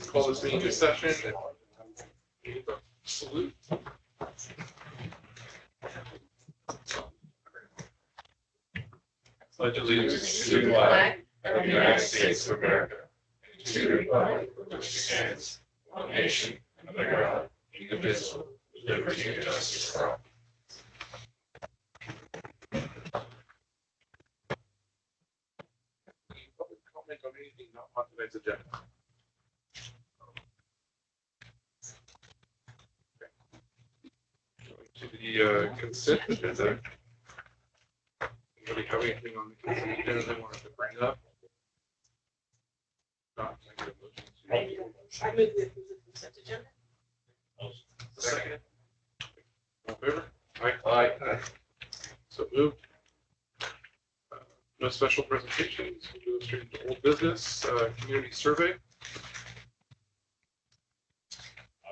Call this meeting to session. Salute. Pledge allegiance to the flag of the United States of America, and to the republic which stands one nation under God, indivisible, with liberty and justice for all. Public comment on anything not on tonight's agenda? To the consent agenda. Anybody have anything on the consent agenda they wanted to bring up? Not, I get a motion to- I move the consent agenda. Second. All in favor? Aye. So moved. No special presentations. We'll go straight into old business, community survey.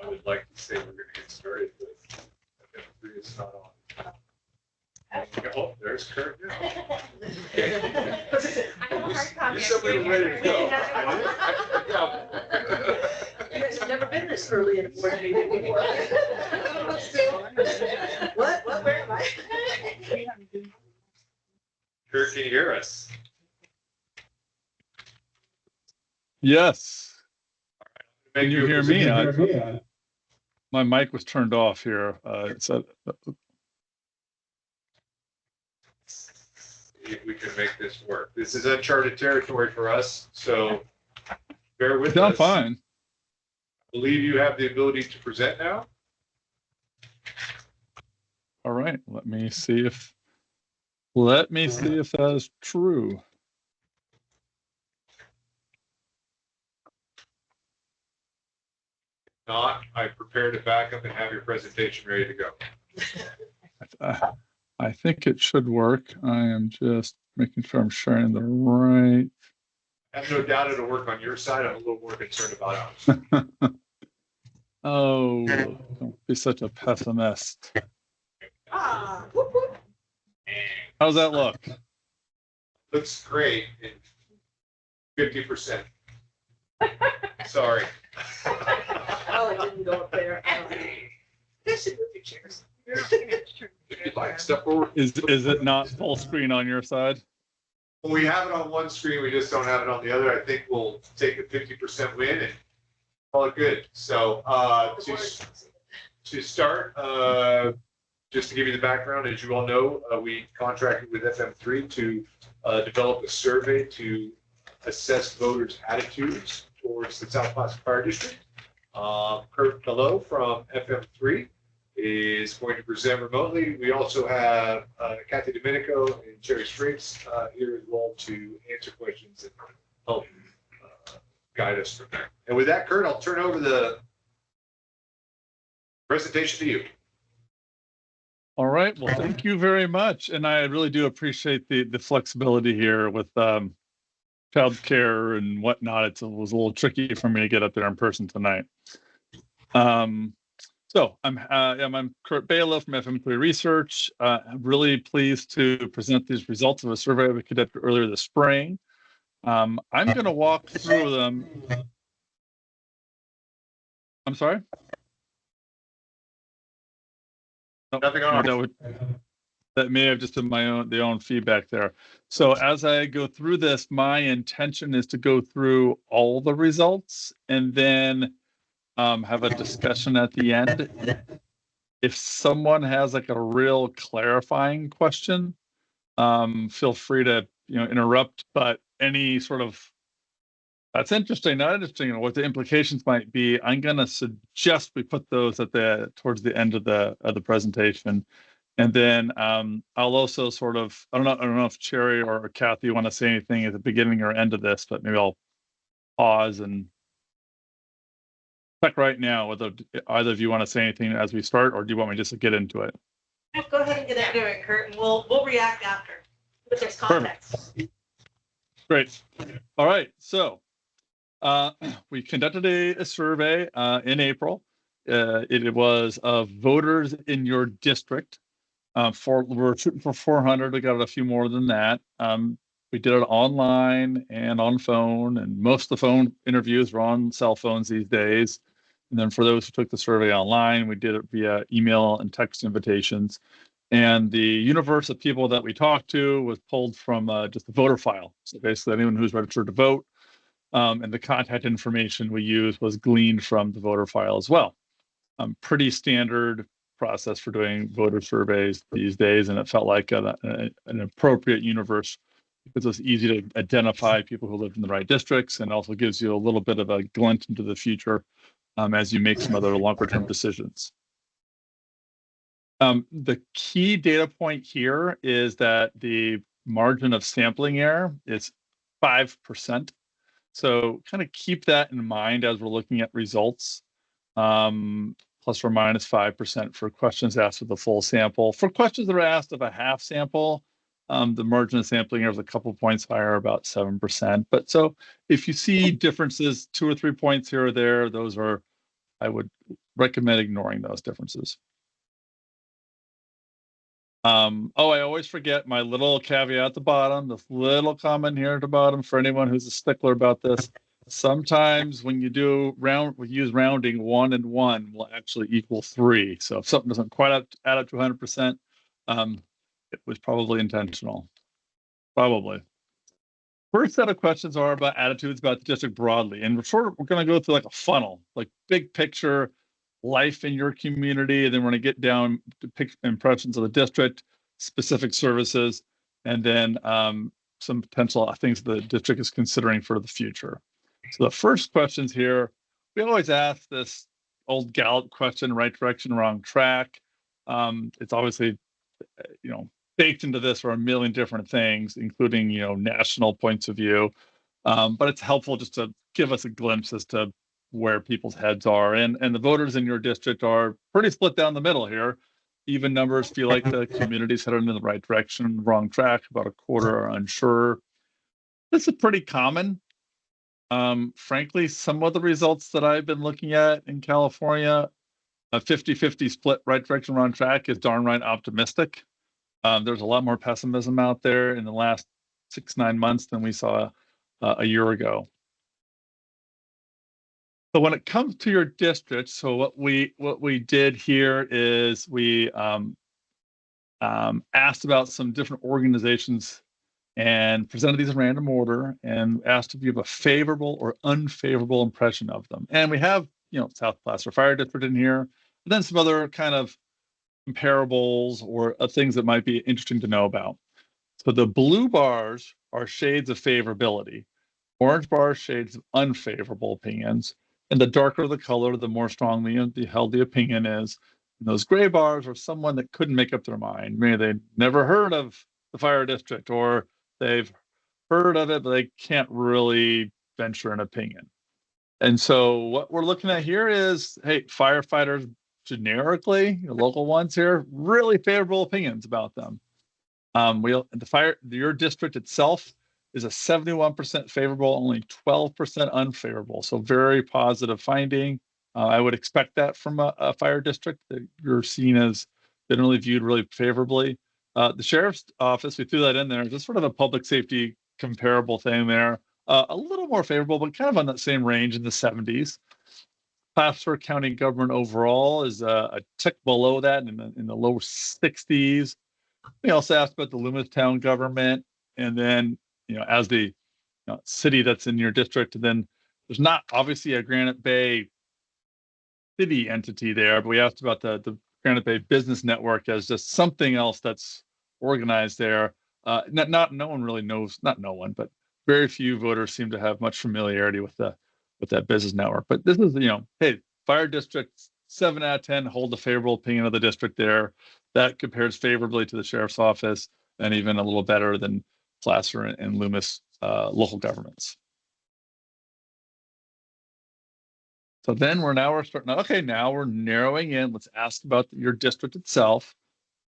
I would like to say we're going to get started with FM3 is not on. Oh, there's Kurt. I have a hard copy. You said we were ready to go. You guys have never been this early in a board meeting before. What, where am I? Kurt, can you hear us? Yes. Make Can you a hear me? present- My mic was turned off here. It said, If we can make this work. This is uncharted territory for us, so bear with I'm us. fine. I believe you have the ability to present now. All right. Let me see if that is true. Not, I prepared to back up and have your presentation ready to go. I think it should work. I am just making sure I'm sharing the right. I have no doubt it'll work on your side. I'm a little more concerned about ours. Oh, don't be such a pessimist. Ah, whoop, whoop. How's that look? Looks great in 50%. Sorry. Oh, it didn't go up there. This should move your chairs. If you'd like, step forward. Is it not full screen on your side? We have it on one screen, we just don't have it on the other. I think we'll take a 50% win and call it good. So to start, just to give you the background, as you all know, we contracted with FM3 to develop a survey to assess voters' attitudes towards the South Placer Fire District. Kurt Mello from FM3 is going to present remotely. We also have Kathy Domenico and Jerry Spriggs here as well to answer questions and help guide us from there. And with that, Kurt, I'll turn over the presentation to you. All right. Well, thank you very much. And I really do appreciate the flexibility here with childcare and whatnot. It was a little tricky for me to get up there in person tonight. So I'm Kurt Bailiff from FM3 Research. I'm really pleased to present these results of a survey we conducted earlier this spring. I'm going to walk through them. I'm sorry? Nothing on. That may have just been the own feedback there. So as I go through this, my intention is to go through all the results and then have a discussion at the end. If someone has like a real clarifying question, feel free to interrupt. But any sort of that's interesting, not interesting, what the implications might be, I'm going to suggest we put those at towards the end of the presentation. And then I'll also sort of, I don't know if Cherry or Kathy want to say anything at the beginning or end of this, but maybe I'll pause and check right now whether either of you want to say anything as we start, or do you want me just to get into it? Go ahead and get into it, Kurt, and we'll react after with this context. Great. All right. So We conducted a survey in April. It was of voters in your district. We're shooting for 400. We got a few more than that. We did it online and on phone, and most of the phone interviews were on cell phones these days. And then for those who took the survey online, we did it via email and text invitations. And the universe of people that we talked to was pulled from just the voter file. So basically, anyone who's registered to vote, and the contact information we used was gleaned from the voter file as well. Pretty standard process for doing voter surveys these days, and it felt like an appropriate universe because it's easy to identify people who lived in the right districts, and also gives you a little bit of a glint into the future as you make some other longer term decisions. The key data point here is that the margin of sampling error is 5%. So kind of keep that in mind as we're looking at results. Plus or minus 5% for questions asked with the full sample. For questions that are asked of a half sample, the margin of sampling error is a couple points higher, about 7%. But so if you see differences 2 or 3 points here or there, those are, I would recommend ignoring those differences. I always forget my little caveat at the bottom, this little comment here at the bottom for anyone who's a stickler about this. Sometimes when you use rounding, 1 and 1 will actually equal 3. So if something doesn't quite add up to 100%, it was probably intentional. Probably. First set of questions are about attitudes about the district broadly. And we're going to go through like a funnel, like big picture, life in your community. And then we're going to get down to impressions of the district, specific services, and then some potential things the district is considering for the future. So the first questions here, we always ask this old Gallup question, right direction, wrong track. It's obviously, baked into this are a million different things, including, national points of view. But it's helpful just to give us a glimpse as to where people's heads are. And the voters in your district are pretty split down the middle here. Even numbers feel like the community's headed in the right direction, wrong track, about a quarter are unsure. This is pretty common. Frankly, some of the results that I've been looking at in California, a 50-50 split right direction, wrong track is darn right optimistic. There's a lot more pessimism out there in the last 6-9 months than we saw a year ago. So when it comes to your district, so what we did here is we asked about some different organizations and presented these in random order and asked if you have a favorable or unfavorable impression of them. And we have, South Placer Fire District in here, but then some other kind of comparables or things that might be interesting to know about. So the blue bars are shades of favorability, orange bars shades of unfavorable opinions, and the darker the color, the more strongly held the opinion is. And those gray bars are someone that couldn't make up their mind. Maybe they never heard of the fire district, or they've heard of it, but they can't really venture an opinion. And so what we're looking at here is, hey, firefighters generically, local ones here, really favorable opinions about them. Your district itself is a 71% favorable, only 12% unfavorable. So very positive finding. I would expect that from a fire district that you're seen as generally viewed really favorably. The sheriff's office, we threw that in there, just sort of a public safety comparable thing there. A little more favorable, but kind of on that same range in the 70s. Placer County government overall is a tick below that in the low 60s. We also asked about the Loomistown government, and then as the city that's in your district, and then there's not obviously a Granite Bay city entity there, but we asked about the Granite Bay Business Network as just something else that's organized there. No one really knows, not no one, but very few voters seem to have much familiarity with that business network. But this is, hey, fire district 7 out of 10 hold a favorable opinion of the district there. That compares favorably to the sheriff's office, and even a little better than Placer and Loomis local governments. So then now we're narrowing in. Let's ask about your district itself,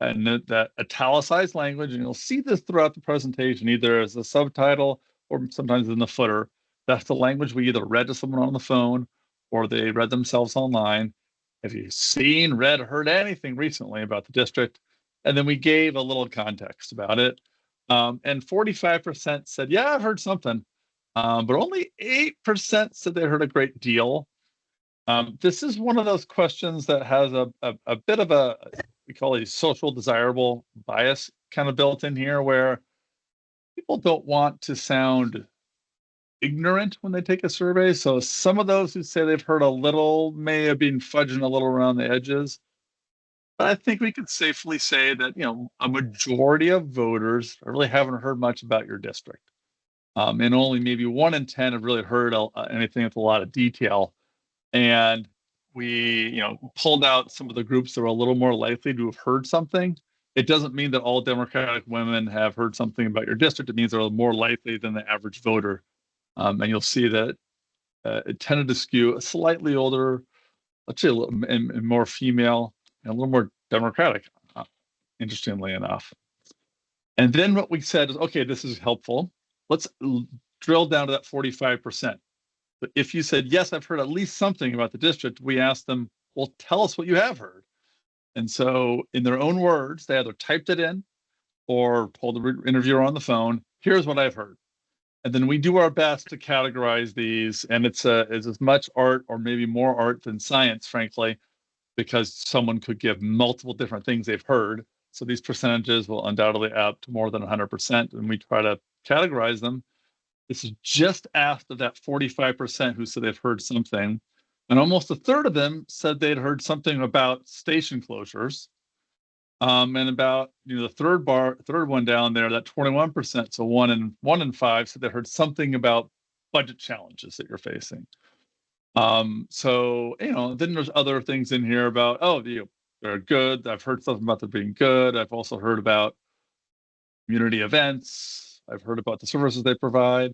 and that italicized language, and you'll see this throughout the presentation, either as a subtitle or sometimes in the footer. That's the language we either read to someone on the phone or they read themselves online. Have you seen, read, heard anything recently about the district? And then we gave a little context about it. And 45% said, yeah, I've heard something. But only 8% said they heard a great deal. This is one of those questions that has a bit of a, we call a social desirable bias kind of built in here, where people don't want to sound ignorant when they take a survey. So some of those who say they've heard a little may have been fudging a little around the edges. But I think we could safely say that, a majority of voters really haven't heard much about your district. And only maybe 1 in 10 have really heard anything with a lot of detail. And we, pulled out some of the groups that were a little more likely to have heard something. It doesn't mean that all Democratic women have heard something about your district. It means they're more likely than the average voter. And you'll see that it tended to skew slightly older, let's say a little, and more female, and a little more Democratic, interestingly enough. And then what we said is, okay, this is helpful. Let's drill down to that 45%. But if you said, yes, I've heard at least something about the district, we asked them, well, tell us what you have heard. And so in their own words, they either typed it in or told the interviewer on the phone, here's what I've heard. And then we do our best to categorize these. And it's as much art or maybe more art than science, frankly, because someone could give multiple different things they've heard. So these percentages will undoubtedly add up to more than 100%. And we try to categorize them. This is just after that 45% who said they've heard something. And almost a third of them said they'd heard something about station closures. And about the third one down there, that 21%, so one in five said they heard something about budget challenges that you're facing. So then there's other things in here about, they're good. I've heard something about them being good. I've also heard about community events. I've heard about the services they provide.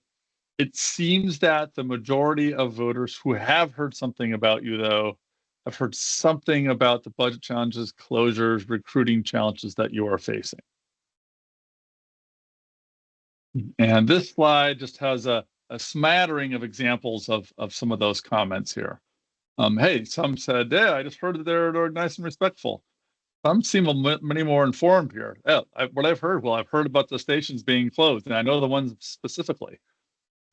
It seems that the majority of voters who have heard something about you, though, have heard something about the budget challenges, closures, recruiting challenges that you are facing. And this slide just has a smattering of examples of some of those comments here. Hey, some said, yeah, I just heard that they're nice and respectful. Some seem many more informed here. Yeah, what I've heard, I've heard about the stations being closed, and I know the ones specifically.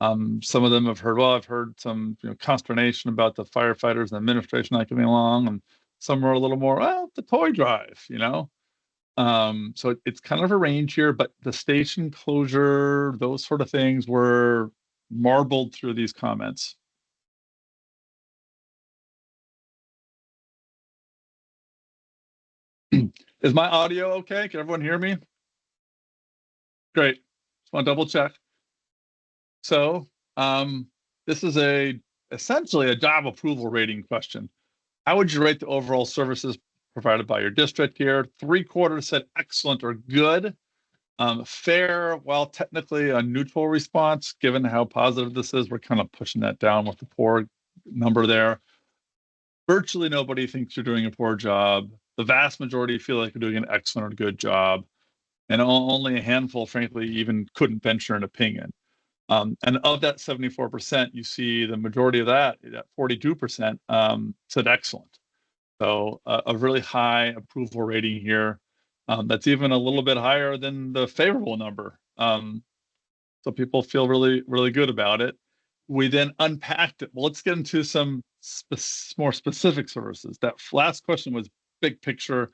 Some of them have heard, I've heard some consternation about the firefighters and administration not getting along, and some are a little more, the toy drive, So it's kind of a range here, but the station closure, those sort of things were marbled through these comments. Is my audio okay? Can everyone hear me? Great. Just want to double check. So this is essentially a job approval rating question. How would you rate the overall services provided by your district here? 3/4 said excellent or good. Fair, while technically a neutral response, given how positive this is, we're kind of pushing that down with the poor number there. Virtually nobody thinks you're doing a poor job. The vast majority feel like you're doing an excellent or good job. And only a handful, frankly, even couldn't venture an opinion. And of that 74%, you see the majority of that 42%, said excellent. So a really high approval rating here. That's even a little bit higher than the favorable number. So people feel really, really good about it. We then unpacked it. Well, let's get into some more specific services. That last question was big picture.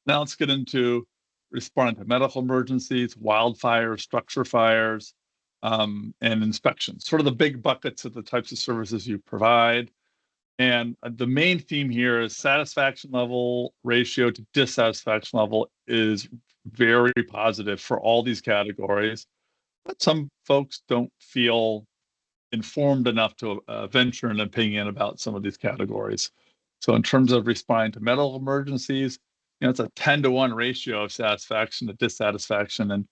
Now let's get into responding to medical emergencies, wildfires, structure fires, and inspections, sort of the big buckets of the types of services you provide. And the main theme here is satisfaction level ratio to dissatisfaction level is very positive for all these categories. But some folks don't feel informed enough to venture an opinion about some of these categories. So in terms of responding to medical emergencies, it's a 10-to-1 ratio of satisfaction to dissatisfaction, and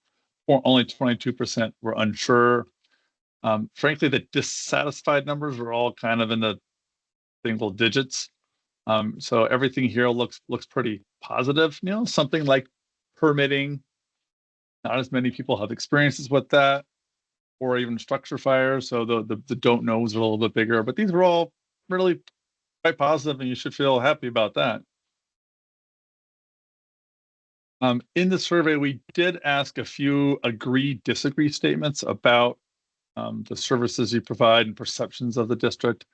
only 22% were unsure. Frankly, the dissatisfied numbers were all kind of in the single digits. So everything here looks pretty positive. Something like permitting. Not as many people have experiences with that. or even structure fires. So the don't knows are a little bit bigger, but these are all really quite positive, and you should feel happy about that. In the survey, we did ask a few agree, disagree statements about the services you provide and perceptions of the district.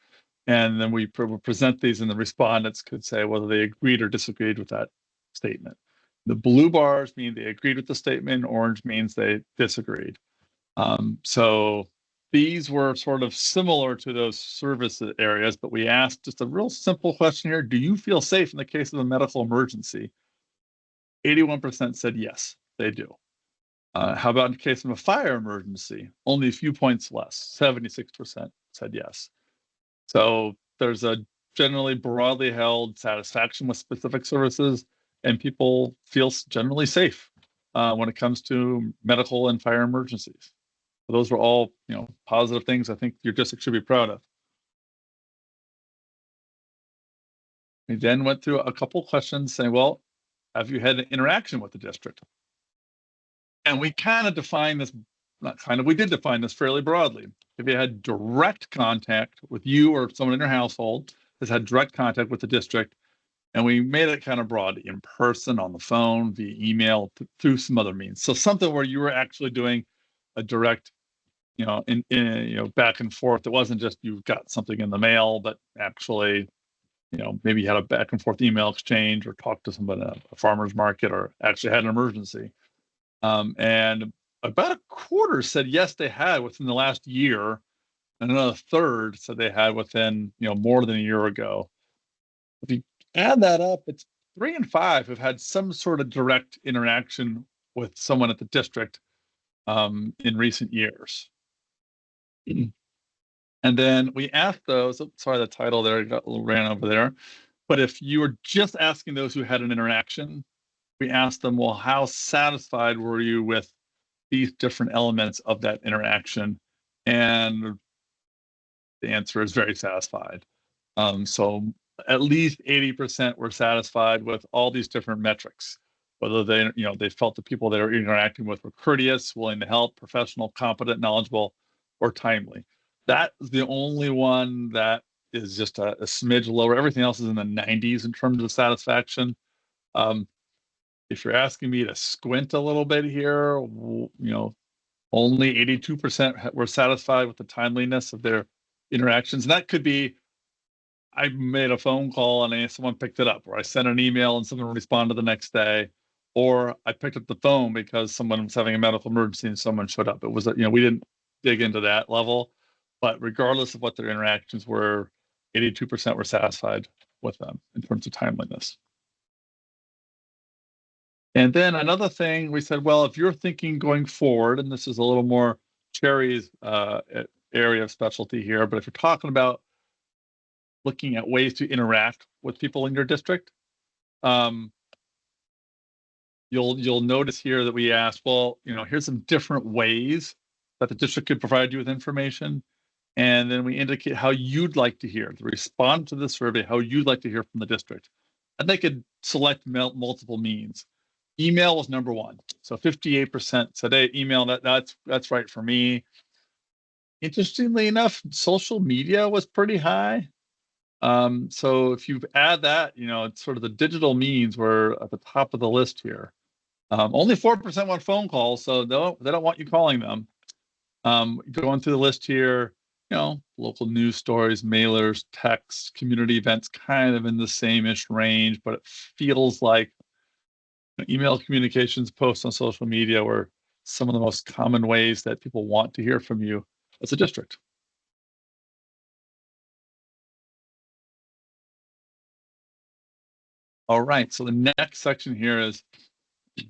And then we present these, and the respondents could say whether they agreed or disagreed with that statement. The blue bars mean they agreed with the statement, orange means they disagreed. So these were sort of similar to those service areas, but we asked just a real simple question here. Do you feel safe in the case of a medical emergency? 81% said yes, they do. How about in the case of a fire emergency? Only a few points less, 76% said yes. So there's a generally broadly held satisfaction with specific services, and people feel generally safe when it comes to medical and fire emergencies. So those were all, positive things I think your district should be proud of. We then went through a couple questions saying, well, have you had an interaction with the district? And we kind of defined this, not kind of, we did define this fairly broadly. If you had direct contact with you or someone in your household has had direct contact with the district, and we made it kind of broad, in person, on the phone, via email, through some other means. So something where you were actually doing a direct, back and forth. It wasn't just you got something in the mail, but actually, maybe you had a back and forth email exchange or talked to somebody at a farmer's market or actually had an emergency. And about a quarter said yes, they had within the last year, and another third said they had within more than a year ago. If you add that up, it's 3 and 5 have had some sort of direct interaction with someone at the district in recent years. And then we asked those. Sorry, the title there ran over there. But if you were just asking those who had an interaction, we asked them, well, how satisfied were you with these different elements of that interaction? And the answer is very satisfied. So at least 80% were satisfied with all these different metrics, whether they felt the people they were interacting with were courteous, willing to help, professional, competent, knowledgeable, or timely. That is the only one that is just a smidge lower. Everything else is in the 90s in terms of satisfaction. If you're asking me to squint a little bit here, only 82% were satisfied with the timeliness of their interactions. And that could be, I made a phone call and someone picked it up, or I sent an email and someone responded the next day, or I picked up the phone because someone was having a medical emergency and someone showed up. It was, we didn't dig into that level, but regardless of what their interactions were, 82% were satisfied with them in terms of timeliness. And then another thing we said, well, if you're thinking going forward, and this is a little more Cherry's area of specialty here, but if you're talking about looking at ways to interact with people in your district, you'll notice here that we asked, well, here's some different ways that the district could provide you with information. And then we indicate how you'd like to hear, to respond to the survey, how you'd like to hear from the district. And they could select multiple means. Email was number one. So 58% said, hey, email, that's right for me. Interestingly enough, social media was pretty high. So if you add that, it's sort of the digital means were at the top of the list here. Only 4% want phone calls, so they don't want you calling them. Going through the list here, local news stories, mailers, texts, community events, kind of in the same-ish range, but it feels like email communications, posts on social media were some of the most common ways that people want to hear from you as a district. All right, so the next section here is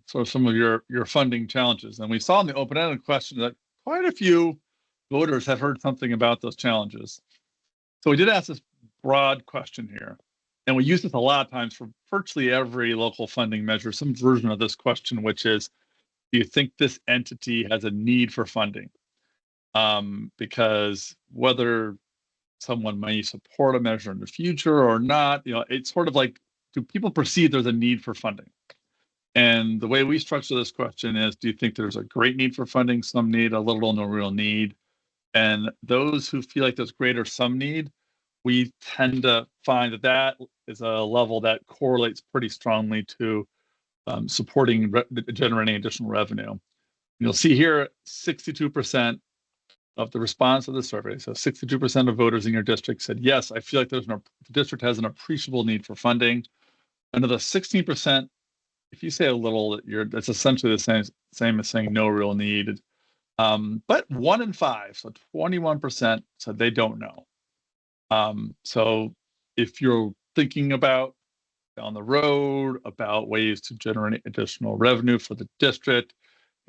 sort of some of your funding challenges. And we saw in the open-ended question that quite a few voters have heard something about those challenges. So we did ask this broad question here, and we use this a lot of times for virtually every local funding measure, some version of this question, which is, do you think this entity has a need for funding? Because whether someone may support a measure in the future or not, it's sort of like, do people perceive there's a need for funding? And the way we structure this question is, do you think there's a great need for funding, some need, a little or no real need? And those who feel like there's great or some need, we tend to find that that is a level that correlates pretty strongly to supporting generating additional revenue. You'll see here 62% of the response of the survey. So 62% of voters in your district said, yes, I feel like the district has an appreciable need for funding. Another 16%, if you say a little, it's essentially the same as saying no real need. But 1 in 5, so 21% said they don't know. So if you're thinking about down the road about ways to generate additional revenue for the district,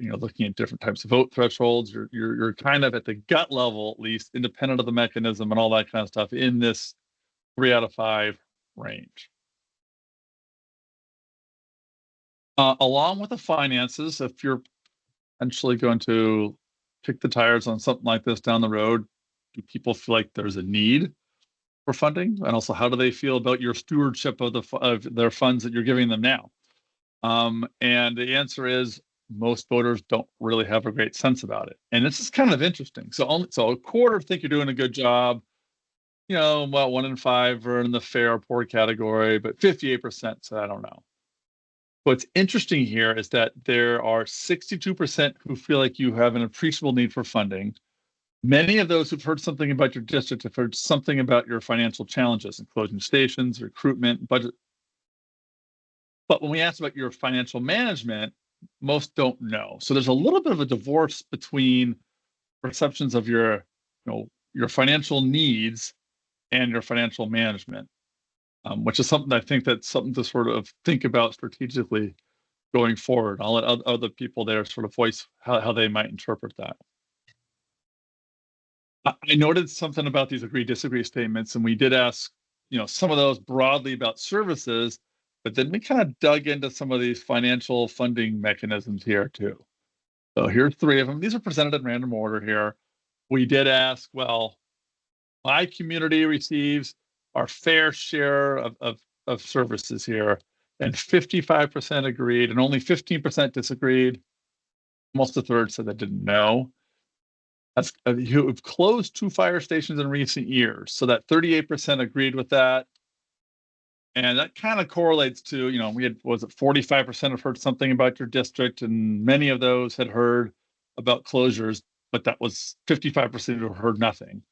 looking at different types of vote thresholds, you're kind of at the gut level, at least, independent of the mechanism and all that kind of stuff, in this 3 out of 5 range. Along with the finances, if you're potentially going to kick the tires on something like this down the road, do people feel like there's a need for funding? And also, how do they feel about your stewardship of their funds that you're giving them now? And the answer is most voters don't really have a great sense about it. And this is kind of interesting. So a quarter think you're doing a good job. About 1 in 5 are in the fair or poor category, but 58% said, I don't know. What's interesting here is that there are 62% who feel like you have an appreciable need for funding. Many of those who've heard something about your district have heard something about your financial challenges, including stations, recruitment, budget. But when we ask about your financial management, most don't know. So there's a little bit of a divorce between perceptions of your financial needs and your financial management, which is something I think that's something to sort of think about strategically going forward. I'll let other people there sort of voice how they might interpret that. I noted something about these agree-disagree statements, and we did ask, some of those broadly about services, but then we kind of dug into some of these financial funding mechanisms here too. So here's 3 of them. These are presented in random order here. We did ask, well, my community receives our fair share of services here, and 55% agreed, and only 15% disagreed. Almost a third said they didn't know. That's you've closed 2 fire stations in recent years, so that 38% agreed with that. And that kind of correlates to, we had, 45% have heard something about your district, and many of those had heard about closures, but that was 55% who heard nothing.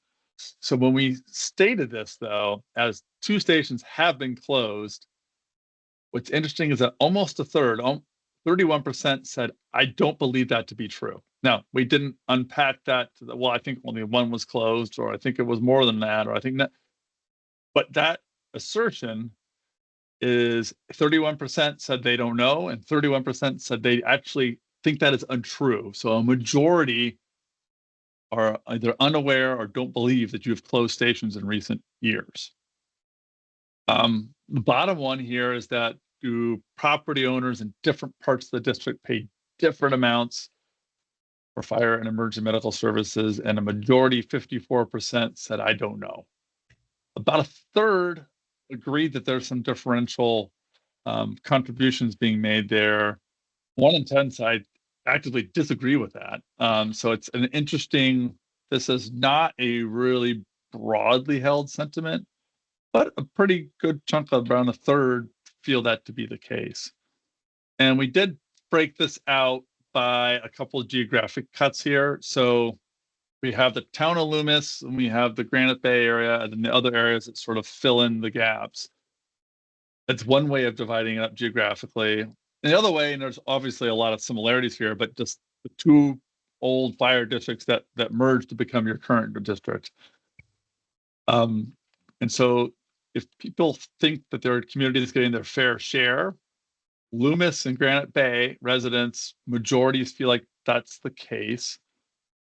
So when we stated this, though, as 2 stations have been closed, what's interesting is that almost a third, 31% said, I don't believe that to be true. Now, we didn't unpack that to I think only 1 was closed, or I think it was more than that, or I think that. But that assertion is 31% said they don't know, and 31% said they actually think that is untrue. So a majority are either unaware or don't believe that you've closed stations in recent years. The bottom one here is that do property owners in different parts of the district pay different amounts for fire and emergency medical services? And a majority, 54%, said, I don't know. About a third agreed that there's some differential contributions being made there. 1 in 10 side actively disagree with that. So it's an interesting, this is not a really broadly held sentiment, but a pretty good chunk of around a third feel that to be the case. And we did break this out by a couple of geographic cuts here. So we have the town of Loomis, and we have the Granite Bay area, and then the other areas that sort of fill in the gaps. That's one way of dividing it up geographically. And the other way, and there's obviously a lot of similarities here, but just the 2 old fire districts that merged to become your current district. And so if people think that their community is getting their fair share, Loomis and Granite Bay residents, majorities feel like that's the case.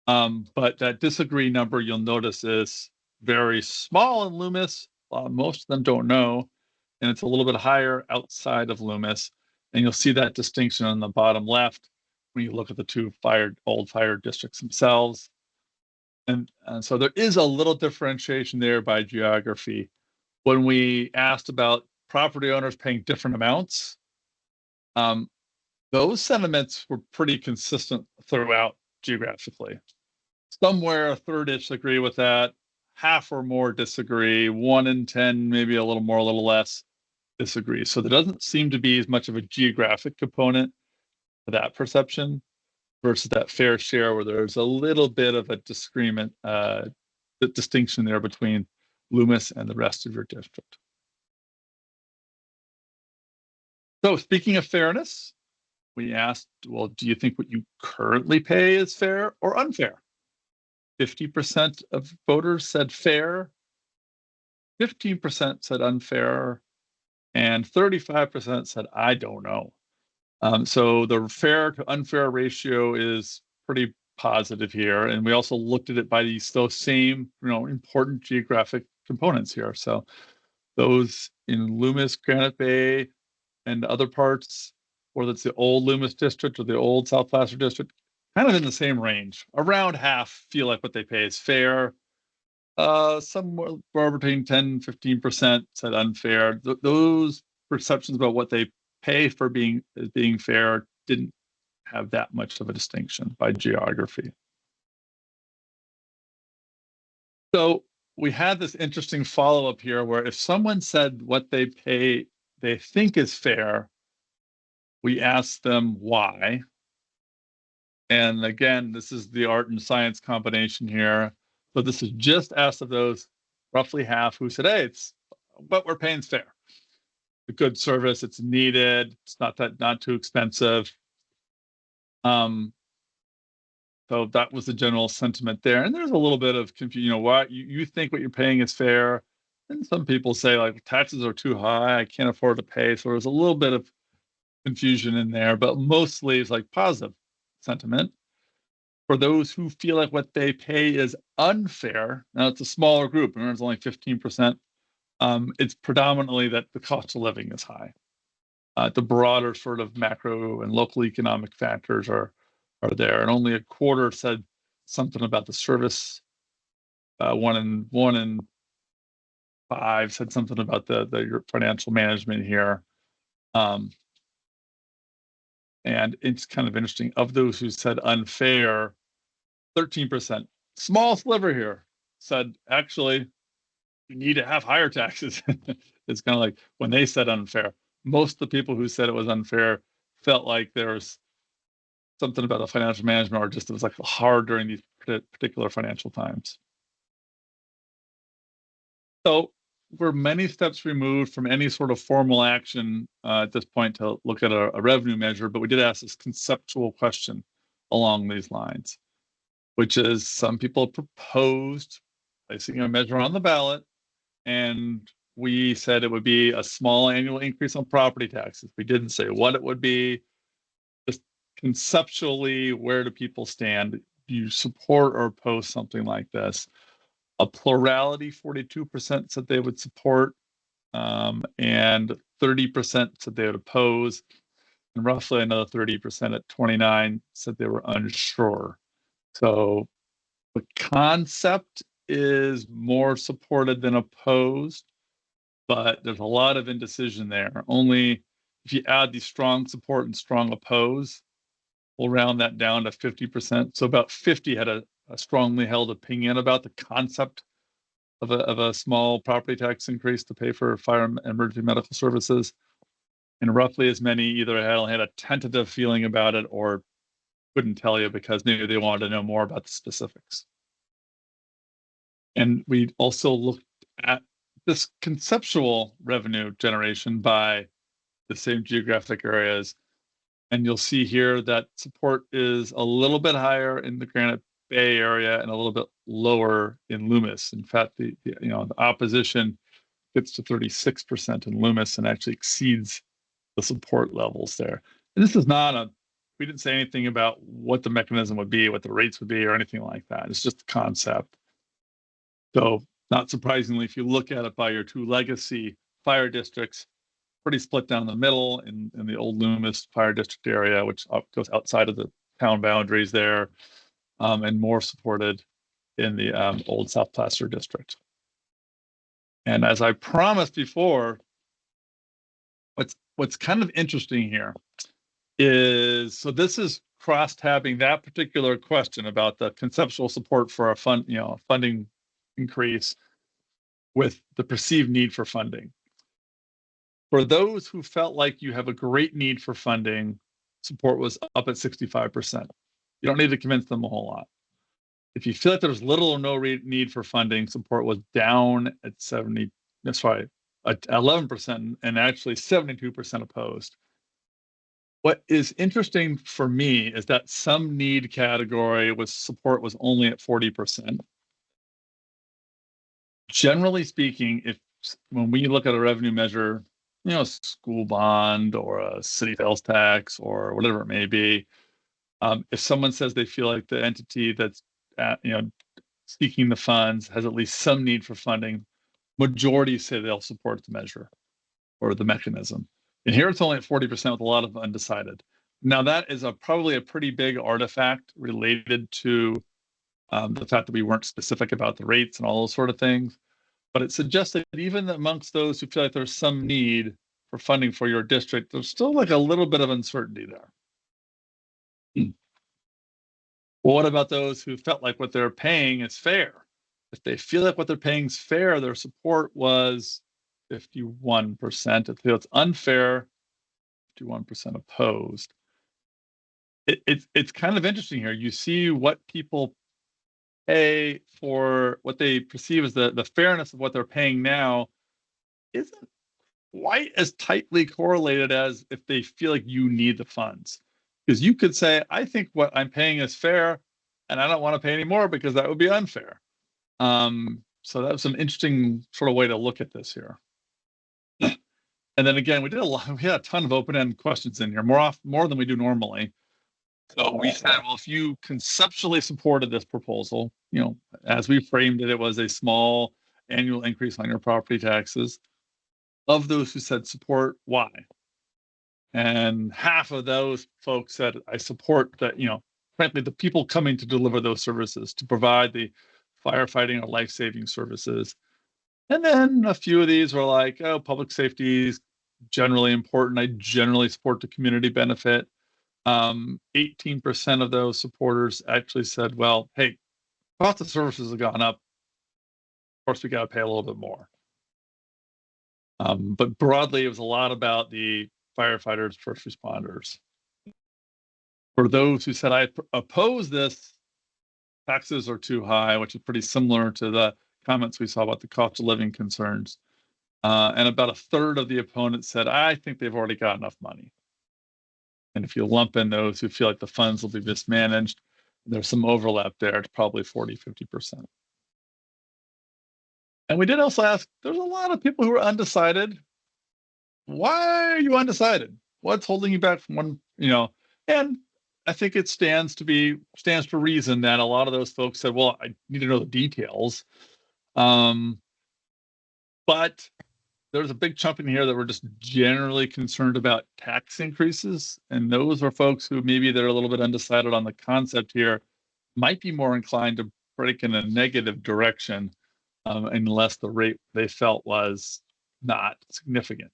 But that disagree number, you'll notice, is very small in Loomis. Most of them don't know, and it's a little bit higher outside of Loomis. And you'll see that distinction on the bottom left when you look at the 2 old fire districts themselves. And so there is a little differentiation there by geography. When we asked about property owners paying different amounts, those sentiments were pretty consistent throughout geographically. Somewhere a third-ish agree with that, half or more disagree, 1 in 10, maybe a little more, a little less disagree. So there doesn't seem to be as much of a geographic component to that perception versus that fair share where there's a little bit of a disagreement, the distinction there between Loomis and the rest of your district. So speaking of fairness, we asked, well, do you think what you currently pay is fair or unfair? 50% of voters said fair, 15% said unfair, and 35% said, I don't know. So the fair to unfair ratio is pretty positive here. And we also looked at it by those same, important geographic components here. So those in Loomis, Granite Bay, and other parts, whether it's the old Loomis district or the old South Placer district, kind of in the same range. Around half feel like what they pay is fair. Somewhere between 10-15% said unfair. Those perceptions about what they pay for being fair didn't have that much of a distinction by geography. So we had this interesting follow-up here where if someone said what they pay they think is fair, we asked them why. And again, this is the art and science combination here. So this is just asked of those roughly half who said, hey, it's what we're paying is fair. A good service, it's needed, it's not too expensive. So that was the general sentiment there. And there's a little bit of confusion, why you think what you're paying is fair. And some people say like taxes are too high, I can't afford to pay. So there's a little bit of confusion in there, but mostly it's like positive sentiment. For those who feel like what they pay is unfair, now it's a smaller group, and it's only 15%, it's predominantly that the cost of living is high. The broader sort of macro and local economic factors are there, and only a quarter said something about the service. One in five said something about your financial management here. And it's kind of interesting. Of those who said unfair, 13%, small sliver here, said actually you need to have higher taxes. It's kind of like when they said unfair. Most of the people who said it was unfair felt like there was something about the financial management or just it was like hard during these particular financial times. So we're many steps removed from any sort of formal action at this point to look at a revenue measure, but we did ask this conceptual question along these lines, which is some people proposed placing a measure on the ballot, and we said it would be a small annual increase on property taxes. We didn't say what it would be. Just conceptually, where do people stand? Do you support or oppose something like this? A plurality, 42% said they would support, and 30% said they would oppose, and roughly another 30% at 29% said they were unsure. So the concept is more supported than opposed, but there's a lot of indecision there. Only if you add the strong support and strong oppose, we'll round that down to 50%. So about 50 had a strongly held opinion about the concept of a small property tax increase to pay for fire and emergency medical services. And roughly as many either had a tentative feeling about it or couldn't tell you because maybe they wanted to know more about the specifics. And we also looked at this conceptual revenue generation by the same geographic areas. And you'll see here that support is a little bit higher in the Granite Bay area and a little bit lower in Loomis. In fact, the opposition gets to 36% in Loomis and actually exceeds the support levels there. And this is not we didn't say anything about what the mechanism would be, what the rates would be, or anything like that. It's just the concept. So not surprisingly, if you look at it by your two legacy fire districts, pretty split down the middle in the old Loomis fire district area, which goes outside of the town boundaries there, and more supported in the old South Placer district. And as I promised before, what's kind of interesting here is, so this is cross-tabbing that particular question about the conceptual support for a funding increase with the perceived need for funding. For those who felt like you have a great need for funding, support was up at 65%. You don't need to convince them a whole lot. If you feel like there's little or no need for funding, support was down at 11%, and actually 72% opposed. What is interesting for me is that some need category with support was only at 40%. Generally speaking, when we look at a revenue measure, school bond or a city sales tax or whatever it may be, if someone says they feel like the entity that's seeking the funds has at least some need for funding, majority say they'll support the measure or the mechanism. And here it's only at 40% with a lot of undecided. Now that is probably a pretty big artifact related to the fact that we weren't specific about the rates and all those sort of things. But it suggests that even amongst those who feel like there's some need for funding for your district, there's still like a little bit of uncertainty there. Well, what about those who felt like what they're paying is fair? If they feel like what they're paying is fair, their support was 51%. If it's unfair, 51% opposed. It's kind of interesting here. You see what people pay for what they perceive as the fairness of what they're paying now isn't quite as tightly correlated as if they feel like you need the funds. Because you could say, I think what I'm paying is fair, and I don't want to pay any more because that would be unfair. So that was an interesting sort of way to look at this here. And then again, we had a ton of open-ended questions in here, more than we do normally. So we said, well, if you conceptually supported this proposal, as we framed it, it was a small annual increase on your property taxes. Of those who said support, why? And half of those folks said, I support that, frankly, the people coming to deliver those services, to provide the firefighting or life-saving services. And then a few of these were like, oh, public safety is generally important. I generally support the community benefit. 18% of those supporters actually said, well, hey, cost of services have gone up. Of course, we got to pay a little bit more. But broadly, it was a lot about the firefighters, first responders. For those who said, I oppose this, taxes are too high, which is pretty similar to the comments we saw about the cost of living concerns. And about a third of the opponents said, I think they've already got enough money. And if you lump in those who feel like the funds will be mismanaged, there's some overlap there. It's probably 40, 50%. And we did also ask, there's a lot of people who are undecided. Why are you undecided? What's holding you back from one, and I think it stands to reason that a lot of those folks said, well, I need to know the details. But there's a big chunk in here that we're just generally concerned about tax increases. And those are folks who maybe they're a little bit undecided on the concept here, might be more inclined to break in a negative direction unless the rate they felt was not significant.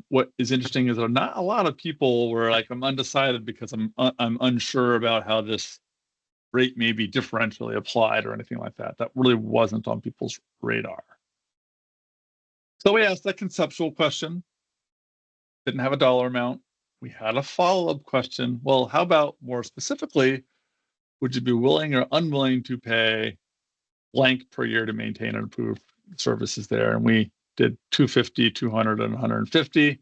What is interesting is there are not a lot of people where like, I'm undecided because I'm unsure about how this rate may be differentially applied or anything like that. That really wasn't on people's radar. So we asked that conceptual question, didn't have a dollar amount. We had a follow-up question. Well, how about more specifically, would you be willing or unwilling to pay blank per year to maintain and improve services there? And we did 250, 200, and 150.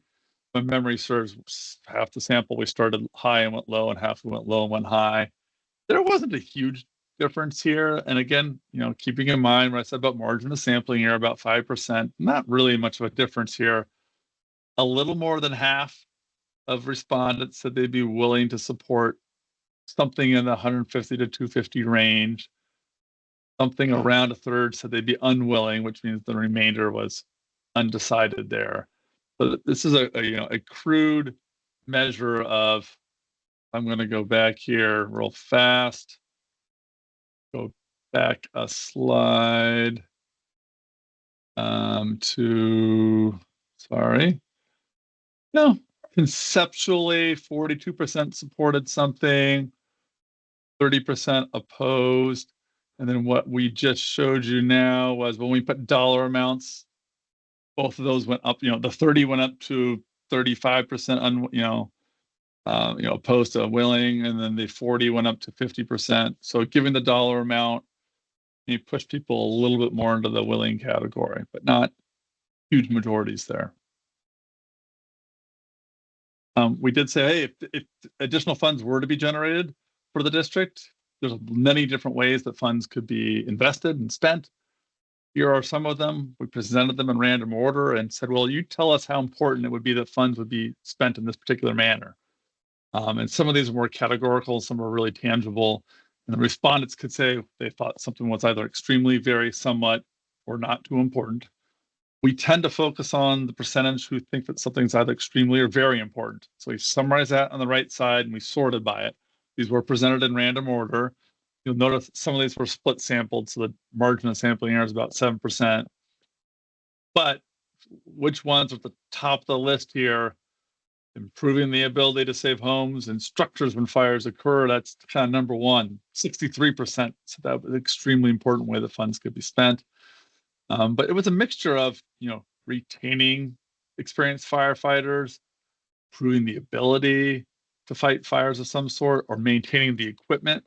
My memory serves, half the sample, we started high and went low, and half we went low and went high. There wasn't a huge difference here. And again, keeping in mind what I said about margin of sampling here, about 5%, not really much of a difference here. A little more than half of respondents said they'd be willing to support something in the 150 to 250 range. Something around a third said they'd be unwilling, which means the remainder was undecided there. So this is a crude measure of, I'm going to go back here real fast. Go back a slide sorry. No, conceptually 42% supported something, 30% opposed. And then what we just showed you now was when we put dollar amounts, both of those went up, the 30 went up to 35% opposed to willing, and then the 40 went up to 50%. So given the dollar amount, you push people a little bit more into the willing category, but not huge majorities there. We did say, hey, if additional funds were to be generated for the district, there's many different ways that funds could be invested and spent. Here are some of them. We presented them in random order and said, well, you tell us how important it would be that funds would be spent in this particular manner. And some of these are more categorical, some are really tangible. And the respondents could say they thought something was either extremely, very, somewhat, or not too important. We tend to focus on the percentage who think that something's either extremely or very important. So we summarize that on the right side and we sorted by it. These were presented in random order. You'll notice some of these were split sampled, so the margin of sampling error is about 7%. But which ones are at the top of the list here? Improving the ability to save homes and structures when fires occur, that's kind of number one, 63%. So that was an extremely important way the funds could be spent. But it was a mixture of, retaining experienced firefighters, improving the ability to fight fires of some sort, or maintaining the equipment.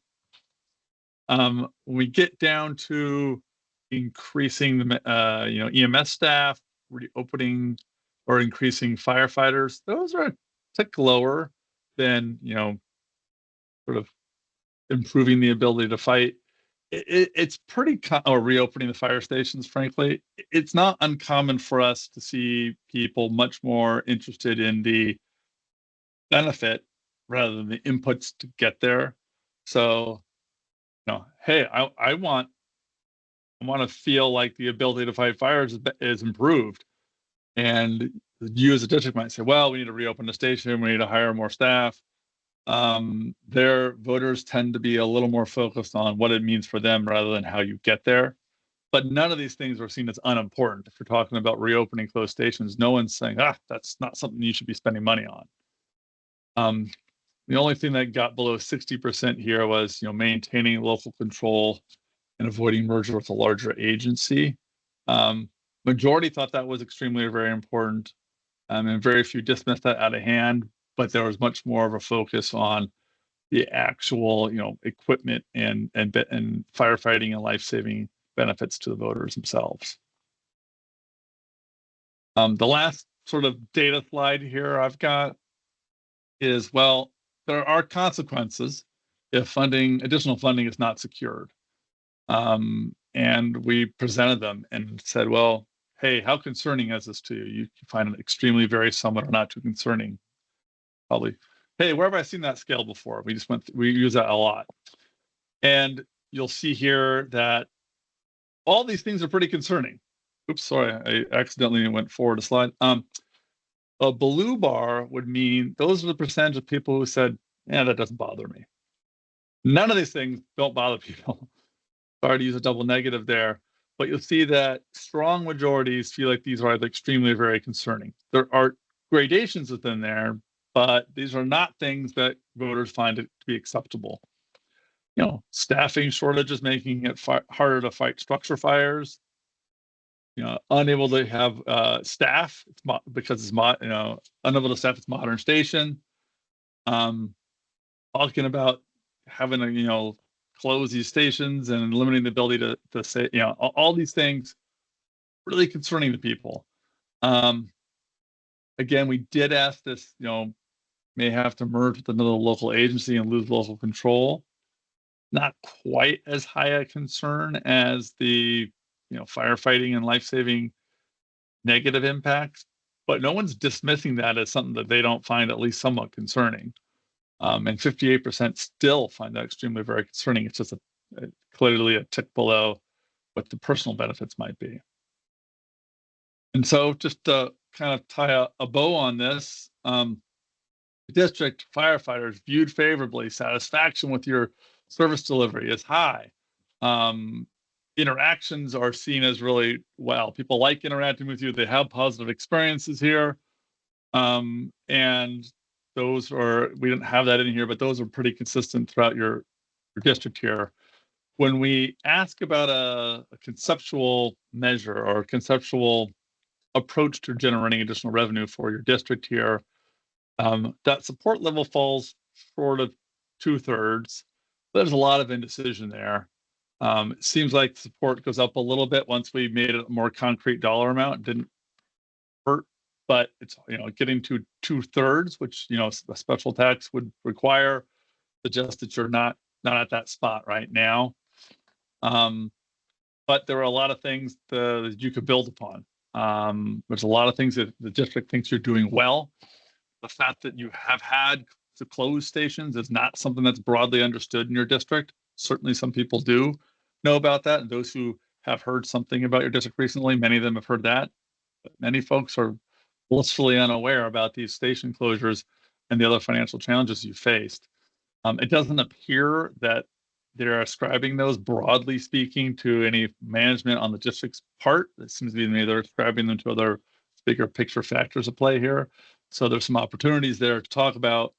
When we get down to increasing the, EMS staff, reopening or increasing firefighters, those are a tick lower than, sort of improving the ability to fight. It's pretty, or reopening the fire stations, frankly. It's not uncommon for us to see people much more interested in the benefit rather than the inputs to get there. So, hey, I want to feel like the ability to fight fires is improved. And you as a district might say, well, we need to reopen the station, we need to hire more staff. Their voters tend to be a little more focused on what it means for them rather than how you get there. But none of these things are seen as unimportant. If you're talking about reopening closed stations, no one's saying, that's not something you should be spending money on. The only thing that got below 60% here was, maintaining local control and avoiding merger with a larger agency. Majority thought that was extremely very important, and very few dismissed that out of hand. But there was much more of a focus on the actual, equipment and firefighting and life-saving benefits to the voters themselves. The last sort of data slide here I've got is, well, there are consequences if additional funding is not secured. And we presented them and said, well, hey, how concerning is this to you? You find it extremely, very, somewhat, or not too concerning. Probably, hey, where have I seen that scale before? We use that a lot. And you'll see here that all these things are pretty concerning. Oops, sorry, I accidentally went forward a slide. A blue bar would mean those are the percentage of people who said, that doesn't bother me. None of these things don't bother people. Sorry to use a double negative there, but you'll see that strong majorities feel like these are either extremely or very concerning. There are gradations within there, but these are not things that voters find it to be acceptable. Staffing shortages making it harder to fight structure fires. Unable to have staff because it's unable to staff its modern station. Talking about having to close these stations and limiting the ability to say all these things really concerning to people. Again, we did ask this, may have to merge with another local agency and lose local control. Not quite as high a concern as the firefighting and life-saving negative impacts, but no one's dismissing that as something that they don't find at least somewhat concerning. And 58% still find that extremely very concerning. It's just clearly a tick below what the personal benefits might be. And so just to kind of tie a bow on this, district firefighters viewed favorably, satisfaction with your service delivery is high. Interactions are seen as really well. People like interacting with you. They have positive experiences here. And those are, we didn't have that in here, but those are pretty consistent throughout your district here. When we ask about a conceptual measure or a conceptual approach to generating additional revenue for your district here, that support level falls short of 2/3. There's a lot of indecision there. It seems like support goes up a little bit once we made it a more concrete dollar amount. It didn't hurt, but it's, getting to 2/3, which, a special tax would require, suggests that you're not at that spot right now. But there are a lot of things that you could build upon. There's a lot of things that the district thinks you're doing well. The fact that you have had to close stations is not something that's broadly understood in your district. Certainly some people do know about that. And those who have heard something about your district recently, many of them have heard that. But many folks are blissfully unaware about these station closures and the other financial challenges you faced. It doesn't appear that they're ascribing those, broadly speaking, to any management on the district's part. It seems to be maybe they're ascribing them to other bigger picture factors at play here. So there's some opportunities there to talk about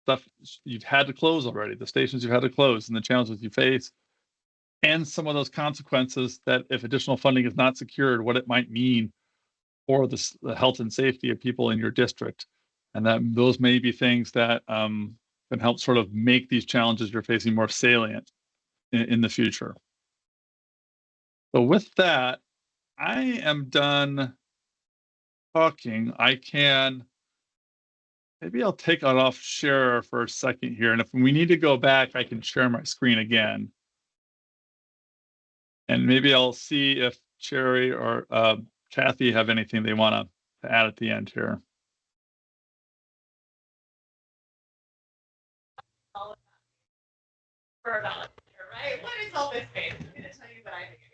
stuff you've had to close already, the stations you've had to close and the challenges you face, and some of those consequences that if additional funding is not secured, what it might mean for the health and safety of people in your district. And that those may be things that can help sort of make these challenges you're facing more salient in the future. So with that, I am done talking. Maybe I'll take it off share for a second here. And if we need to go back, I can share my screen again. And maybe I'll see if Cherry or Kathy have anything they want to add at the end here. For a volunteer, right? What is all this mean? I'm going to tell you what I think it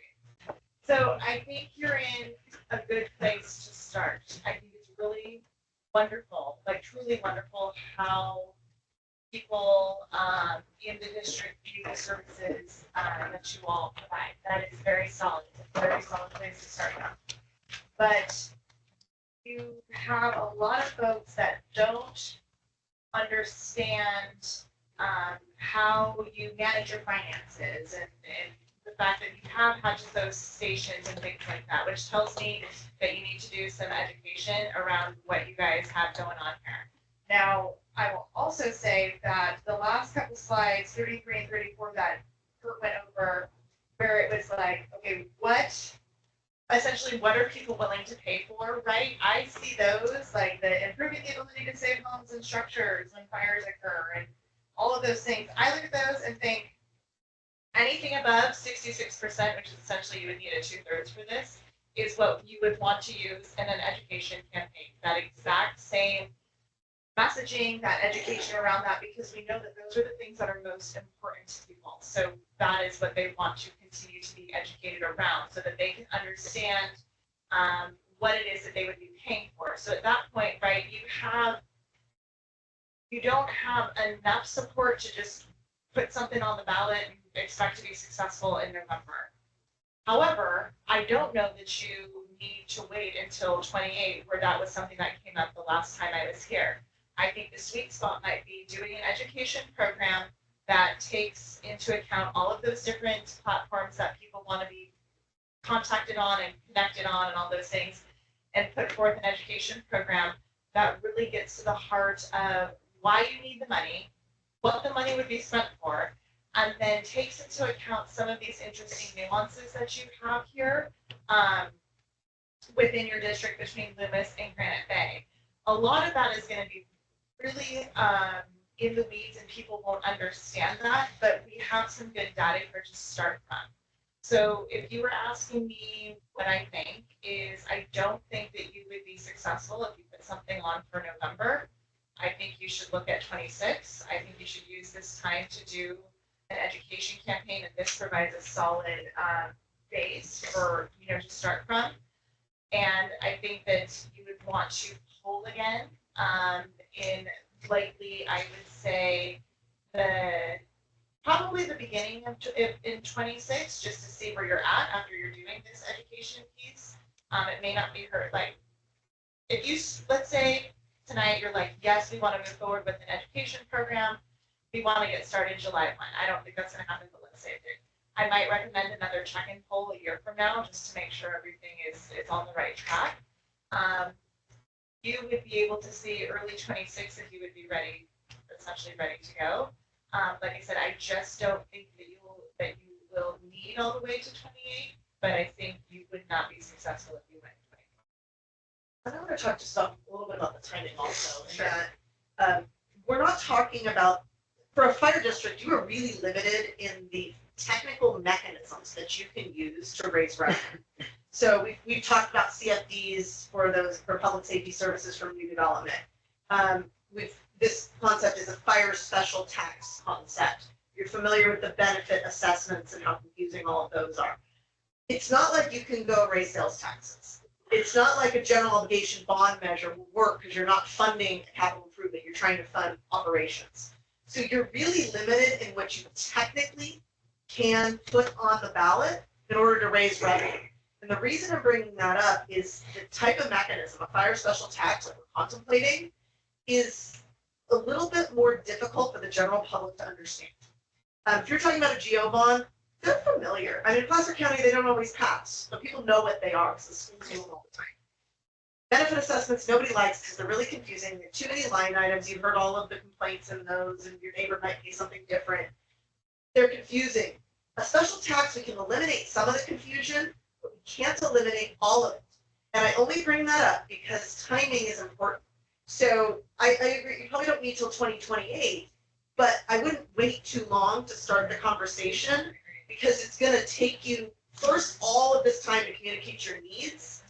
means. So I think you're in a good place to start. I think it's really wonderful, like truly wonderful, how people in the district view the services that you all provide. That is very solid. It's a very solid place to start from. But you have a lot of folks that don't understand how you manage your finances and the fact that you have had to close stations and things like that, which tells me that you need to do some education around what you guys have going on here. Now, I will also say that the last couple slides, 33 and 34, that Kurt went over, where it was like, okay, essentially, what are people willing to pay for, right? I see those, like the improving the ability to save homes and structures when fires occur and all of those things. I look at those and think anything above 66%, which is essentially you would need a 2/3 for this, is what you would want to use in an education campaign. That exact same messaging, that education around that, because we know that those are the things that are most important to people. So that is what they want to continue to be educated around so that they can understand what it is that they would be paying for. So at that point, right, you don't have enough support to just put something on the ballot and expect to be successful in November. However, I don't know that you need to wait until 28, where that was something that came up the last time I was here. I think the sweet spot might be doing an education program that takes into account all of those different platforms that people want to be contacted on and connected on and all those things, and put forth an education program that really gets to the heart of why you need the money, what the money would be spent for, and then takes into account some of these interesting nuances that you have here within your district between Loomis and Granite Bay. A lot of that is going to be really in the weeds and people won't understand that, but we have some good data for to start from. So if you were asking me what I think is, I don't think that you would be successful if you put something on for November. I think you should look at 26. I think you should use this time to do an education campaign, and this provides a solid base for to start from. And I think that you would want to poll again in likely, I would say, probably the beginning of in 26, just to see where you're at after you're doing this education piece. It may not be hurt, like if you, let's say tonight you're like, yes, we want to move forward with an education program. We want to get started July 1. I don't think that's going to happen, but let's say it did. I might recommend another check-in poll a year from now, just to make sure everything is on the right track. You would be able to see early 26 if you would be ready, essentially ready to go. Like I said, I just don't think that you will need all the way to 28, but I think you would not be successful if you went 20. I want to talk just a little bit about the timing also. Sure. And, we're not talking about, for a fire district, you are really limited in the technical mechanisms that you can use to raise revenue. So we've talked about CFDs for public safety services from new development. This concept is a fire special tax concept. You're familiar with the benefit assessments and how confusing all of those are. It's not like you can go raise sales taxes. It's not like a general obligation bond measure will work because you're not funding capital improvement. You're trying to fund operations. So you're really limited in what you technically can put on the ballot in order to raise revenue. And the reason I'm bringing that up is the type of mechanism, a fire special tax that we're contemplating, is a little bit more difficult for the general public to understand. If you're talking about a GO bond, they're familiar. I mean, in Placer County, they don't always pass, but people know what they are because the schools do them all the time. Benefit assessments, nobody likes because they're really confusing. There are too many line items. You've heard all of the complaints in those, and your neighbor might pay something different. They're confusing. A special tax, we can eliminate some of the confusion, but we can't eliminate all of it. And I only bring that up because timing is important. So I agree, you probably don't need till 2028, but I wouldn't wait too long to start the conversation because it's going to take you first all of this time to communicate your needs,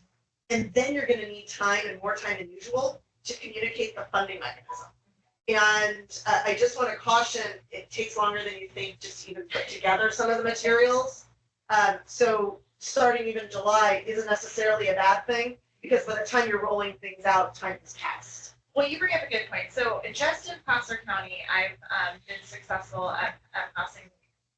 and then you're going to need time and more time than usual to communicate the funding mechanism. And I just want to caution, it takes longer than you think just to even put together some of the materials. So starting even July isn't necessarily a bad thing because by the time you're rolling things out, time has passed. Well, you bring up a good point. So just in Placer County, I've been successful at passing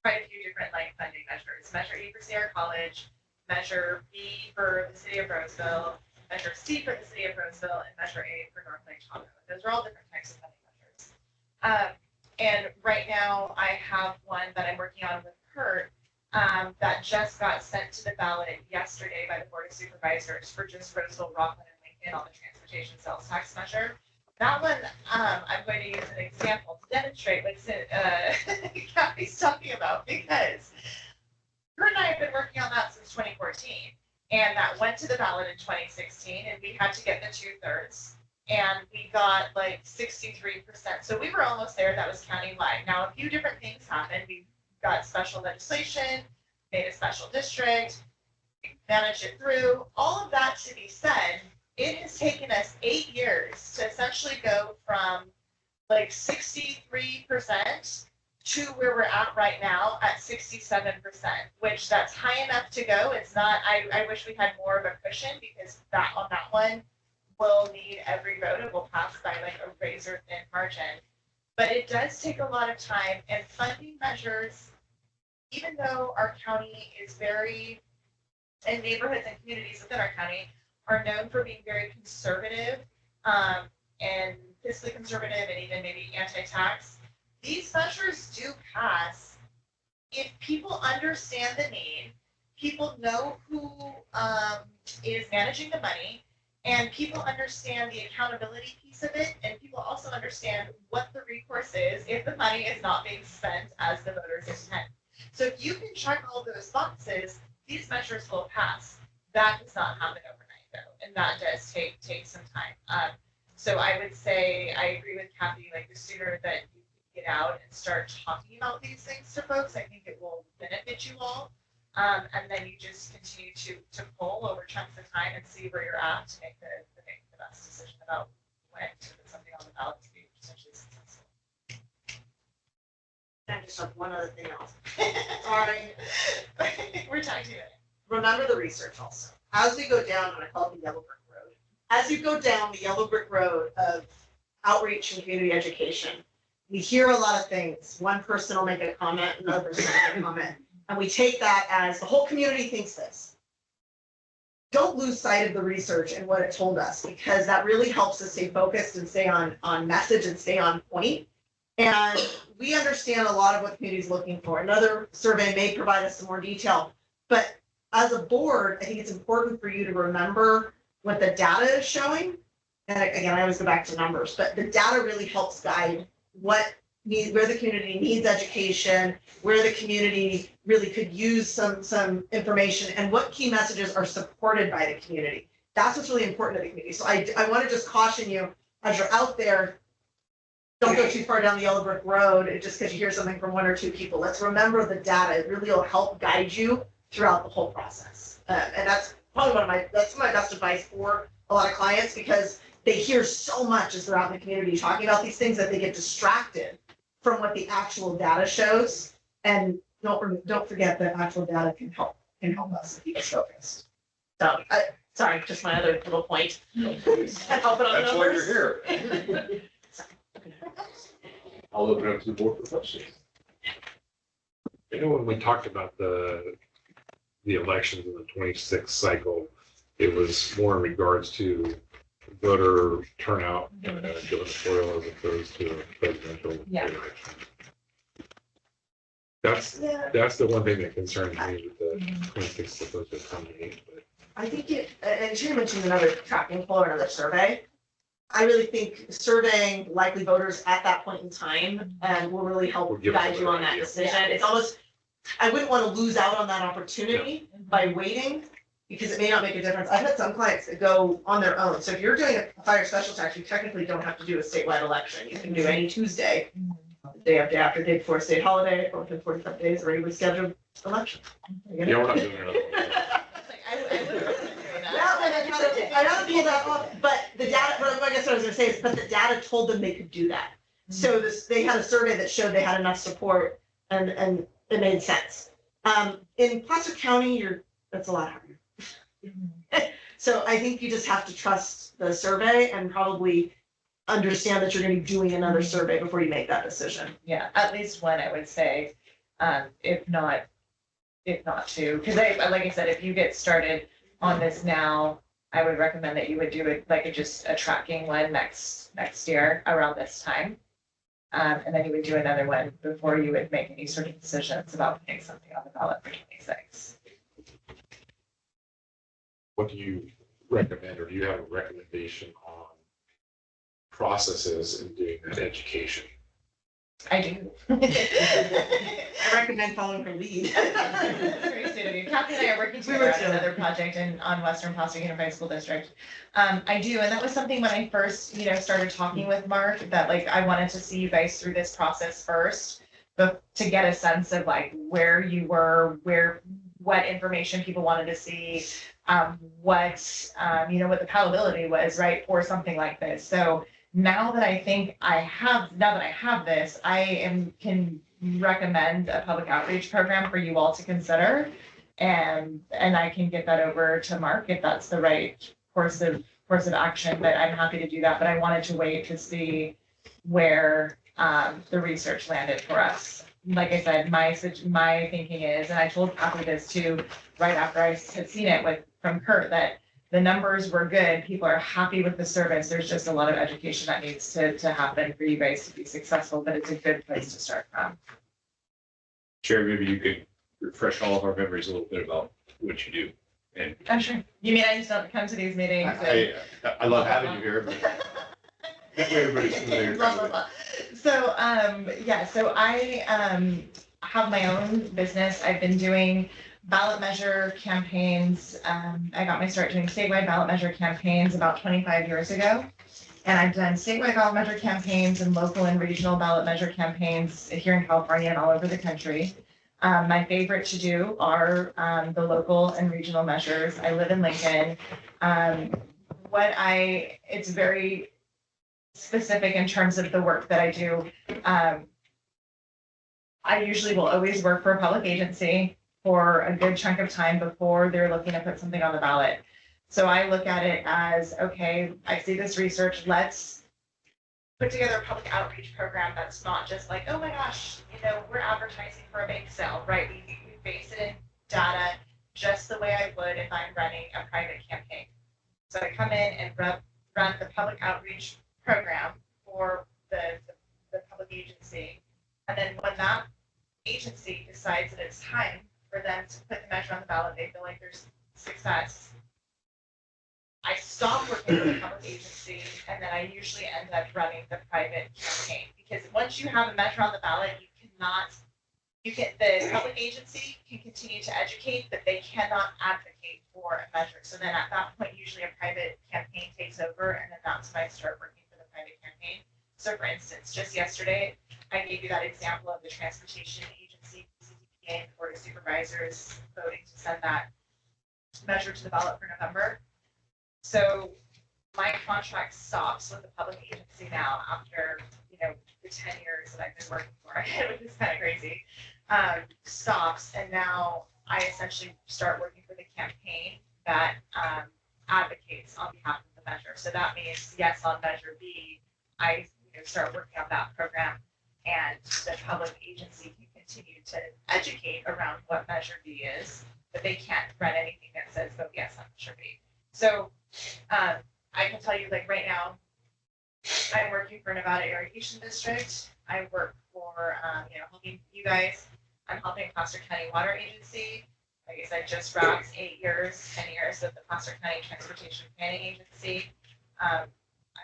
quite a few different funding measures. Measure E for Sierra College, Measure B for the City of Roseville, Measure C for the City of Roseville, and Measure A for North Lake Tahoe. Those are all different types of funding measures. And right now, I have one that I'm working on with Kurt that just got sent to the ballot yesterday by the Board of Supervisors for just Roseville, Rockland, and Lincoln on the transportation sales tax measure. That one, I'm going to use an example to demonstrate what Kathy's talking about, because her and I have been working on that since 2014, and that went to the ballot in 2016, and we had to get the 2/3, and we got 63%. So we were almost there. That was countywide. Now, a few different things happened. We got special legislation, made a special district, managed it through. All of that to be said, it has taken us 8 years to essentially go from 63% to where we're at right now at 67%, which that's high enough to go. It's not, I wish we had more of a cushion because on that one will need every vote. It will pass by a razor thin margin. But it does take a lot of time, and funding measures, even though our county is and neighborhoods and communities within our county are known for being very conservative and fiscally conservative and even maybe anti-tax, these measures do pass if people understand the need, people know who is managing the money, and people understand the accountability piece of it, and people also understand what the recourse is if the money is not being spent as the voters intend. So if you can check all those boxes, these measures will pass. That does not happen overnight, though, and that does take some time. So I would say I agree with Kathy. The sooner that you get out and start talking about these things to folks, I think it will benefit you all. And then you just continue to poll over chunks of time and see where you're at to make the best decision about when to put something on the ballot to be potentially successful. And just one other thing else. Sorry. We're talking about it. Remember the research also. As we go down, and I call it the yellow brick road, as you go down the yellow brick road of outreach and community education, we hear a lot of things. One person will make a comment, another person will make a comment. And we take that as the whole community thinks this. don't lose sight of the research and what it told us, because that really helps us stay focused and stay on message and stay on point. And we understand a lot of what the community is looking for. Another survey may provide us some more detail, but as a board, I think it's important for you to remember what the data is showing. And again, I always go back to numbers, but the data really helps guide where the community needs education, where the community really could use some information, and what key messages are supported by the community. That's what's really important to the community. So I want to just caution you, as you're out there, don't go too far down the yellow brick road just because you hear something from one or two people. Let's remember the data. It really will help guide you throughout the whole process. And that's probably that's my best advice for a lot of clients, because they hear so much as they're out in the community talking about these things that they get distracted from what the actual data shows. And don't forget that actual data can help us keep us focused. So, sorry, just my other little point. Help it on That's why numbers. you're here. I'll open up to the board for questions. I know when we talked about the elections in the 26th cycle, it was more in regards to voter turnout and gubernatorial as opposed to a presidential Yeah. election. That's the one thing that concerns me with the 26th opposed to 28. But I think and Sherry mentioned another tracking poll or another survey. I really think surveying likely voters at that point in time will really help Will give us a guide you better on that idea. decision. It's almost, I wouldn't want to lose out on that opportunity by waiting, because it may not make a difference. I've had some clients that go on their own. So if you're doing a fire special tax, you technically don't have to do a statewide election. You can do any Tuesday, day after, day before a state holiday, or within 45 days, or regularly scheduled election. yeah, we're not doing another one. I gotta pull that off, but the data, but I guess what I was gonna say is, but the data told them they could do that. So they had a survey that showed they had enough support, and it made sense. In Placer County, that's a lot harder. So I think you just have to trust the survey and probably understand that you're gonna be doing another survey before you make that decision. Yeah, at least one, I would say, if not two, because like I said, if you get started on this now, I would recommend that you would do it like just a tracking one next year around this time. And then you would do another one before you would make any sort of decisions about putting something on the ballot for 26. What do you recommend, or do you have a recommendation on processes in doing that education? I do. I recommend following her lead. That's very sweet of you. Kathy and I are working together on another project on Western Placer Unified School District. I do, and that was something when I first, started talking with Mark, that like I wanted to see you guys through this process first, but to get a sense of like where you were, what information people wanted to see, what the palatability was, right, for something like this. So now that I have this, can recommend a public outreach program for you all to consider. And I can get that over to Mark if that's the right course of action, but I'm happy to do that. But I wanted to wait to see where the research landed for us. Like I said, my thinking is, and I told Kathy this too, right after I had seen it from Kurt, that the numbers were good. People are happy with the service. There's just a lot of education that needs to happen for you guys to be successful, but it's a good place to start from. Sherry, maybe you could refresh all of our memories a little bit about what you do. And I'm sure. You mean I just don't come to these meetings? and- I love having you here, but that way everybody's familiar. Blah, blah, blah. So, so I have my own business. I've been doing ballot measure campaigns. I got my start doing statewide ballot measure campaigns about 25 years ago. And I've done statewide ballot measure campaigns and local and regional ballot measure campaigns here in California and all over the country. My favorite to do are the local and regional measures. I live in Lincoln. It's very specific in terms of the work that I do. I usually will always work for a public agency for a good chunk of time before they're looking to put something on the ballot. So I look at it as, okay, I see this research, let's put together a public outreach program that's not just like, oh my gosh, we're advertising for a bake sale, right? We base it in data just the way I would if I'm running a private come in and run the public outreach program for the public agency. And then when that agency decides that it's time for them to put the measure on the ballot, they feel like there's success. I stop working for the public agency, and then I usually end up running the private campaign. Because once you have a measure on the ballot, the public agency can continue to educate, but they cannot advocate for a measure. So then at that point, usually a private campaign takes over, and then that's when I start working for the private campaign. So for instance, just yesterday, I gave you that example of the transportation agency, CTPA, and the Board of Supervisors voting to send that measure to the ballot for November. So my contract stops with the public agency now after, the 10 years that I've been working for it, which is kind of crazy, stops. And now I essentially start working for the campaign that advocates on behalf of the measure. So that means, yes, on Measure B, I start working on that program, and the public agency can continue to educate around what Measure B is, but they can't run anything that says, vote yes on Measure B. So I can tell you, like right now, I'm working for Nevada Irrigation District. I work for, helping you guys. I'm helping Placer County Water Agency. Like I said, just wrapped 10 years with the Placer County Transportation Planning Agency. I'm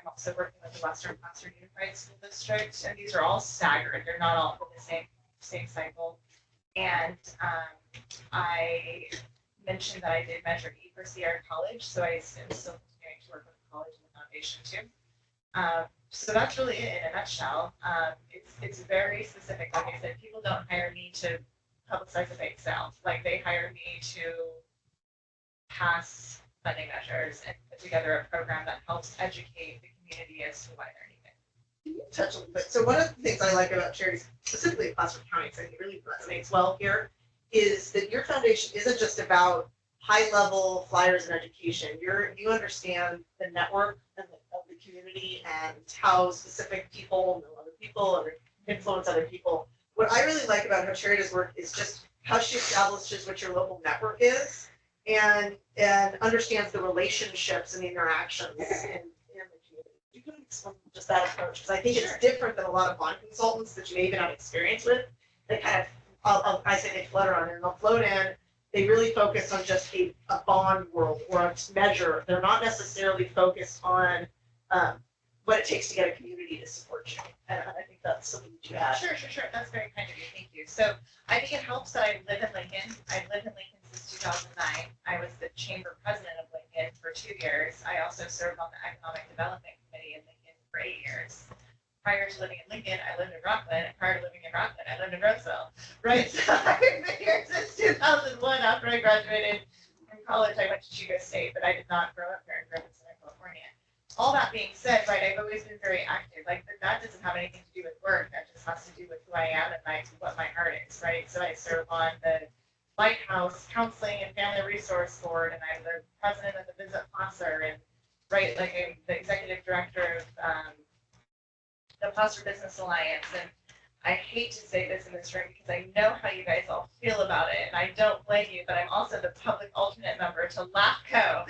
also working with the Western Placer Unified School District, and these are all staggered. They're not all in the same cycle. And I mentioned that I did Measure E for Sierra College, so I am still continuing to work with the college and the foundation too. So that's really it in a nutshell. It's very specific. Like I said, people don't hire me to publicize a bake sale. Like they hire me to pass funding measures and put together a program that helps educate the community as to why they're needed. Can you touch a little bit? So one of the things I like about charities, specifically Placer County, because I think it really resonates well here, is that your foundation isn't just about high-level flyers and education. You understand the network of the community and how specific people know other people or influence other people. What I really like about how Charities work is just how she establishes what your local network is and understands the relationships and the interactions in the community. You can explain just that approach, because I think it's different than a lot of bond consultants that you may even have experience with. They kind of, I say they float around and they'll float in. They really focus on just a bond world or a measure. They're not necessarily focused on what it takes to get a community to support you. And I think that's something that you add. Sure. That's very kind of you. Thank you. So I think it helps that I live in Lincoln. I've lived in Lincoln since 2009. I was the chamber president of Lincoln for 2 years. I also served on the Economic Development Committee in Lincoln for 8 years. Prior to living in Lincoln, I lived in Rockland. And prior to living in Rockland, I lived in Roseville. Right? So I've been here since 2001. After I graduated from college, I went to Chico State, but I did not grow up here in Grove Center, California. All that being said, right, I've always been very active. Like that doesn't have anything to do with work. That just has to do with who I am and what my heart is, right? So I serve on the Lighthouse Counseling and Family Resource Board, and I'm the president of the Visit Placer, and right, like I'm the executive director of the Placer Business Alliance. And I hate to say this in this room because I know how you guys all feel about it, and I don't blame you, but I'm also the public alternate member to LAFCO,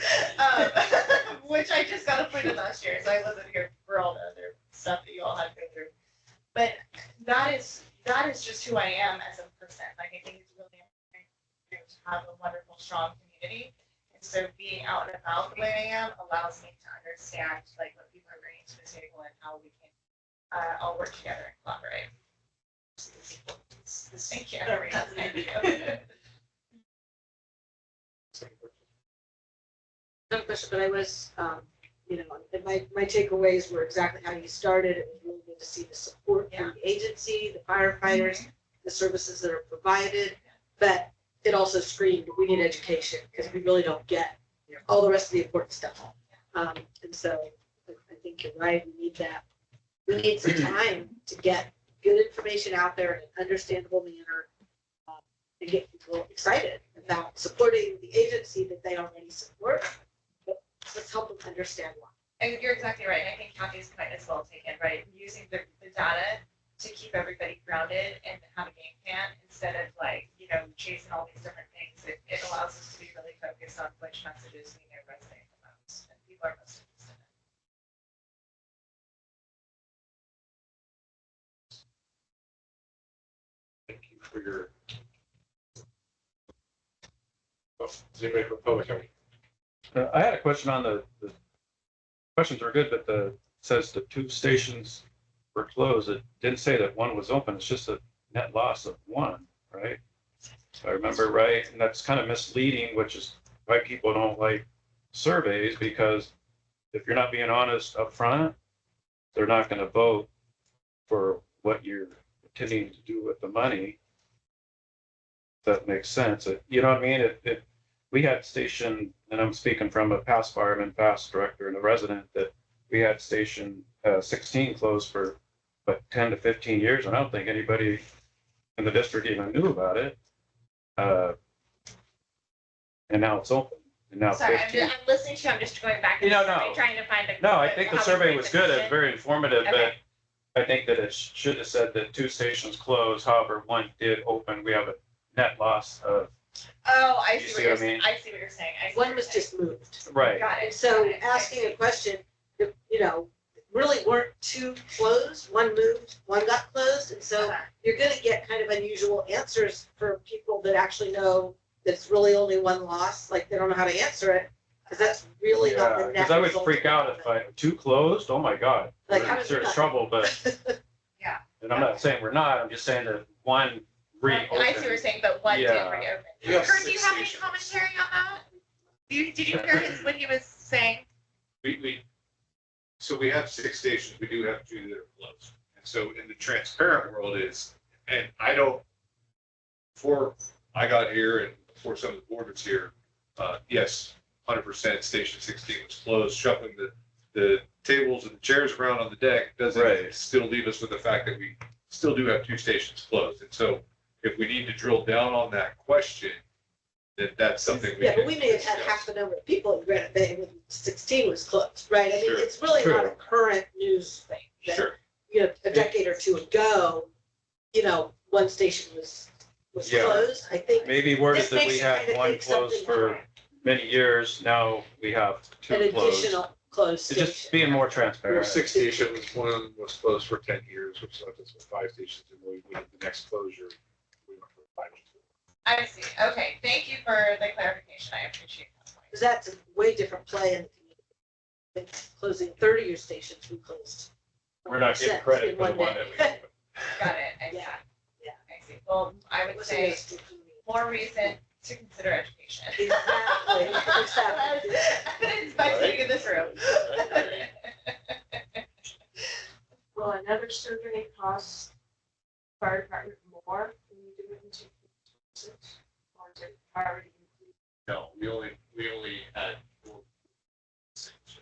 which I just got appointed last year, so I wasn't here for all the other stuff that you all had to go through. But that is just who I am as a person. Like I think it's really important to have a wonderful, strong community. And so being out and about the way I am allows me to understand like what people are bringing to the table and how we can all work together and collaborate. Thank you. Thank you. No question, but I was, and my takeaways were exactly how you started. It was really good to see the support from the agency, the firefighters, the services that are provided, but it also screamed, we need education because we really don't get all the rest of the important stuff. And so I think you're right. We need that. We need some time to get good information out there in an understandable manner and get people excited about supporting the agency that they already support. But let's help them understand why. And you're exactly right. And I think Kathy's point is well taken, right? Using the data to keep everybody grounded and have a game plan instead of chasing all these different things. It allows us to be really focused on which messages we know resonate the most. And people people are most interested Thank you for your. Oh, is anybody from public hearing? I had a question on the questions are good, but says the 2 stations were closed. It didn't say that 1 was open. It's just a net loss of 1, right? If I remember right, and that's kind of misleading, which is why people don't like surveys, because if you're not being honest up front, they're not going to vote for what you're intending to do with the money. If that makes sense. You know what I mean? If we had station, and I'm speaking from a past fireman, past director, and a resident, that we had station 16 closed for 10 to 15 years, and I don't think anybody in the district even knew about it. And now it's open. And now in. Sorry, 15. I'm listening to you, I'm just going back and No, trying to find a. No, I think the how we survey phrase was the good. It's question. very informative, Okay. but I think that it should have said that 2 stations closed. However, 1 did open. We have a net loss of. Oh, I You see see what you're what I saying. mean? I see what you're saying. I see One what was you're just moved. Right. Got it. And so got it. I asking see. a question, you know, really weren't 2 closed, 1 moved, 1 got closed. And so you're gonna get kind of unusual answers for people that actually know that it's really only 1 loss, like they don't know how to answer it. Cause that's really not the net. Because I would result freak of out if 2 closed. Oh my God. Like, We're how in does serious that- trouble, but. Yeah. And I'm not saying we're not. I'm just saying that 1 reopened. I see what you're saying, but 1 did Yeah. reopen. We have Kurt, do you 6 have any stations. commentary on that? Did you hear what he was saying? So we have 6 stations, we do have 2 that are closed. And so in the transparent world is, and I don't, before I got here and before some of the board was here, yes, 100% station 16 was closed, shuffling the tables and the chairs around on the deck doesn't Right. still leave us with the fact that we still do have 2 stations closed. And so if we need to drill down on that question, then that's something we Yeah, can but we may have had discuss. half the number of people in Granite Bay when 16 was closed, right? I mean, Sure. it's really not a Sure. current news thing. that, Sure. You know, a decade or 2 ago, you know, 1 station was Yeah. closed. I think Maybe worded This that makes we you had kinda 1 think closed something for different. many years. Now we have 2 an closed. additional closed It's station. just being more There were transparent. 6 stations, 1 was closed for 10 years, which left us with 5 stations, and we did the next closure. We went from 5 to 2. I see. Okay, thank you for the clarification. I appreciate that point. Because that's a way different play in the community. Than closing 30-year stations, we closed. We're not getting 100% credit in for the 1 one day. that we. Got it. I see. Yeah, yeah. I see. Well, I It would was say a more reason to consider education. Exactly, exactly. It's by sitting in this room. Will another survey cost fire department more when you do it in 2026? Or is it already included? No, we only had 4 stations.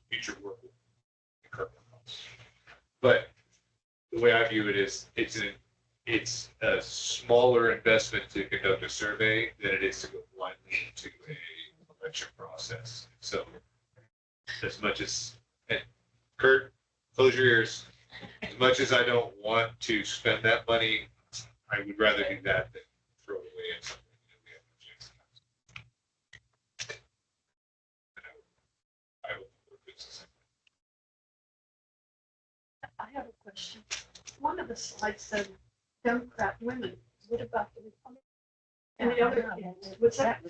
Future work will incur more costs. But the way I view it is, it's a smaller investment to conduct a survey than it is to go blindly into a election process. So as much as, and Kurt, close your ears, as much as I don't want to spend that money, I would rather do that than throw it away at something that we have no chance of. I would work business. I have a question. One of the slides said Democrat women. What about the Republican? And the other, what's that?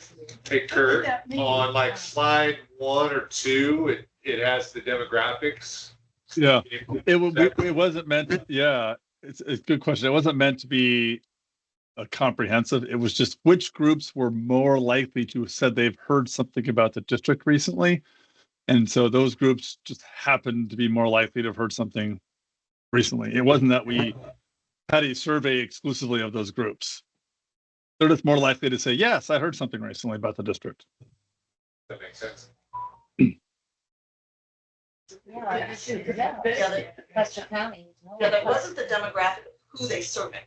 Hey What Kurt, would that mean? on like slide 1 or 2, it has the demographics. Yeah, it That- wasn't meant, yeah, it's a good question. It wasn't meant to be a comprehensive. It was just which groups were more likely to have said they've heard something about the district recently. And so those groups just happened to be more likely to have heard something recently. It wasn't that we had a survey exclusively of those groups. They're just more likely to say, yes, I heard something recently about the district. That makes sense. Western County. Yeah, that wasn't the demographic of who they surveyed.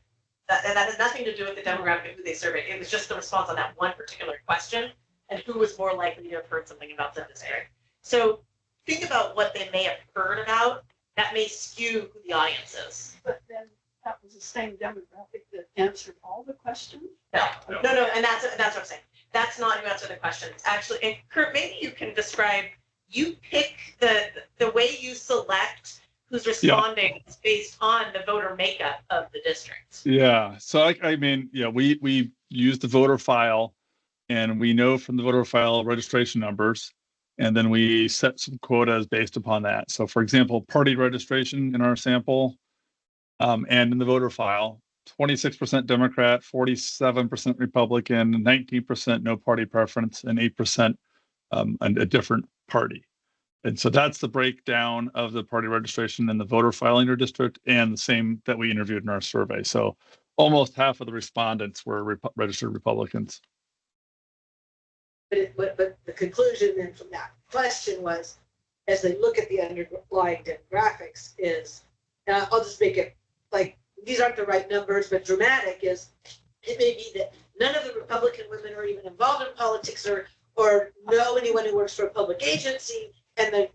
And that had nothing to do with the demographic of who they surveyed. It was just the response on that one particular question and who was more likely to have heard something about the district. So think about what they may have heard about. That may skew who the audience is. But then that was the same demographic that answered all the questions? No, and that's what I'm saying. That's not who answered the question. It's actually, and Kurt, maybe you can describe, you pick the way you select who's responding is based on the voter makeup of the district. Yeah. So I mean, yeah, we use the voter file, and we know from the voter file registration numbers, and then we set some quotas based upon that. So for example, party registration in our sample, and in the voter file, 26% Democrat, 47% Republican, 19% no party preference, and 8% a different party. And so that's the breakdown of the party registration in the voter file in your district, and the same that we interviewed in our survey. So almost half of the respondents were registered Republicans. But the conclusion then from that question was, as they look at the underlying demographics is, I'll just make it like, these aren't the right numbers, but dramatic is, it may be that none of the Republican women are even involved in politics or know anyone who works for a public agency, and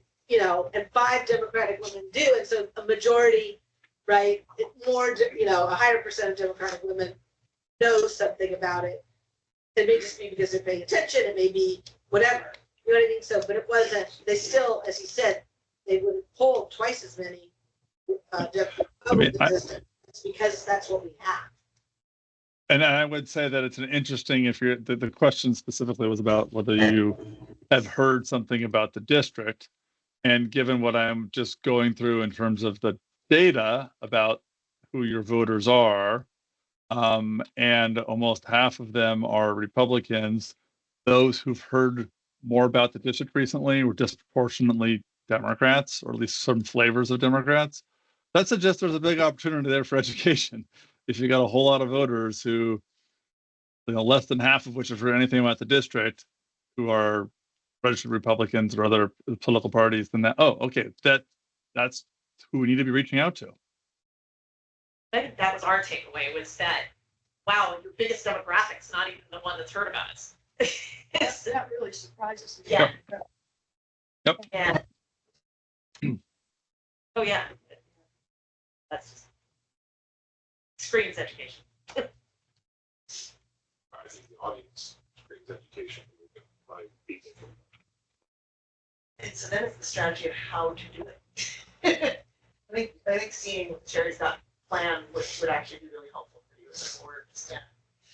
and 5 Democratic women do. And so a majority, right, more, a higher percent of Democratic women know something about it. It may just be because they're paying attention. It may be whatever. You know what I mean? So, but it wasn't, they still, as he said, they would have polled twice as many Republicans. It's because that's what we have. And I would say that it's an interesting, if you're, the question specifically was about whether you have heard something about the district. And given what I'm just going through in terms of the data about who your voters are, and almost half of them are Republicans, those who've heard more about the district recently were disproportionately Democrats, or at least some flavors of Democrats. That suggests there's a big opportunity there for education. If you got a whole lot of voters who, less than half of which have heard anything about the district, who are registered Republicans or other political parties, then that's who we need to be reaching out to. I think that was our takeaway, was that, wow, your biggest demographic's not even the one that's heard about us. That really surprises me. Yeah. Yep. Yeah. Oh, yeah. That's just screams education. I think the audience brings education. And so then it's the strategy of how to do it. I think seeing what Sherry's got planned would actually be really helpful for you as a board. Yeah.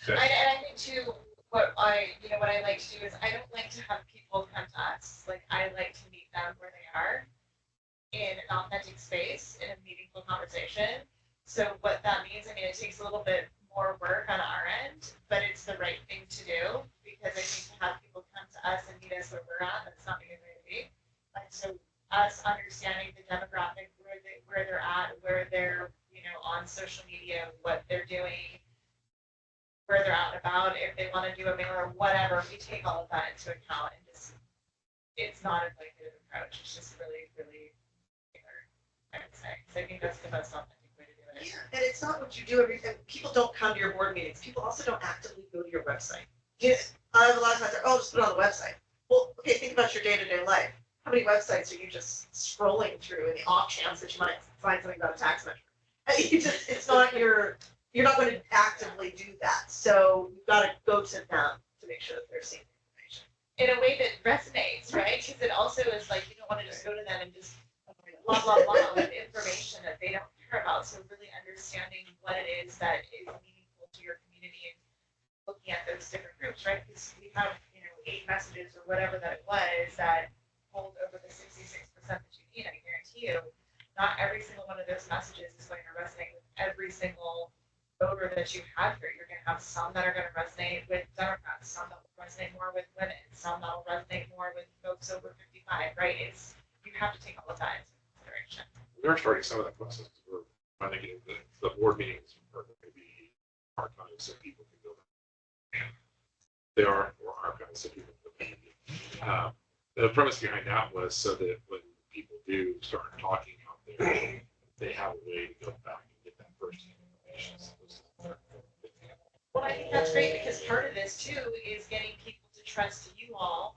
And I think too, what I like to do is, I don't like to have people come to us. Like, I like to meet them where they are, in an authentic space, in a meaningful conversation. So what that means, it takes a little bit more work on our end, but it's the right thing to do, because I think to have people come to us and meet us where we're at, that's not a good way to be. And so us understanding the demographic, where they're at, where they're, on social media, what they're doing, where they're out and about, if they want to do a mailer or whatever, we take all of that into account, and just, it's not a blanket approach. It's just really, really tailored, I would say. So I think that's the most authentic way to do it. Yeah, and it's not what you do every time. People don't come to your board meetings. People also don't actively go to your website. A lot of times they're, just put it on the website. Well, okay, think about your day-to-day life. How many websites are you just scrolling through in the off chance that you might find something about a tax measure? It's not you're not going to actively do that. So you've got to go to them to make sure that they're seeing the information. In a way that resonates, right? Because it also is like, you don't want to just go to them and just blah, blah, blah with information that they don't care about. So really understanding what it is that is meaningful to your community, and looking at those different groups, right? Because we have, 8 messages or whatever that it was that hold over the 66% that you need. I guarantee you, not every single one of those messages is going to resonate with every single voter that you have here. You're going to have some that are going to resonate with Democrats, some that will resonate more with women, some that will resonate more with folks over 55, right? You have to take all of that into consideration. We are starting some of that process. We're finally getting the board meetings are going to be archived so people can go back. They are archived so people can go back. The premise behind that was so that when people do start talking out there, they have a way to go back and get that first information. Well, I think that's great, because part of this too is getting people to trust you all,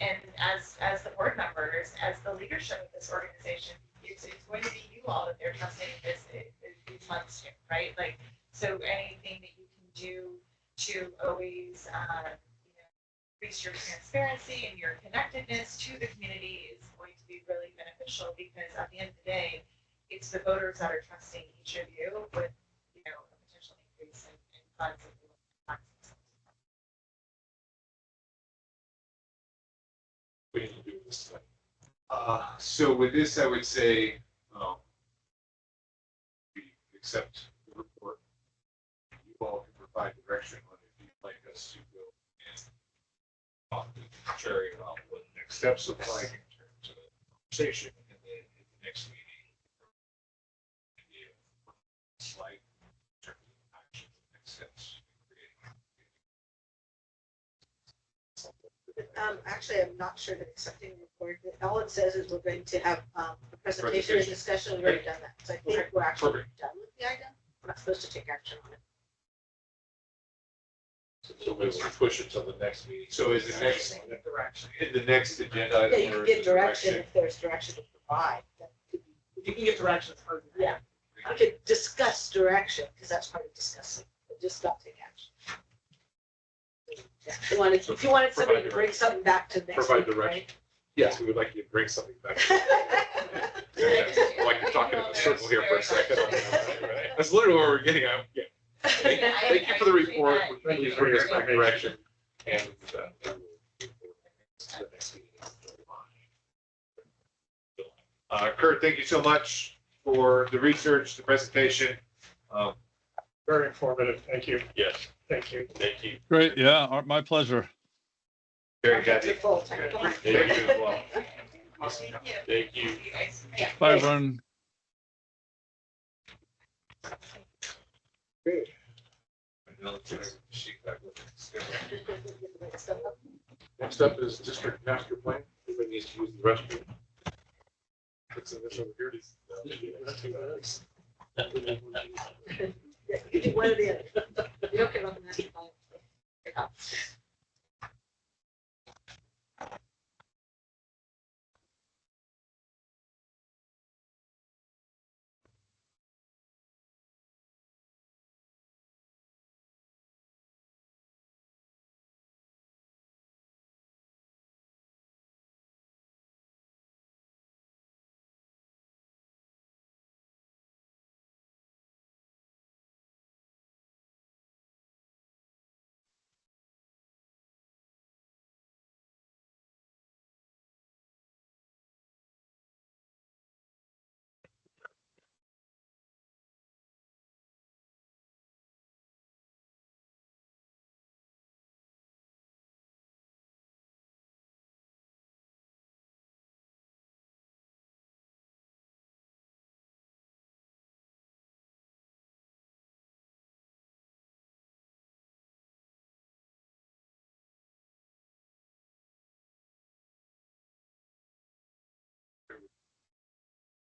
and as the board members, as the leadership of this organization, it's going to be you all that they're trusting these funds to, right? Like, so anything that you can do to always, increase your transparency and your connectedness to the community is going to be really beneficial, because at the end of the day, it's the voters that are trusting each of you with, you know, a potential increase in funds. We need to do this. So with this, I would say, we accept the report. You all can provide direction on if you'd like us to go and talk to Jerry about what the next steps look like in terms of conversation, and then at the next meeting, slide in terms of action, next steps. Actually, I'm not sure that accepting the report, all it says is we're going to have a presentation and discussion. We've already done that. So I think we're actually done with the item. We're not supposed to take action on it. So we will push it till the next meeting. So is the next, in the next agenda Yeah, item? you can or give is it direction if there's direction to provide. That could be- If you can give directions for that. Yeah, we could discuss direction, because that's part of discussing, but just not take action. Yeah, if you wanted somebody to bring something back to next Provide week, direction. right? Yes, we would like you to bring something back. Like you're talking in a circle here for a second. That's literally what we're getting at. Yeah. Thank you for the report. Please bring us back direction. And the next meeting. Kurt, thank you so much for the research, the presentation. Very informative. Thank you. Yes. Thank you. Thank you. Great. Yeah. My pleasure. Very It's good. a full technical. Thank you as well. Thank you. Thank you. You guys. Bye, everyone. Next up is district master plan. Everybody needs to use the restroom. What's in this over here? Yeah, you do one or the other. You don't care about the master plan.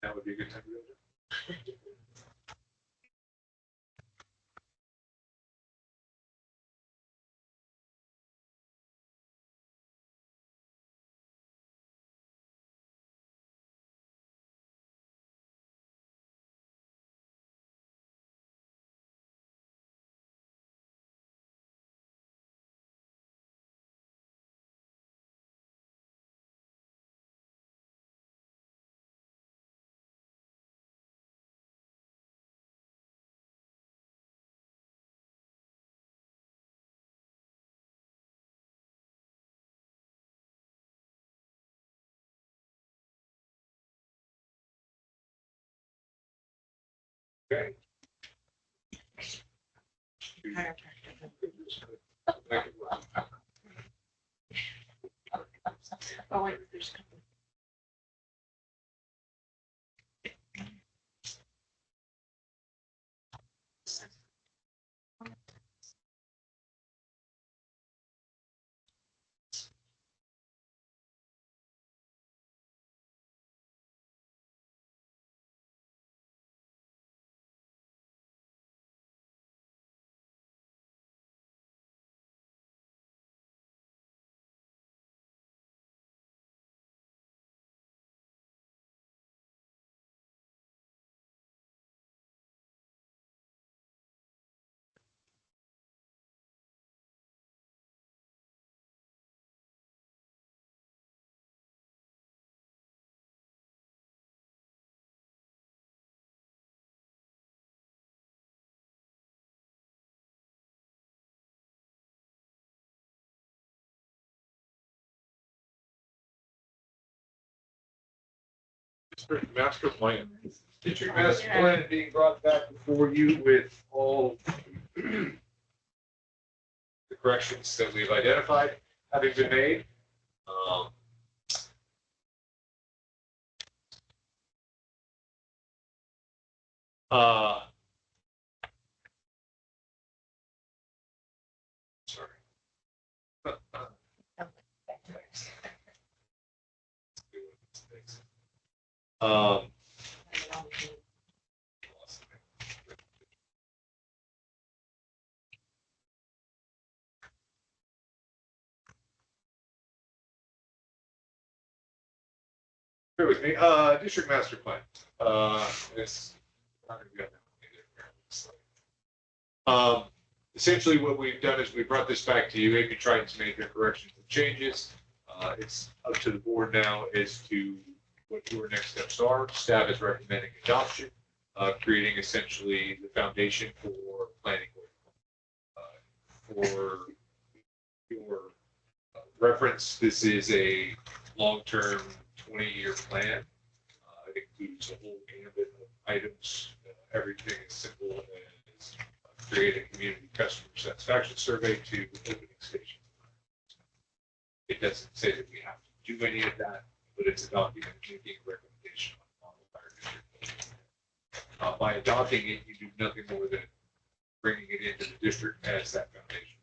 That would be a good time to do it. Okay. Oh, wait, there's a couple. District master plan. District master plan being brought back before you with all the corrections that we've identified having been made. Sorry. Um, Bear with me, district master plan, it's not gonna be on that. Essentially what we've done is we brought this back to you, AP Triton's made their corrections and changes. It's up to the board now as to what your next steps are. Staff is recommending adoption, creating essentially the foundation for planning. For your reference, this is a long-term 20-year plan. It includes a whole gambit of items. Everything is simple as create a community customer satisfaction survey to opening stations. It doesn't say that we have to do any of that, but it's a document making a recommendation on the fire district. By adopting it, you do nothing more than bringing it into the district as that foundation.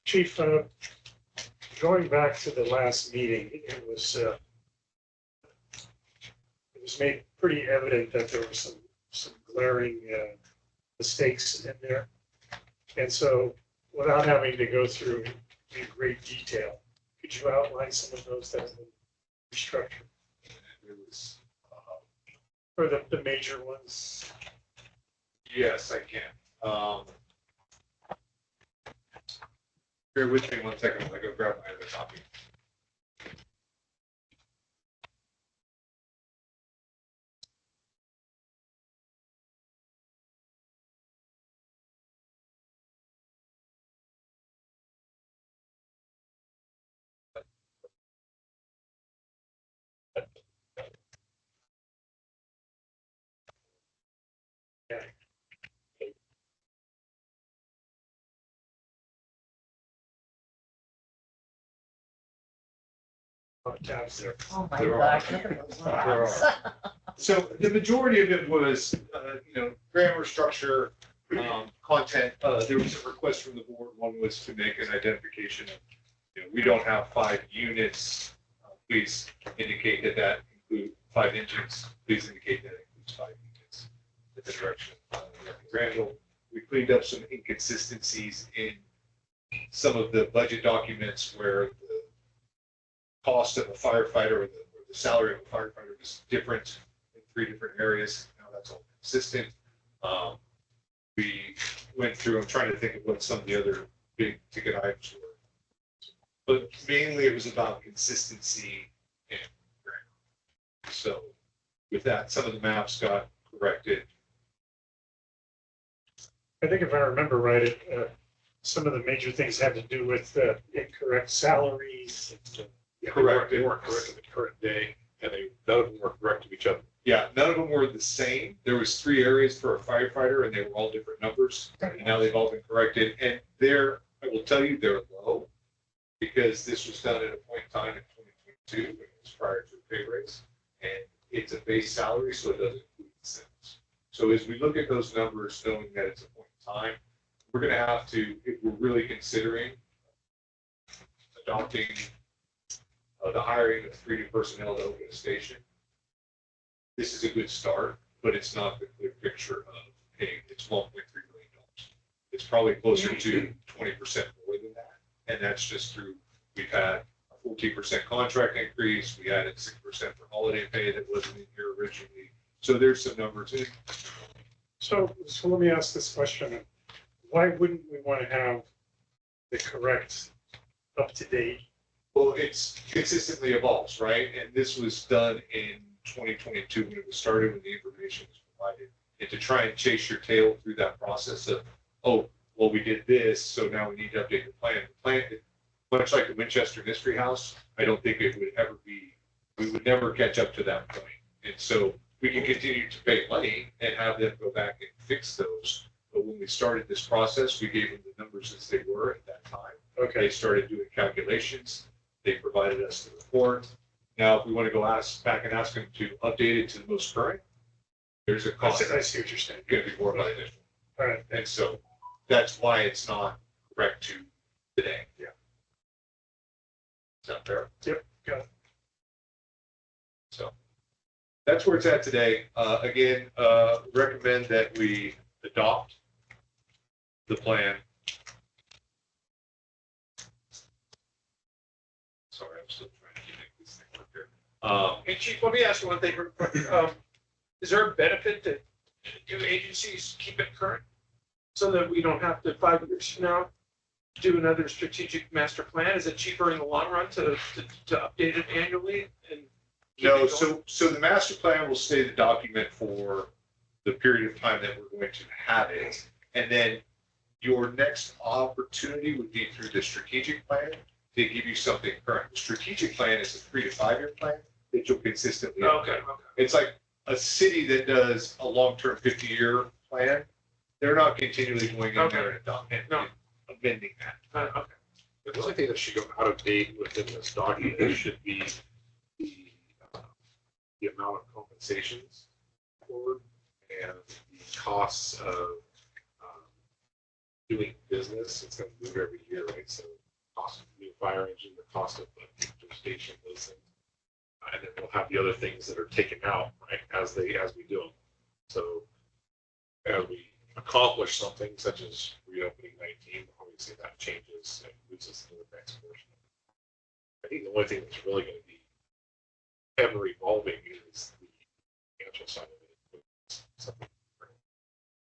Chief, going back to the last meeting, it was made pretty evident that there were some glaring mistakes in there. And so without having to go through in great detail, could you outline some of those that have been restructured? It was, Or the major ones? yes, I can. Bear with me 1 second. I go grab my other copy. Tabs there. Oh my There gosh, are. look at those There rocks. So the majority of it was, grammar, structure, content. There was a request from the board. One was to make an identification of, we don't have 5 units. Please indicate that include 5 engines. Please indicate that includes 5 units. In the direction of Granville. We cleaned up some inconsistencies in some of the budget documents where the cost of a firefighter or the salary of a firefighter was different in 3 different areas. Now that's all consistent. We went through, I'm trying to think of what some of the other big ticket items were. But mainly it was about consistency and grammar. So with that, some of the maps got corrected. I think if I remember right, some of the major things had to do with incorrect salaries. Correct. They weren't correct in the current day, and none of them were correct to each other. Yeah, none of them were the same. There was 3 areas for a firefighter and they were all different numbers. And now they've all been corrected. And I will tell you, they're low because this was done at a point in time in 2022, when it was prior to the pay raise. And it's a base salary, so it doesn't include incentives. So as we look at those numbers, knowing that it's a point in time, we're going to have to, if we're really considering adopting the hiring of 3 new personnel to open a station, this is a good start, but it's not the clear picture of, hey, it's $1.3 million. It's probably closer to 20% more than that. And that's just through, we've had a 14% contract increase. We added 6% for holiday pay that wasn't in here originally. So there's some numbers in. So let me ask this question. Why wouldn't we want to have the correct, up-to-date? Well, it's consistently evolves, right? And this was done in 2022 when it was started, when the information was provided. And to try and chase your tail through that process of, oh, well, we did this, so now we need to update the plan. The plan, much like the Winchester Mystery House, I don't think it would ever be we would never catch up to that point. And so we can continue to pay money and have them go back and fix those. But when we started this process, we gave them the numbers as they were at that time. They Okay, started doing calculations. They provided us the report. Now, if we want to go back and ask them to update it to the most current, there's a I cost. see, I see what you're saying. It's going to be more beneficial. All right, And so that's why it's not correct to today. Yeah. Is that fair? Yep, got it. So that's where it's at today. Again, recommend that we adopt the plan. Sorry, I'm still trying to make this thing work here. Hey, Chief, let me ask you one thing. Is there a benefit to do agencies keep it current? So that we don't have to 5 years from now do another strategic master plan? Is it cheaper in the long run to update it annually and? keep No, it going? so the master plan will stay the document for the period of time that we're going to have it. And then your next opportunity would be through the strategic plan to give you something current. The strategic plan is a 3 to 5 year plan that you'll consistently. Okay, update. okay. It's like a city that does a long-term 50-year plan. They're not continually going in there and No. amending that. Okay. The only thing that should go out of date within this document should be the amount of compensations forward and the costs of doing business. It's going to move every year, right? So cost of new fire engine, the cost of the booster station, those things. And then we'll have the other things that are taken out, right, as we do them. So as we accomplish something such as reopening 19, obviously that changes and moves us to the next portion. I think the only thing that's really going to be ever evolving is the financial side of it. Something for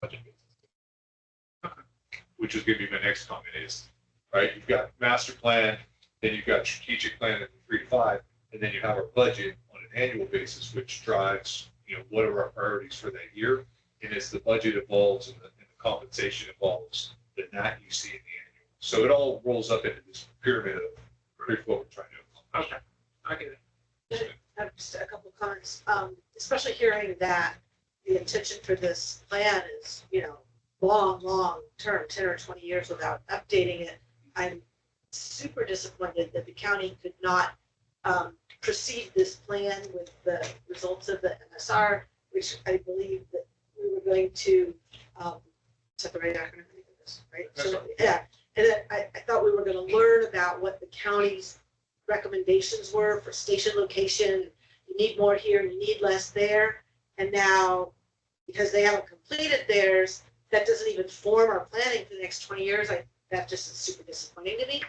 budget basis. Which is going to be my next comment is, right, you've got master plan, then you've got strategic plan at 3 to 5, and then you have our budget on an annual basis, which drives, what are our priorities for that year? And as the budget evolves and the compensation evolves, then that you see in the annual. So it all rolls up into this pyramid of what we're trying to accomplish. Okay, I get it. I have just a couple of comments, especially hearing that the intention for this plan is, long term, 10 or 20 years without updating it. I'm super disappointed that the county could not proceed this plan with the results of the MSR, which I believe that we were going to, is that the right acronym for this, right? So, yeah, and then I thought we were going to learn about what the county's recommendations were for station location. You need more here, you need less there. And now, because they haven't completed theirs, that doesn't even form our planning for the next 20 years. That just is super disappointing to me.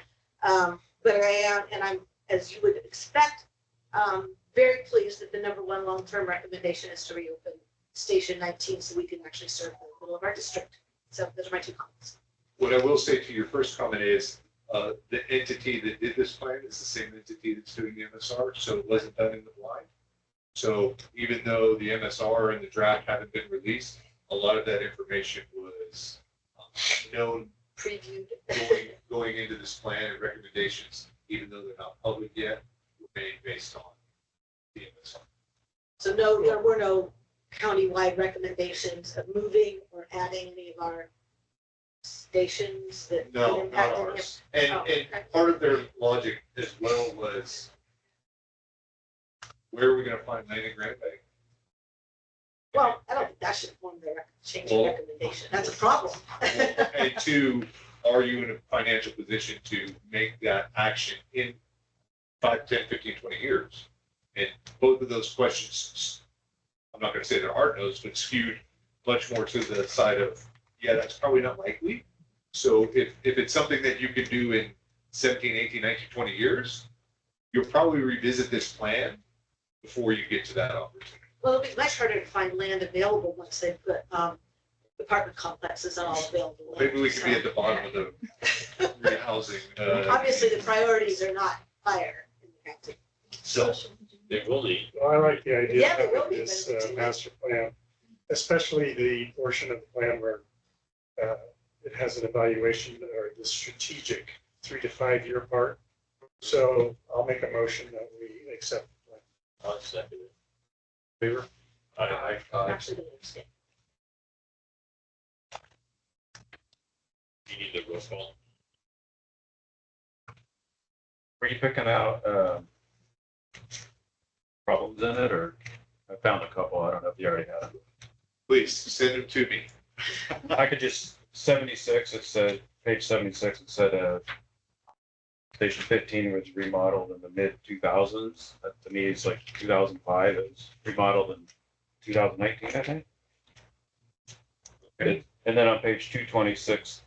But I am, and I'm, as you would expect, very pleased that the #1 long-term recommendation is to reopen Station 19 so we can actually serve the middle of our district. So those are my 2 comments. What I will say to your first comment is, the entity that did this plan is the same entity that's doing the MSR, so it wasn't done in the blind. So even though the MSR and the draft haven't been released, a lot of that information was known Previewed. going into this plan, and recommendations, even though they're not public yet, were made based on the MSR. So no, there were no countywide recommendations of moving or adding any of our stations that No, would not impact any of. ours. And, Oh, and okay. part of their logic as well was, where are we gonna find land in Grand Bay? Well, I don't think that should form their change Well- recommendation. That's a problem. And 2, are you in a financial position to make that action in 5, 10, 15, 20 years? And both of those questions, I'm not gonna say they're hard nosed, but skewed much more to the side of, yeah, that's probably not likely. So if it's something that you can do in 17, 18, 19, 20 years, you'll probably revisit this plan before you get to that opportunity. Well, it'll be much harder to find land available once they put apartment complexes and all available. land. Maybe we could be So, at the bottom of the rehousing. Obviously, the priorities are not fire in the county. So, They will need. Well, I like the idea Yeah, of they will having be, this but it's- master plan, especially the portion of the plan where it has an evaluation or the strategic 3 to 5 year part. So I'll make a motion that we accept the plan. I'll second it. Favor? Aye. I'm actually gonna abstain. You need the roll call. Were you picking out, problems in it, or I found a couple, I don't know if you already had them. Please send them to me. I could just, 76, it said, page 76, it said, Station 15 was remodeled in the mid-2000s. That to me is like 2005. It was remodeled in 2019, I think. And then on page 226,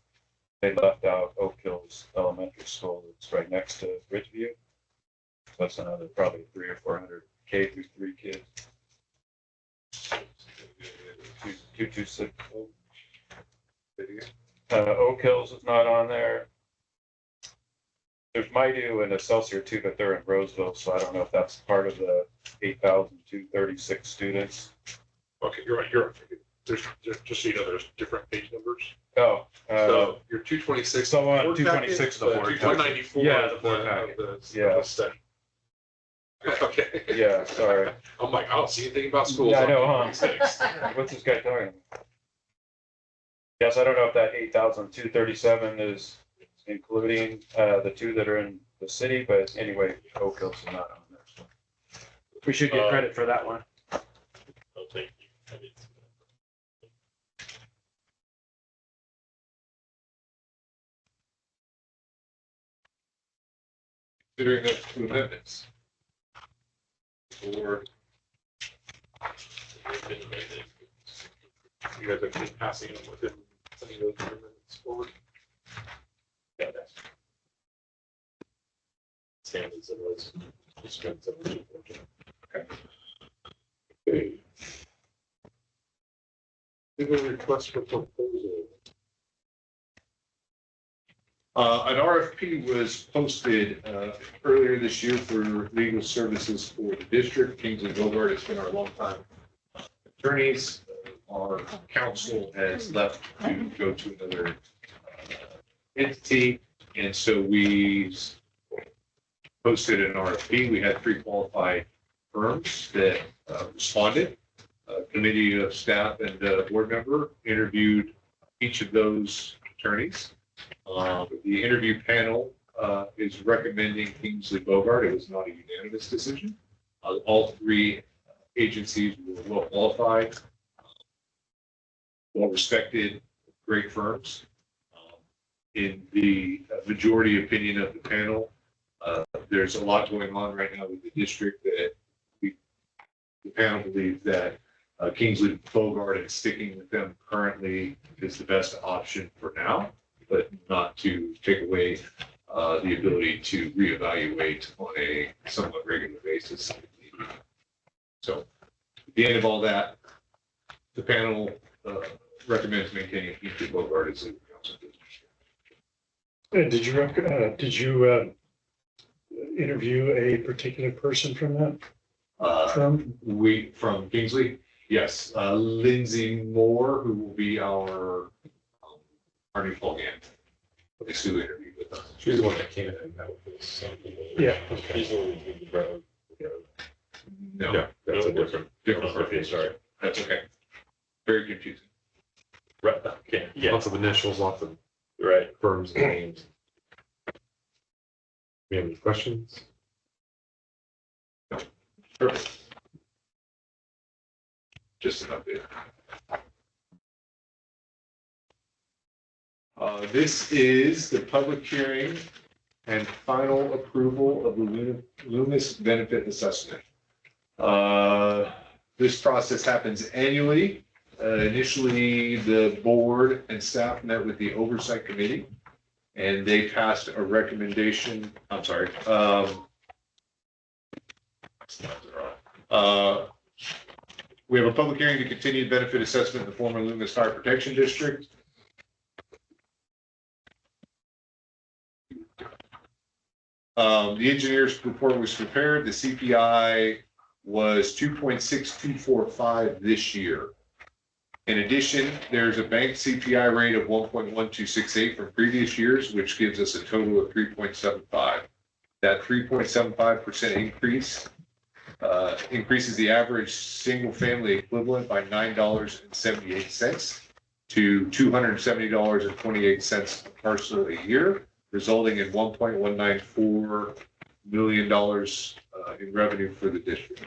they left out Oak Hills Elementary School. It's right next to Ridgeview. So that's another probably 300 or 400 K through 3 kids. 226. Oak Hills is not on there. There's Maidu and Excelsior too, but they're in Roseville, so I don't know if that's part of the 8,236 students. Okay, you're right, there's, just so you know, there's different page numbers. Oh, So you're 226. so on 226 the board packet. 194. Yeah, the board packet. Yeah. Yeah. Study. Okay. Yeah, sorry. I'm like, I don't see anything about schools. Yeah, I on know, huh? 226. What's this guy talking about? Yes, I don't know if that 8,237 is including the two that are in the city, but anyway, Oak Hills is not on there. So we should get credit for that one. I'll take you. I did. Considering those two amendments. Or You guys are just passing them within sending those amendments forward. Yeah, that's. Standards and was. Okay. Legal request for proposal. An RFP was posted earlier this year for legal services for the district. Kingsley Bogart has been our longtime attorneys. Our counsel has left to go to another entity, and so we posted an RFP. We had 3 qualified firms that responded. A committee of staff and a board member interviewed each of those attorneys. The interview panel is recommending Kingsley Bogart. It was not a unanimous decision. All 3 agencies were well qualified, well respected, great firms. In the majority opinion of the panel, there's a lot going on right now with the district that the panel believes that Kingsley Bogart and sticking with them currently is the best option for now, but not to take away the ability to reevaluate on a somewhat regular basis. So at the end of all that, the panel recommends maintaining Kingsley Bogart as a council district. Did you interview a particular person from that firm? From Kingsley, yes, Lindsay Moore, who will be our new fall game. Who interviewed with us. She's the one that came in and met with us. Yeah. He's the one who did the road. No, Yeah, that's a different. different. Sorry, that's okay. Very confusing. Right, okay, yeah, Lots of initials, lots of right. firms and names. We have any questions? Perfect. Just an update. This is the public hearing and final approval of the Loomis benefit assessment. This process happens annually. Initially, the board and staff met with the oversight committee, and they passed a recommendation. I'm sorry. We have a public hearing to continue benefit assessment in the former Loomis Fire Protection District. The engineer's report was prepared. The CPI was 2.6245 this year. In addition, there's a bank CPI rate of 1.1268 from previous years, which gives us a total of 3.75. That 3.75% increase increases the average single-family equivalent by $9.78 to $270.28 per parcel a year, resulting in $1.194 million in revenue for the district.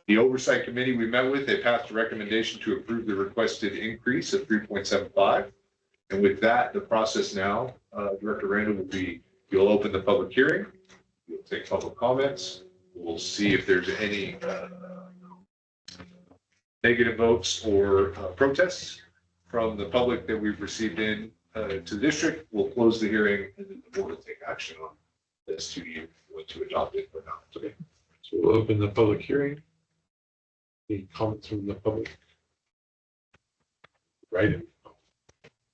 The oversight committee we met with, they passed a recommendation to approve the requested increase of 3.75. And with that, the process now, Director Randall, will be, you'll open the public hearing, you'll take public comments, we'll see if there's any negative votes or protests from the public that we've received in to the district. We'll close the hearing and then the board will take action on this to you, what to adopt it or not. Okay. So we'll open the public hearing. Any comments from the public? Right.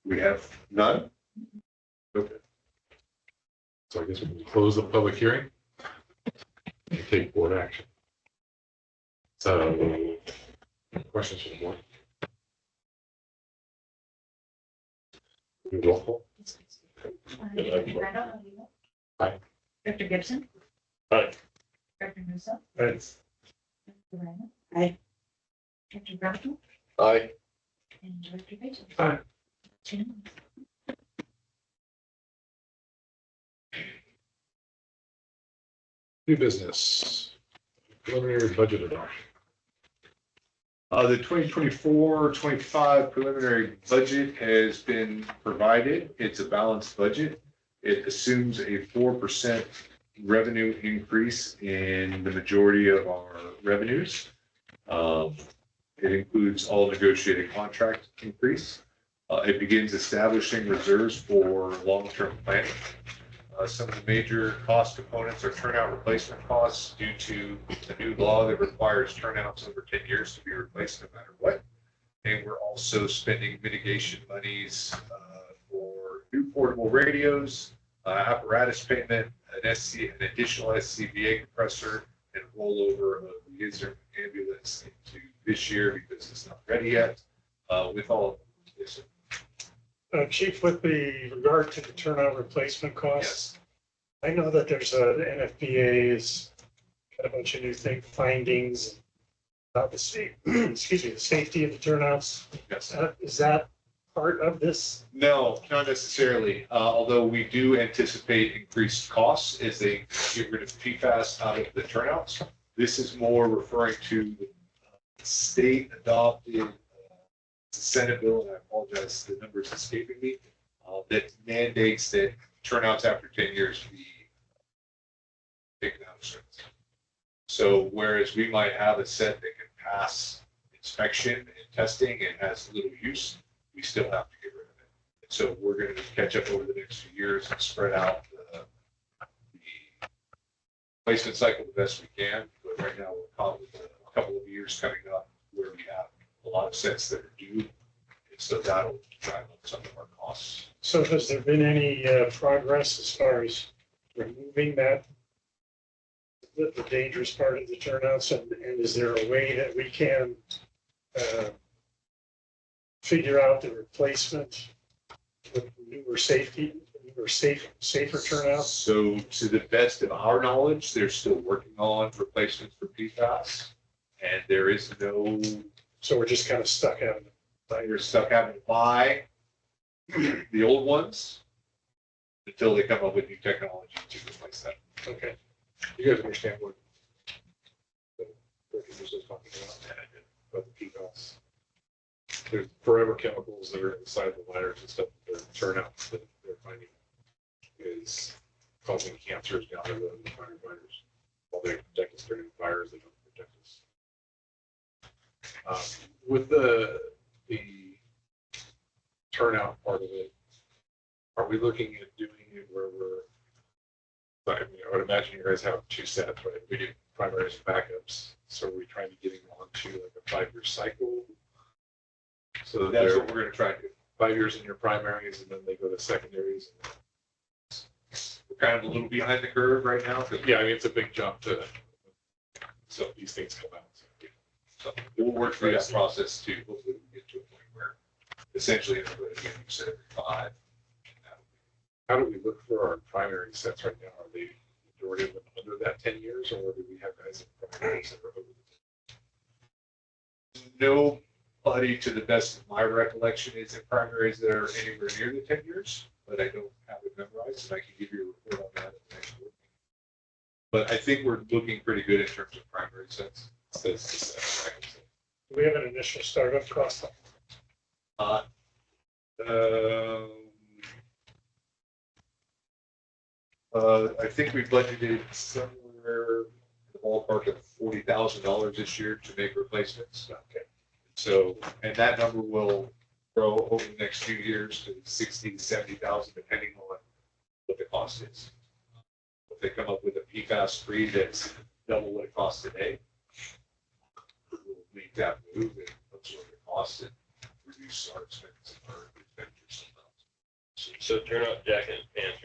We have none. Okay. So I guess we can close the public hearing and take board action. So, questions from the board? Roll call. Aye. Director Gibson. Aye. Director Musa. Right. Director Randall. Aye. Director Brown. Aye. And Director Payton. Aye. New business. Preliminary budget adoption. The 2024-25 preliminary budget has been provided. It's a balanced budget. It assumes a 4% revenue increase in the majority of our revenues. It includes all negotiated contract increase. It begins establishing reserves for long-term planning. Some of the major cost components are turnout replacement costs due to a new law that requires turnouts over 10 years to be replaced no matter what. And we're also spending mitigation monies for new portable radios, apparatus payment, an additional SCBA compressor, and rollover of the Gizzard ambulance into this year because it's not ready yet. With all, yes, Chief, with the regard to the turnout replacement costs, I know that there's a NFPA's got a bunch of new findings about the excuse me, the safety of the turnouts. yes. Is that part of this? No, not necessarily. Although we do anticipate increased costs as they get rid of PFAS out of the turnouts. This is more referring to the state adopted Senate bill, and I apologize, the number's escaping me, that mandates that turnouts after 10 years be taken out of service. So whereas we might have a set that can pass inspection and testing and has little use, we still have to get rid of it. And so we're going to catch up over the next few years and spread out the replacement cycle the best we can. But right now we're caught with a couple of years coming up where we have a lot of sets that are due. And so that'll drive up some of our costs. So has there been any progress as far as removing that, the dangerous part of the turnouts? And is there a way that we can figure out the replacement with safer turnouts? So to the best of our knowledge, they're still working on replacements for PFAS. And there is no, So we're just kind of stuck having to you're stuck having to buy the old ones until they come up with new technology to replace them. okay. You guys understand what the was talking about the PFAS? There's forever chemicals that are inside the lighters and stuff that turnouts that they're finding is causing cancers down to the firefighters. While they protect us during fires, they don't protect us. With the turnout part of it, are we looking at doing it where I would imagine you guys have two sets, right? We do primaries and backups. So are we trying to get them onto like a 5-year cycle? So That's they're what we're going to try to do. 5 years in your primaries and then they go to secondaries. We're kind of a little behind the curve right now. Yeah, I mean, it's a big jump to, so these things come out. So we'll work through that process too. Hopefully we get to a point where essentially everybody, again, you said every 5. How do we look for our primary sets right now? Are they majority of them under that 10 years, or do we have guys candidates and primaries that are over the Nobody, to the best of my recollection, is in primaries that are anywhere near the 10 years, but I don't have it memorized, and I can give you a report on that at the next board meeting. But I think we're looking pretty good in terms of primaries. That's Do we have an initial startup cost? um, I think we budgeted somewhere in the ballpark of $40,000 this year to make replacements. Okay. So, and that number will grow over the next few years to 60 to 70,000, depending on what the cost is. If they come up with a PFAS free that's double what it costs today, we'll make that move and absorb the cost and reduce our expenses or expenditures. So turnout jacket and pants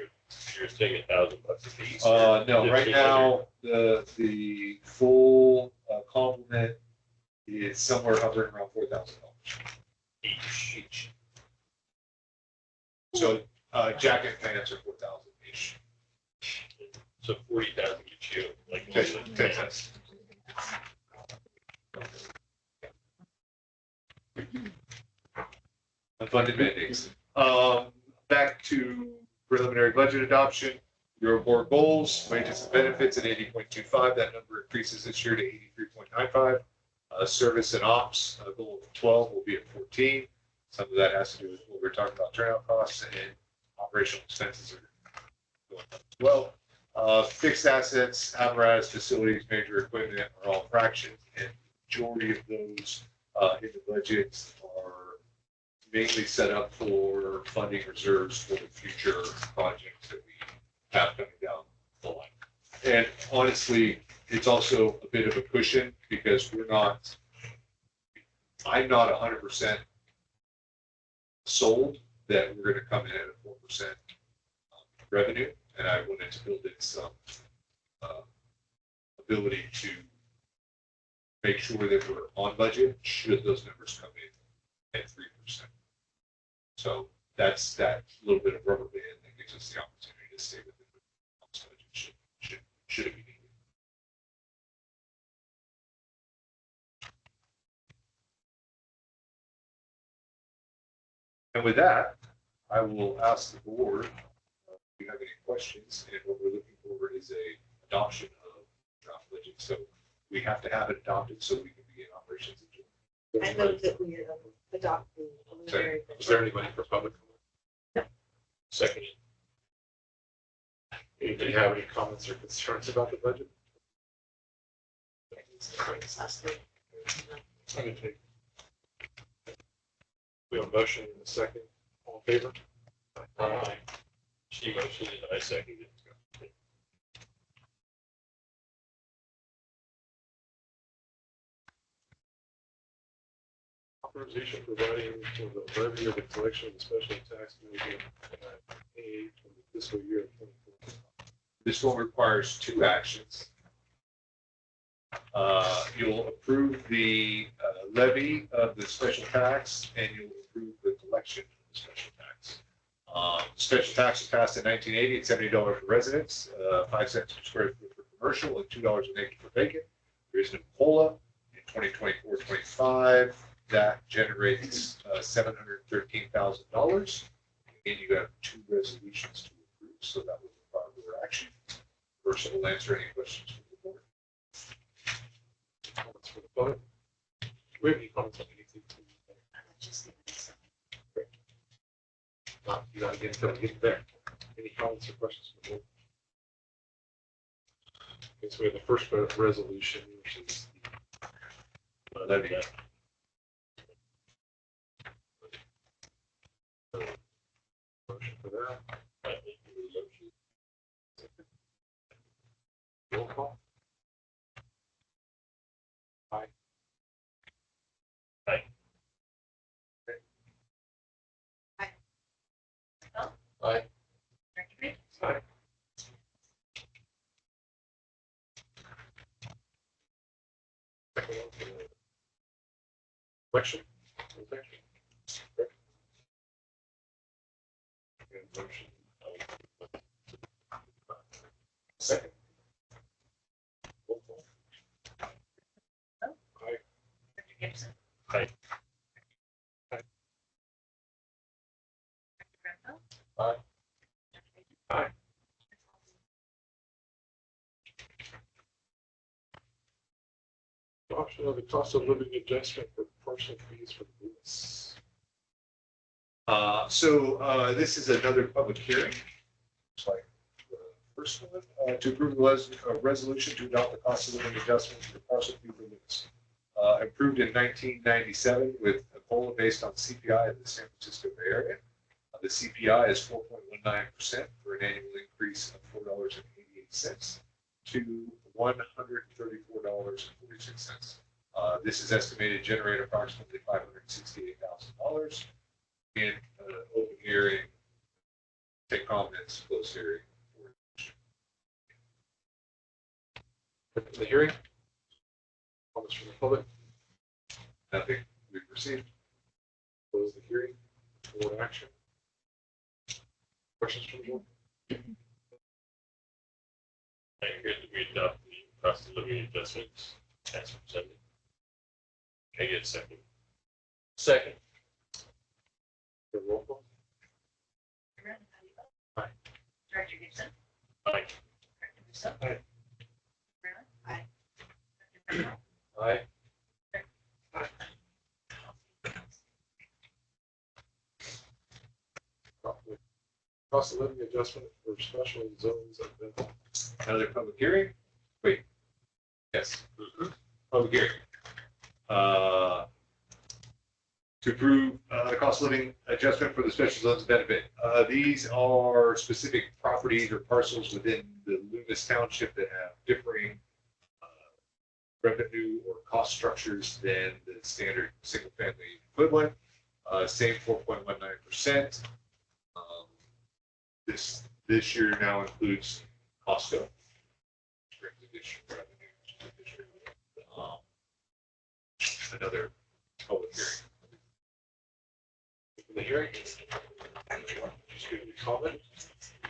you're saying $1,000 a piece? No, right now, the full complement is somewhere hovering around $4,000 each. So, jacket and pants are 4,000 each. So 40,000 each year, like. Fantastic. Unfunded mandates. Back to preliminary budget adoption. Your board goals, wages and benefits at 80.25. That number increases this year to 83.95. Service and ops, a goal of 12 will be at 14. Some of that has to do with what we're talking about, turnout costs, and operational expenses are going up as well. Fixed assets, apparatus, facilities, major equipment are all fractions, and majority of those in the budget are mainly set up for funding reserves for the future projects that we have coming down the line. And honestly, it's also a bit of a cushion because I'm not 100% sold that we're going to come in at a 4% revenue, and I wanted to build in some ability to make sure that we're on budget should those numbers come in at 3%. So that's that little bit of rubber band that gives us the opportunity to stay within the budget should it be needed. And with that, I will ask the board if you have any questions, and what we're looking for is a adoption of draft budget. So we have to have it adopted so we can begin operations in June. I know that we adopt the preliminary. Is there anybody for public comment? Second. Anybody have any comments or concerns about the budget? I'm gonna take. We have a motion in a second. All in favor? Aye. She motioned and I seconded. Authorization providing for the levy of the collection of the special tax movement paid from the fiscal year of 2024. This one requires two actions. You'll approve the levy of the special tax, and you'll approve the collection of the special tax. Special tax was passed in 1980 at $70 for residents, 5 cents per square foot for commercial, and $2 an acre for vacant. There is no COLA in 2024-25. That generates $713,000. And you have two resolutions to approve, so that will require board action. First, we'll answer any questions from the board. Comments for the public? Do we have any comments on anything? Not, you gotta get there. Any comments or questions from the board? Okay, so we have the first resolution, which is the levy. Motion for that. Roll call. Aye. Aye. Aye. Aye. Aye. Second one for the election. Motion. Second. Roll call. Aye. Aye. Adoption of the cost of living adjustment for parcel fees for Lewis. This is another public hearing. Looks like the first one, to approve the resolution to adopt the cost of living adjustment for parcel fee for Lewis. Approved in 1997 with a COLA based on CPI of the San Francisco Bay Area. The CPI is 4.19% for an annual increase of $4.88 to $134.46. This is estimated to generate approximately $568,000 in open hearing, take comments, close hearing. The hearing. Comments from the public. Nothing we've received. Close the hearing. Board action. Questions from the board? I agree that we adopt the cost of living adjustments as presented. Can I get a second? Second. The roll call. Aye. Director Gibson. Aye. Director Musso. Aye. Brown. Aye. Director Brennan. Aye. Cost of living adjustment for special zones of Bethel. Another public hearing? Wait. Yes. Public hearing. To approve the cost of living adjustment for the special zones of benefit. These are specific properties or parcels within the Loomis Township that have differing revenue or cost structures than the standard single-family equivalent. Same 4.19%. This year now includes Costco. Another public hearing. The hearing. Just give me comment.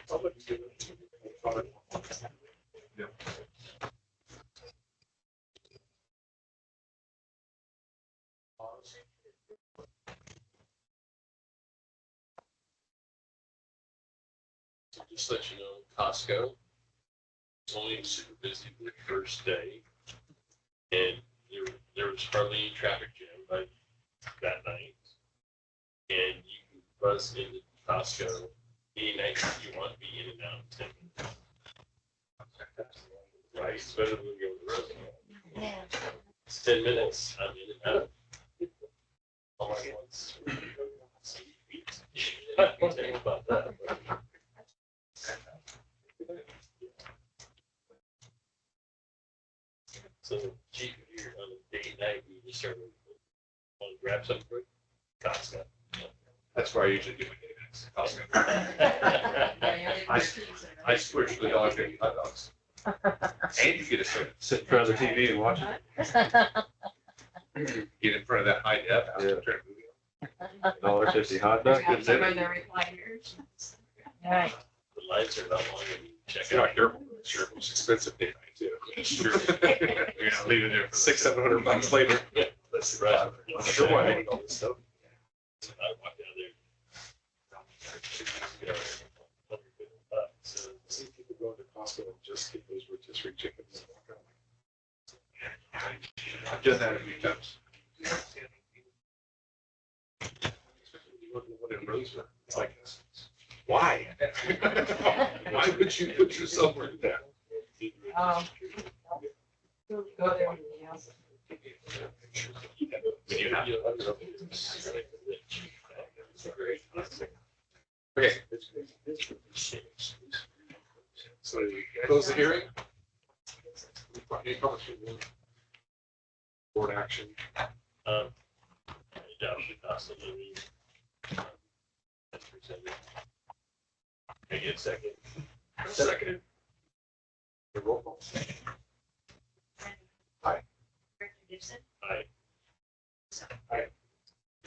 Comment. Comment. Yeah. So just let you know, Costco was only super busy the first day. And there was hardly any traffic jam by that night. And you can buzz into Costco any night you want, be in and out in 10 minutes. Right, it's better than going to the road. Yeah. It's 10 minutes, I'm in and out. All at once. I don't think about that. So, cheap, if you're on a date night, you just start want to grab something quick, Costco. That's where I usually do my date nights. Costco. I switch to the dog and hot dogs. And you get a soda. Sit in front of the TV and watch it. Get in front of that high def. Yeah. Turn the movie on. $1.50 hot dog. good dinner. Right. The lights are not long and you check Yeah, out. careful. Sure, it was expensive date night too. Sure. You're gonna leave it there for $600-700 later. That's right. I'm sure why I hate all this stuff. I walked down there. So, See people going to Costco and just get those rotisserie chickens. I've done that a few times. You look at what it rose for. It's like, why? Why would you put yourself where that? Go there when you have. When you have. Okay. So close the hearing. Any comments from the board action? adoption cost of living. That's presented. Can I get a second? Second. The roll call. Aye. Director Gibson. Aye. Aye.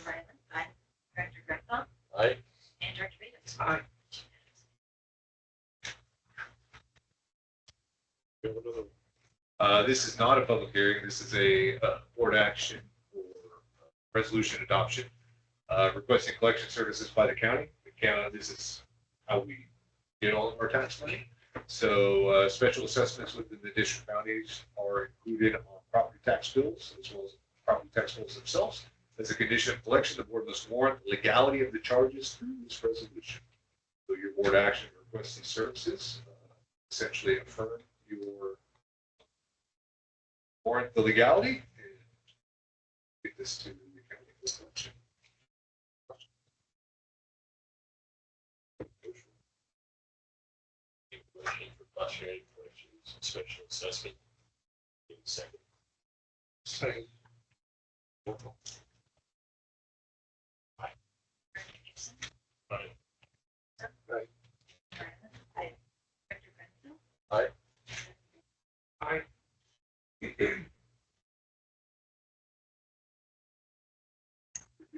Ryland. Aye. Director Grenfell. Aye. And Director Peters. Aye. We have another. This is not a public hearing. This is a board action for resolution adoption, requesting collection services by the county. The county, this is how we get all of our tax money. So special assessments within the district boundaries are included on property tax bills as well as property tax bills themselves. As a condition of collection, the board must warrant the legality of the charges through this resolution. So your board action requests these services, essentially affirm your warrant the legality and get this to the county for collection. Motion for cost sharing collections, special assessment. In second. Second. Director Gibson. Aye. Ryland. Aye. Director Grenfell. Aye.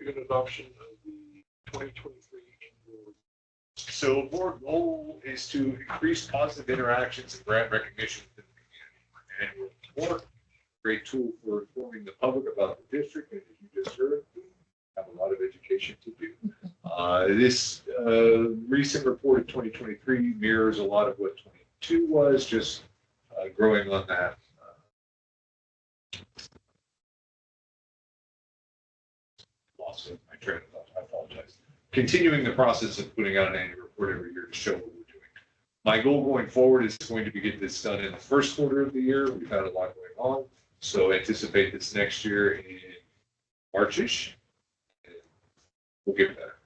An adoption of the 2023 annual. So board goal is to increase positive interactions and brand recognition within the community. Annual report, great tool for informing the public about the district, and as you just heard, we have a lot of education to do. This recent report of 2023 mirrors a lot of what 22 was, just growing on that. Lost of my train of thought, I apologize. Continuing the process of putting out an annual report every year to show what we're doing. My goal going forward is going to be get this done in the first quarter of the year. We've had a lot going on, so anticipate this next year in Marchish. We'll get better.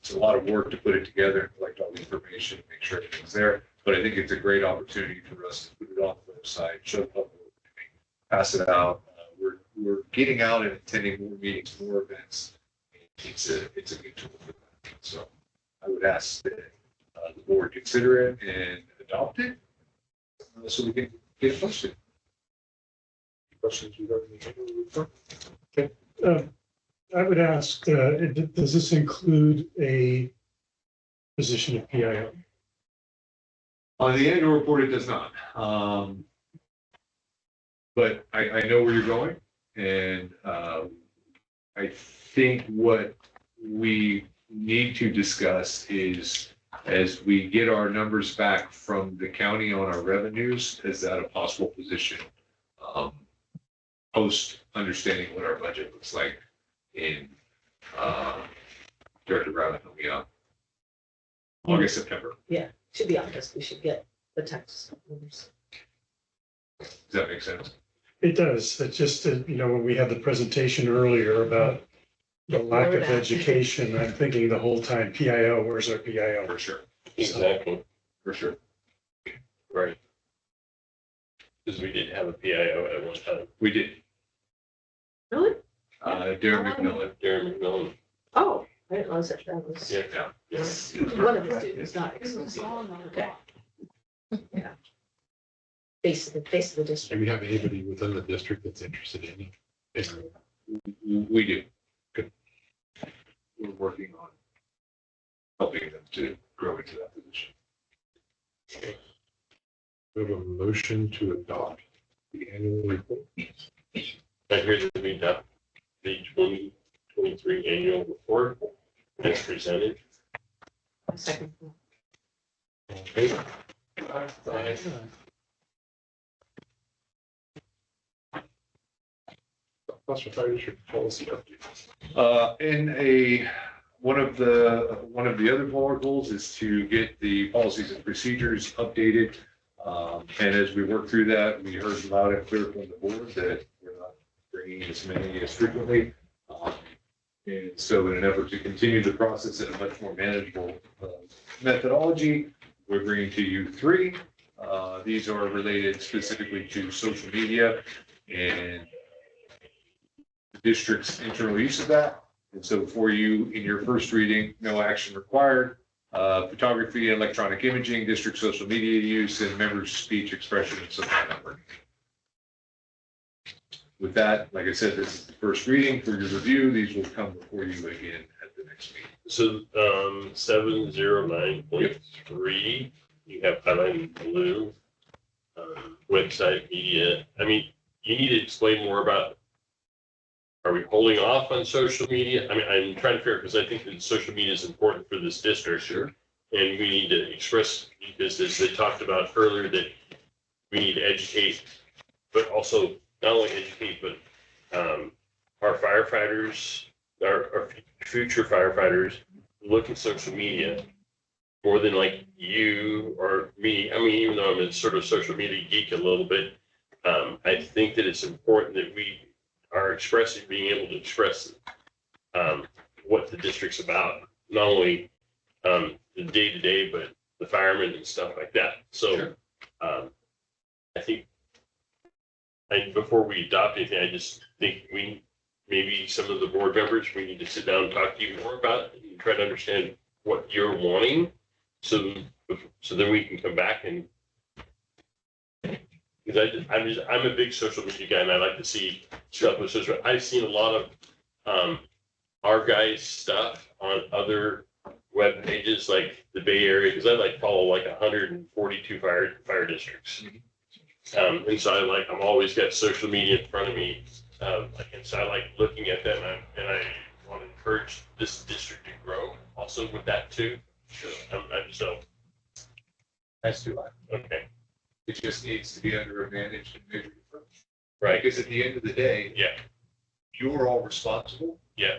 It's a lot of work to put it together and collect all the information, make sure everything's there. But I think it's a great opportunity for us to put it on the website, show the public what we're doing, pass it out. We're getting out and attending more meetings, more events. It's a good tool for that. So I would ask that the board consider it and adopt it so we can get it posted. Questions regarding the annual report? I would ask, does this include a position of PIO? On the annual report, it does not. But I know where you're going, and I think what we need to discuss is, as we get our numbers back from the county on our revenues, is that a possible position? Post understanding what our budget looks like in Director Ryland, help me out. August, September. To be honest, we should get the tax numbers. Does that make sense? It does. It's just, when we had the presentation earlier about the lack of education, I'm thinking the whole time, PIO, where's our PIO? For sure. Exactly, For sure. right. Because we did have a PIO at one time. We did. Really? Darren McMillan. Darren McMillan. Oh, I didn't realize that was Yeah. one of the students, not exclusive. Okay. Yeah. Face of the Do district. we have anybody within the district that's interested in it? We do. Good. We're working on helping them to grow into that position. We have a motion to adopt the annual report. I hear that we adopt the 2023 annual report as presented. Second. Okay. Foster Fire District policy update. One of the other board goals is to get the policies and procedures updated. And as we work through that, we heard loud and clear from the board that we're not bringing as many as frequently. And so in an effort to continue the process in a much more manageable methodology, we're bringing to you 3. These are related specifically to social media and the district's internal use of that. And so for you, in your first reading, no action required. Photography and electronic imaging, district social media use, and members' speech expression and social networking. With that, like I said, this is the first reading for your review. These will come before you again at the next meeting. So 709.3, you have highlighted in blue, website media. I mean, you need to explain more about, are we holding off on social media? I mean, I'm trying to figure, because I think that social media is important for this district. Sure. and we need to express, because as they talked about earlier, that we need to educate, but also not only educate, but our firefighters, our future firefighters look at social media more than like you or me. I mean, even though I'm a sort of social media geek a little bit, I think that it's important that we are expressing, being able to express what the district's about, not only the day to day, but the firemen and stuff like that. So I think, before we adopt anything, I just think maybe some of the board members, we need to sit down and talk to you more about it and try to understand what you're wanting. So then we can come back and, because I'm a big social media guy and I like to see stuff with social. I've seen a lot of our guys' stuff on other web pages like the Bay Area, because I follow 142 fire districts. And so I'm always got social media in front of me. And so I like looking at that, and I want to encourage this district to grow also with that too. So. That's too high. Okay. It just needs to be under a managed and measured approach. Right. Because at the end of the day, Yeah. you're all responsible Yeah.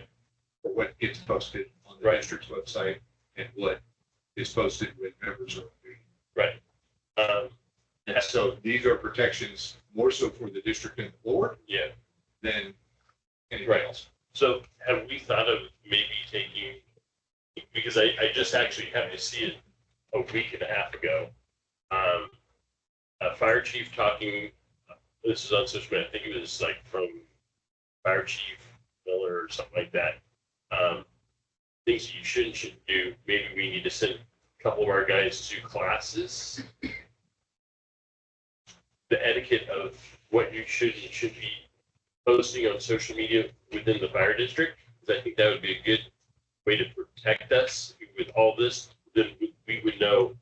for what gets posted on the Right. district's website and what is posted when members are. Right. And so these are protections more so for the district and the board Yeah. than anything Right. else. So have we thought of maybe taking, because I just actually happened to see it a week and a half ago. A fire chief talking, this is on social media, I think it was from Fire Chief Miller or something like that. Things you shouldn't do. Maybe we need to send a couple of our guys to classes. The etiquette of what you should and should be posting on social media within the fire district, because I think that would be a good way to protect us with all this. Then we would know.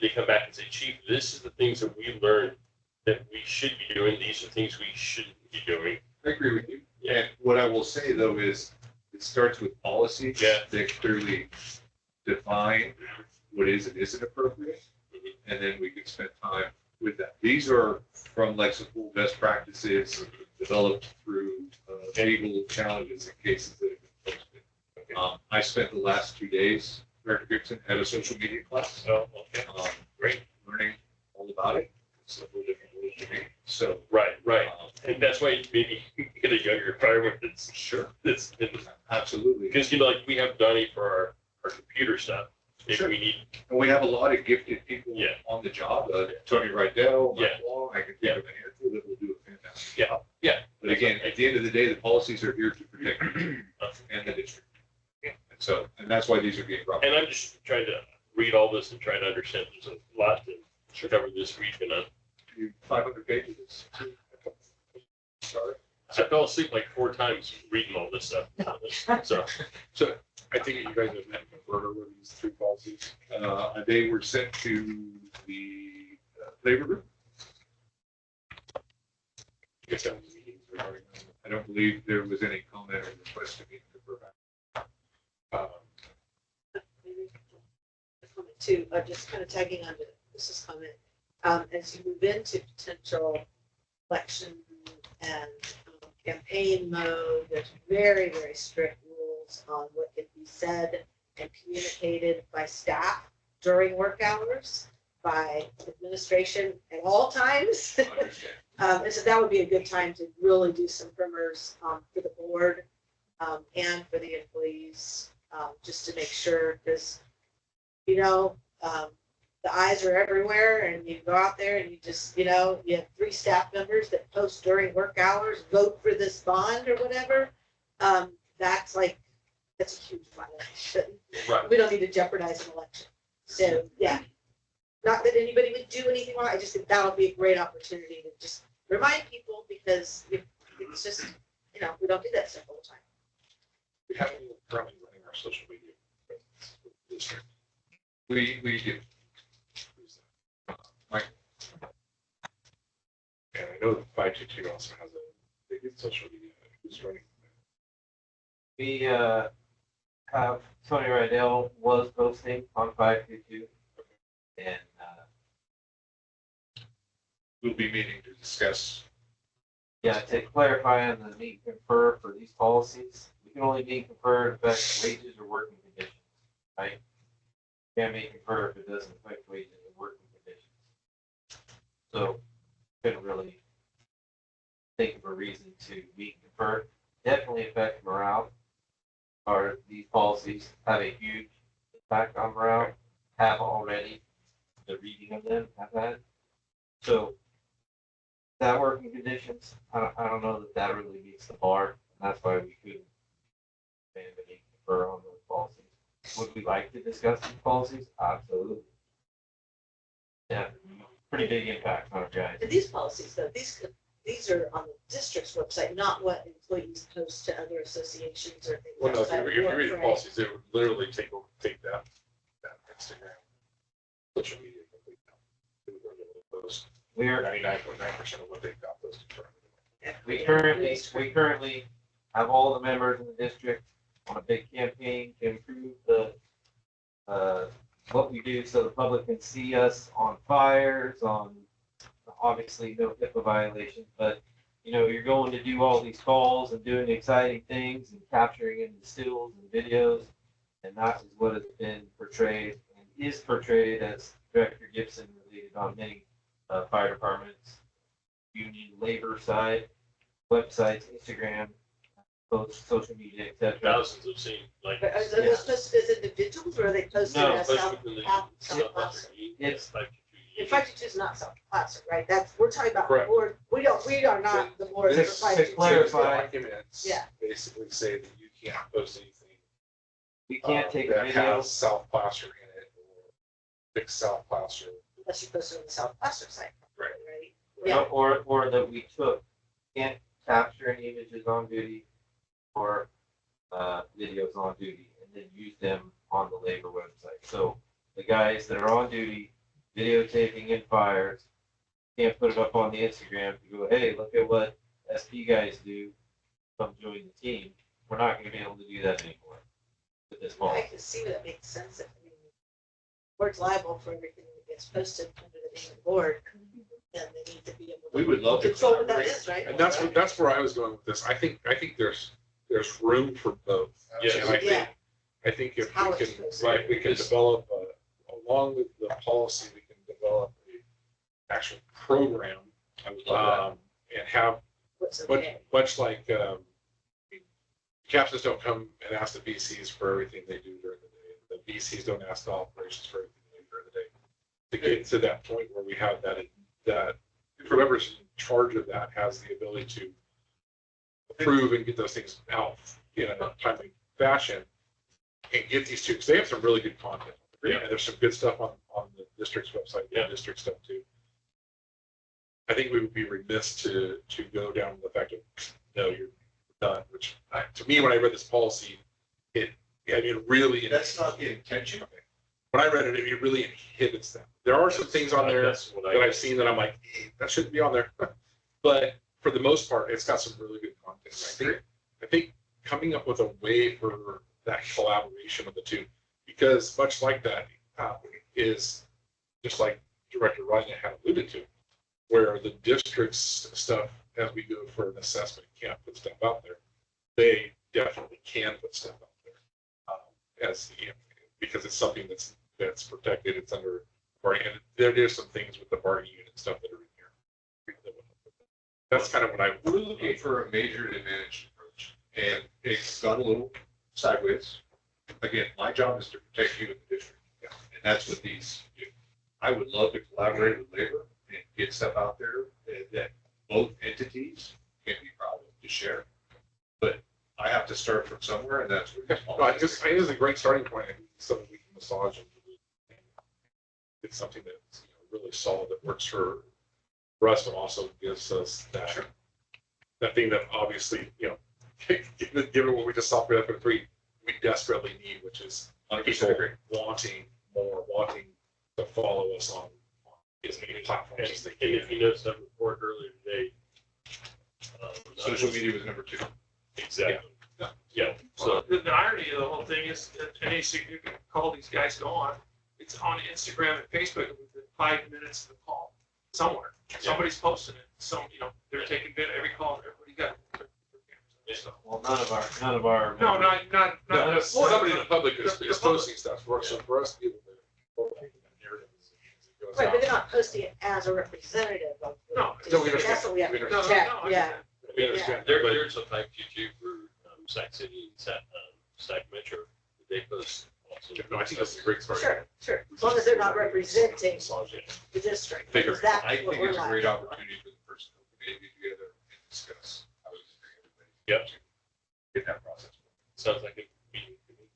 They come back and say, Chief, this is the things that we learned that we should be doing. These are things we shouldn't be doing. I agree with you. And what I will say though is it starts with policy that clearly define what is and isn't appropriate. And then we can spend time with that. These are from Lexipol best practices developed through legal challenges and cases that have been posted. I spent the last 2 days, Director Gibson, at a social media class. Oh, okay. Great. Learning all about it. It's a little different rules to me. So Right. And that's why maybe get a younger fireman that's that's absolutely. because we have Donnie for our computer stuff. Maybe we need. And we have a lot of gifted people on the job. Tony Rydell, Mike Long, I can think of an handful that will do a fantastic job. Yeah. But again, at the end of the day, the policies are here to protect you and the district. And that's why these are being brought. And I'm just trying to read all this and try to understand. There's a lot to cover this week, and 500 pages. Sorry. I fell asleep 4 times reading all this stuff. So I think you guys have met in order with these 3 policies. They were sent to the labor group. You guys have meetings regarding them. I don't believe there was any comment or request to meet the program. Comment too, just kind of tagging on to this comment. As you move into potential election and campaign mode, there's very, very strict rules on what can be said and communicated by staff during work hours, by administration at all times. And so that would be a good time to really do some primers for the board and for the employees, just to make sure, because, the eyes are everywhere, and you go out there and you just, you have 3 staff members that post during work hours, vote for this bond or whatever. That's a huge violation. Right. We don't need to jeopardize an election. So, yeah. Not that anybody would do anything wrong. I just think that'll be a great opportunity to just remind people, because it's just, we don't do that stuff all the time. We have anyone currently running our social media district. We do. Mike. And I know that 522 also has a big social media. Who's running? We have Tony Rydell was posting on 522. And, We'll be meeting to discuss. yeah, to clarify on the meet and confer for these policies, we can only meet and confer if it affects wages or working conditions, right? Can't meet and confer if it doesn't affect wages or working conditions. So, couldn't really think of a reason to meet and confer. Definitely affect morale. Or these policies have a huge impact on morale, have already. The reading of them have had. So, that working conditions, I don't know that that really meets the bar, and that's why we couldn't mandate for on those policies. Would we like to discuss these policies? Absolutely. Yeah, pretty big impact on our guys. And these policies, though, these are on the district's website, not what employees post to other associations or things. Well, no, if outside of you work, read the right? policies, it would literally take that Instagram, social media complete now. It would really post We're 99.9% of what they've got posted. We currently have all the members in the district on a big campaign to improve the, what we do so the public can see us on fires, on obviously no HIPAA violations, but you know, you're going to do all these calls and doing exciting things and capturing in the stills and videos. And that is what has been portrayed and is portrayed as Director Gibson related on many fire departments, union labor side, websites, Instagram, posts, social media, etc. Thousands have seen, like. But are those posted as individuals or are they posted No, as Posted South in the South Placer? It's- And 522 is not South Placer, right? That's, we're talking about the Correct. board. We are not the board for This- to 522. clarify- Documents Yeah. basically say that you can't post anything. We can't take a that video. has South Placer in it or fix South Placer. Unless you post it on the South Placer site. Right. Right? Yeah. Or that we can't capture any images on duty or videos on duty and then use them on the labor website. So the guys that are on duty videotaping in fires can't put it up on the Instagram to go, hey, look at what SP guys do, come join the team. We're not gonna be able to do that anymore with this I policy. can see where that makes sense. I mean, board's liable for everything that gets posted under the name of the board. Then they need to be able to. We would love to control what that collaborate. is, right? And that's where I was going with this. I think there's room for both. Yes. And I think, Yeah. I think if How we it's can, posted. right, we can develop, along with the policy, we can develop an actual program. I would love And have, What's much, okay. much like, captains don't come and ask the VCs for everything they do during the day. The VCs don't ask the operations for everything they do during the day. To get to that point where we have that whoever's in charge of that has the ability to approve and get those things out in a timely fashion and get these two, because they have some really good content. Yeah. And there's some good stuff on the district's website, the district stuff too. I think we would be remiss to go down the fact of, no, you're done, which to me, when I read this policy, it really. That's not the intention. When I read it, it really inhibits them. There are some things on there That's what that I've seen that I'm like, that shouldn't be on there. But for the most part, it's got some really good content. I think coming up with a way for that collaboration of the two, because much like that is just like Director Ryan had alluded to, where the district's stuff, as we go for an assessment, can't put stuff out there. They definitely can put stuff out there, as you know, because it's something that's protected. It's under bargaining. And there's some things with the bargaining unit stuff that are in here. That's kind of what We're looking for a majored and managed approach, and it's gone a little sideways. Again, my job is to protect you in the district, and that's what these do. I would love to collaborate with labor and get stuff out there that both entities can be proud of to share. But I have to start from somewhere, and that's where. No, I think it's a great starting point. I think it's something we can massage and it's something that's really solid that works for us, but also gives us that thing that obviously, given what we just saw for the 3, we desperately need, which is people wanting more, wanting to follow us on as many platforms as they And can. if you noticed that report earlier today. Social media was number 2. Exactly. Yeah. Yeah, so The irony of the whole thing is that any significant call these guys go on, it's on Instagram and Facebook within 5 minutes of the call somewhere. Somebody's posting it. They're taking every call. Everybody got. So, Well, none of our. no, not. No, Well, somebody in the public is the public. posting stuff for us, so for us to be able to. Right, but they're not posting it as a representative of. the No, no, we district. That's what we have We to No, no, check, no, I yeah. understand. We understand, there, but there's a type QG for Sac City, Sac Metro, they post also. no, I think that's a great start. Sure, as long as they're not representing As long as you- the district, Figure. because that's I what think we're it's a like. great opportunity for the person who can get together and discuss how to bring everybody. Yep. Get that process. Sounds like a meeting to me.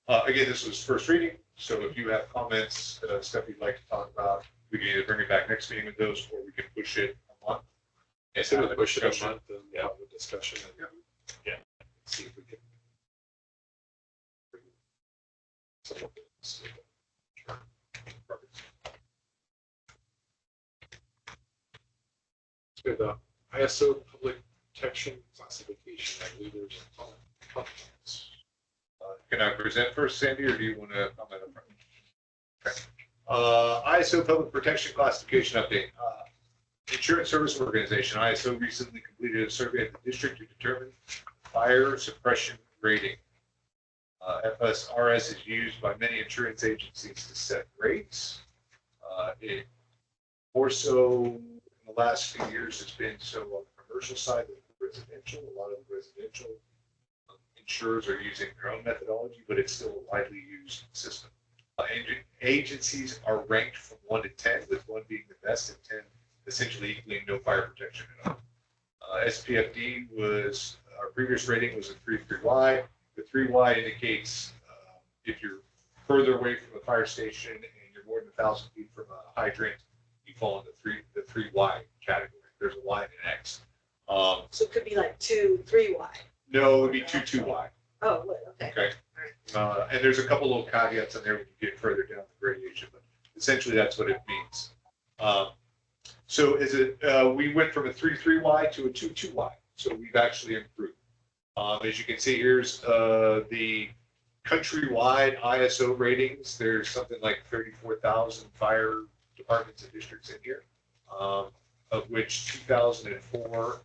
Again, this was first reading, so if you have comments, stuff you'd like to talk about, we can either bring it back next meeting with those, or we can push it a month. Instead of have a push it a discussion. month and have a discussion and. Yeah. See if we can. Some of this. Sure. Perfect. Good, ISO public protection classification, I believe there's a comments. Can I present first, Sandy, or do you want to comment up front? Okay. ISO Public Protection Classification Update. Insurance Service Organization, ISO, recently completed a survey of the district to determine fire suppression rating. FSRS is used by many insurance agencies to set rates. It more so in the last few years has been so on the commercial side than residential. A lot of the residential insurers are using their own methodology, but it's still a widely used system. Agencies are ranked from 1 to 10, with 1 being the best and 10 essentially equaling no fire protection at all. SPFD was, our previous rating was a 3Y. The 3Y indicates if you're further away from a fire station and you're more than 1,000 feet from a hydrant, you fall in the 3Y category. There's a Y and an X. So it could be like 2, 3Y. No, it would be 2Y. Oh, what, okay. Okay. And there's a couple little caveats in there when you get further down the gradation, but essentially that's what it means. So we went from a 3Y to a 2Y. So we've actually improved. As you can see, here's the countrywide ISO ratings. There's something like 34,000 fire departments and districts in here, of which 2004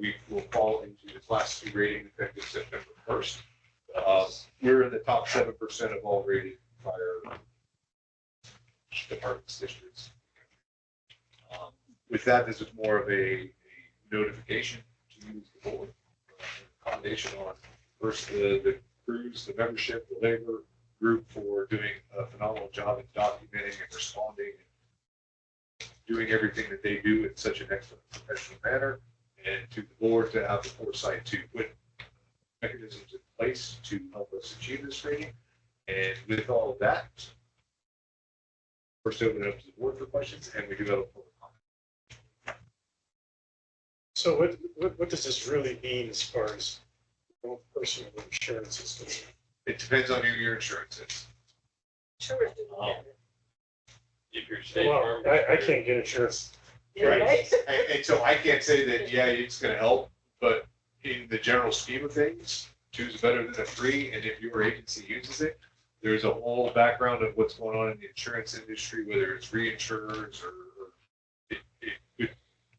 we will fall into the class 2 rating effective September 1st. We're in the top 7% of all rated fire departments, districts. With that, this is more of a notification to you as the board. Accommodation on first the crews, the membership, the labor group for doing a phenomenal job in documenting and responding, and doing everything that they do in such an excellent professional manner, and to the board to have the foresight to put mechanisms in place to help us achieve this rating. And with all of that, first open it up to the board for questions, and we do have a public comment. So what does this really mean as far as your own personal insurance is concerned? It depends on who your insurance is. Sure. If you're state Well, farm. I can't get insurance. Right. And so I can't say that, yeah, it's gonna help, but in the general scheme of things, 2 is better than a 3, and if your agency uses it, there's a whole background of what's going on in the insurance industry, whether it's reinsurers or it could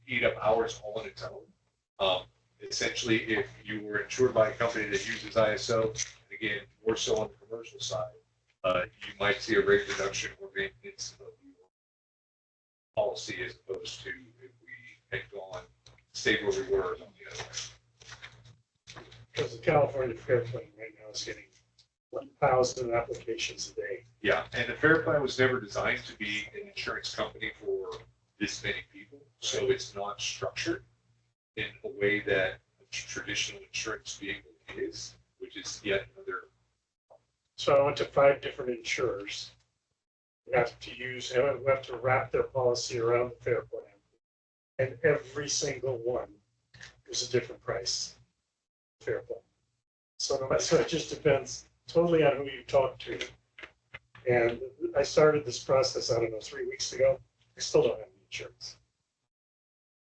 eat up hours all on its own. Essentially, if you were insured by a company that uses ISO, and again, more so on the commercial side, you might see a rate reduction or maintenance of your policy as opposed to if we had gone, stayed where we were on the other way. Because the California Fair Plan right now is getting 1,000 applications a day. Yeah, and the Fair Plan was never designed to be an insurance company for this many people, so it's not structured in a way that a traditional insurance vehicle is, which is yet another. So I went to 5 different insurers. We have to wrap their policy around the Fair Plan. And every single one is a different price. Fair Plan. So it just depends totally on who you talk to. And I started this process, 3 weeks ago. I still don't have any insurance.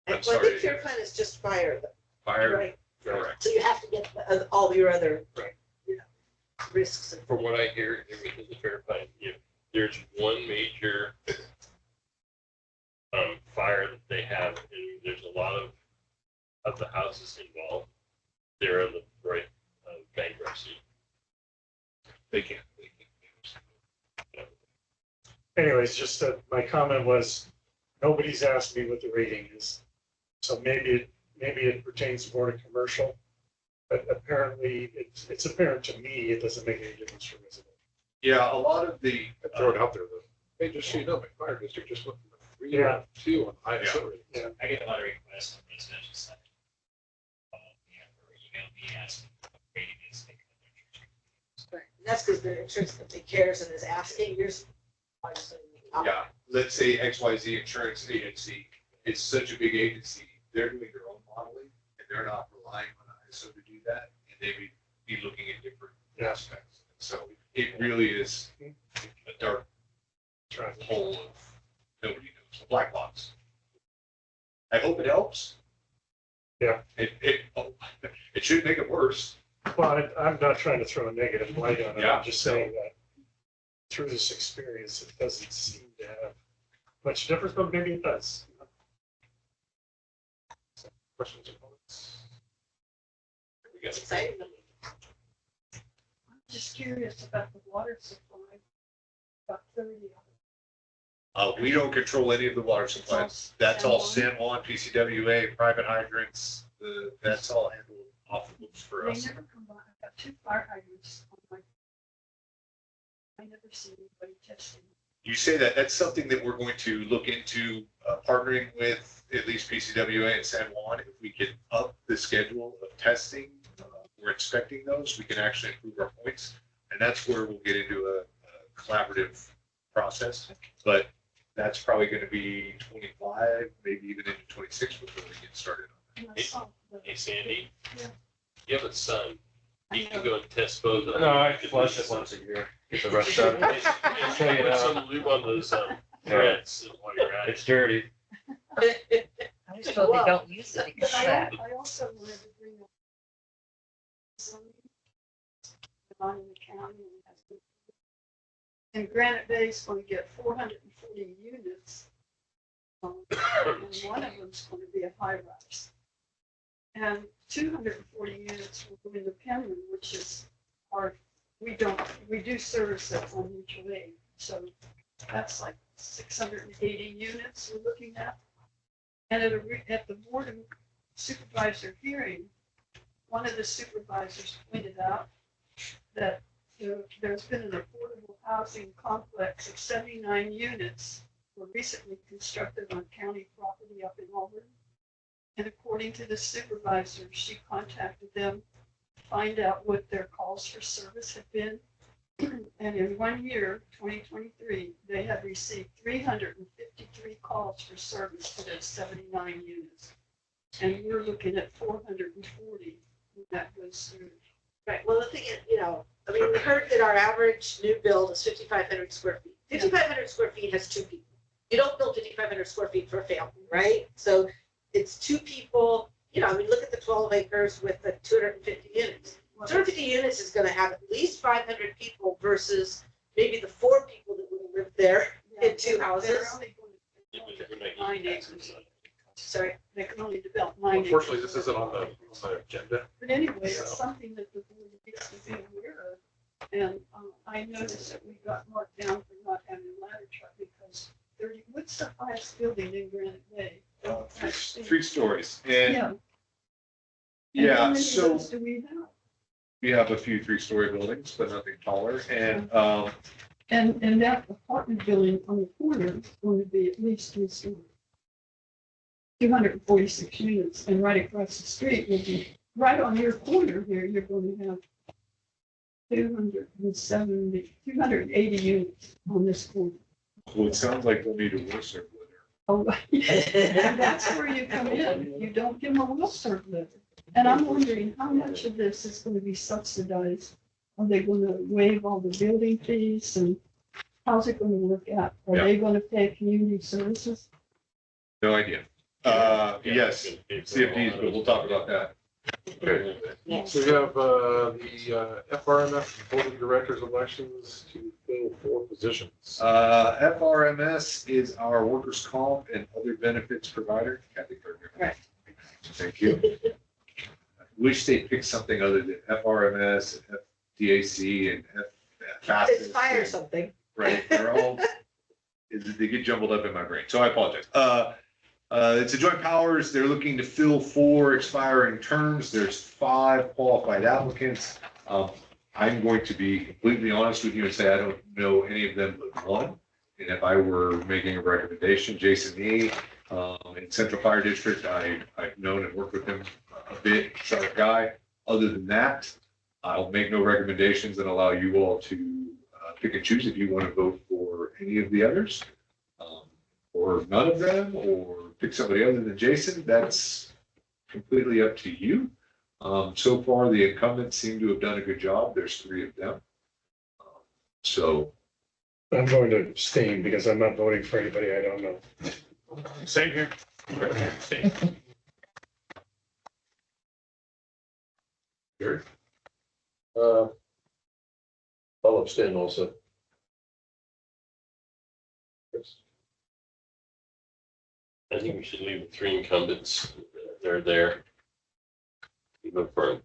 I'm Well, I sorry. think Fair Plan is just fire, though. Fire, right? correct. So you have to get all your other, Right. you know, risks. And From what I hear, everything is verified. There's one major fire that they have, and there's a lot of the houses involved. They're on the right bankruptcy. They can't. Anyways, just that my comment was, nobody's asked me what the rating is. So maybe it pertains more to commercial, but apparently it's apparent to me, it doesn't make any difference for residential. Yeah, a lot of the, I throw it out there though. Hey, just so you know, my fire district just went from a 3 Yeah. to 2 on ISO rating. Yeah. I get a lot of requests on residential side. Or email me asking what rating is. Right. And that's because the insurance company cares and is asking, yours. yeah, let's say XYZ Insurance Agency is such a big agency, they're doing their own modeling and they're not relying on ISO to do that. And they would be looking at different aspects. So it really is a dark hole of nobody knows, a black box. I hope it helps. Yeah. It should make it worse. Well, I'm not trying to throw a negative light on it. Yeah. I'm just saying that through this experience, it doesn't seem to have much difference, but maybe it does. Questions or comments? It's exciting. I'm just curious about the water supply. About 30 of We don't control any of the water supplies. That's all San Juan, PCWA, private hydrants. That's all handled off the books for They us. never come by. I got 2 fire hydrants on my. I never see anybody testing. You say that, that's something that we're going to look into, partnering with at least PCWA and San Juan. If we can up the schedule of testing, we're inspecting those, we can actually improve our points. And that's where we'll get into a collaborative process. But that's probably going to be 25, maybe even into 26 before we get started on And I saw the- Hey, Sandy? Yeah. You have a son. I You can know. go and test both. of them. No, I flush it once a year, get the rust out of it. Just so you Put know. some lube on those Yeah. threads while you're at It's it. dirty. I was told they don't use it because But of that. I also wanted to bring up something on in the county. And Granite Bay is going to get 440 units. And one of them's going to be a high rise. And 240 units will go into Penman, which is we do service it on mutual aid. So that's like 680 units we're looking at. And at the board of supervisor hearing, one of the supervisors pointed out that there's been an affordable housing complex of 79 units were recently constructed on county property up in Auburn. And according to the supervisor, she contacted them to find out what their calls for service had been. And in 1 year, 2023, they had received 353 calls for service to those 79 units. And we're looking at 440 when that goes through. Right, well, the thing is, I mean, we heard that our average new build is 5,500 square feet. 5,500 square feet has 2 people. You don't build 5,500 square feet for a family, right? So it's 2 people, I mean, look at the 12 acres with the 250 units. 250 units is gonna have at least 500 people versus maybe the 4 people that would have lived there in 2 houses. They're only going to develop 9 acres. Sorry. They can only develop 9 acres. Unfortunately, this isn't on the agenda. But anyway, it's something that the board needs to be aware of. And I noticed that we got marked down for not having a ladder truck because what's the highest building in Granite Bay? 3 stories. And Yeah. And yeah, how many of so those do we have? we have a few 3-story buildings, but nothing taller. And And that apartment building on the corner is going to be at least 3 stories. 246 units, and right across the street will be, right on your corner here, you're going to have 280 units on this corner. well, it sounds like we'll need a will serve letter. Oh, and that's where you come in. You don't give them a will serve letter. And I'm wondering how much of this is going to be subsidized? Are they going to waive all the building fees and how's it going to work out? Are they going to pay community services? No idea. Yes, CFDs, but we'll talk about that. Okay. So we have the FRMS Board of Directors elections to fill 4 positions. FRMS is our workers' comp and other benefits provider. Kathy Berger. Right. Thank you. Wish they picked something other than FRMS, FDAC, and FAST. It's fire something. Right, they're all, they get jumbled up in my brain, so I apologize. It's a joint powers, they're looking to fill 4 expiring terms, there's 5 qualified applicants. I'm going to be completely honest with you and say I don't know any of them but one. And if I were making a recommendation, Jason Nee, in Central Fire District, I've known and worked with him a bit, sharp guy. Other than that, I'll make no recommendations and allow you all to pick and choose if you want to vote for any of the others, or none of them, or pick somebody other than Jason. That's completely up to you. So far, the incumbents seem to have done a good job. There's 3 of them. So I'm going to abstain because I'm not voting for anybody I don't know. Same here. Same. Gary? I'll abstain also. I think we should leave the 3 incumbents. They're there. You vote for them.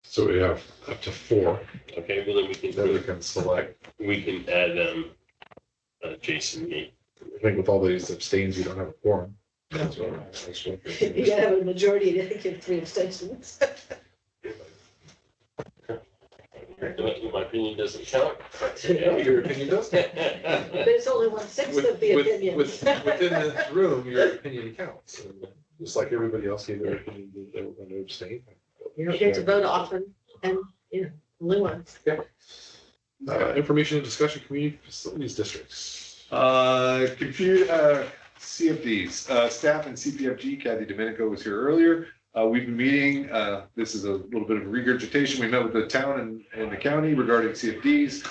So we have up to 4 Okay, well then that we can select. we can add Jason Yee. I think with all these abstains, we don't have a quorum. That's what You gotta have a majority to give 3 abstentions. My opinion doesn't count. Your opinion does. But it's only 1/6 of the opinion. Within the room, your opinion counts. And just like everybody else gave their opinion, they were going to abstain. You don't get to vote often and, only once. Information and discussion community facilities districts. CFDs, staff and CPFG, Kathy Domenico was here earlier. We've been meeting, this is a little bit of a regurgitation. We met with the town and the county regarding CFDs.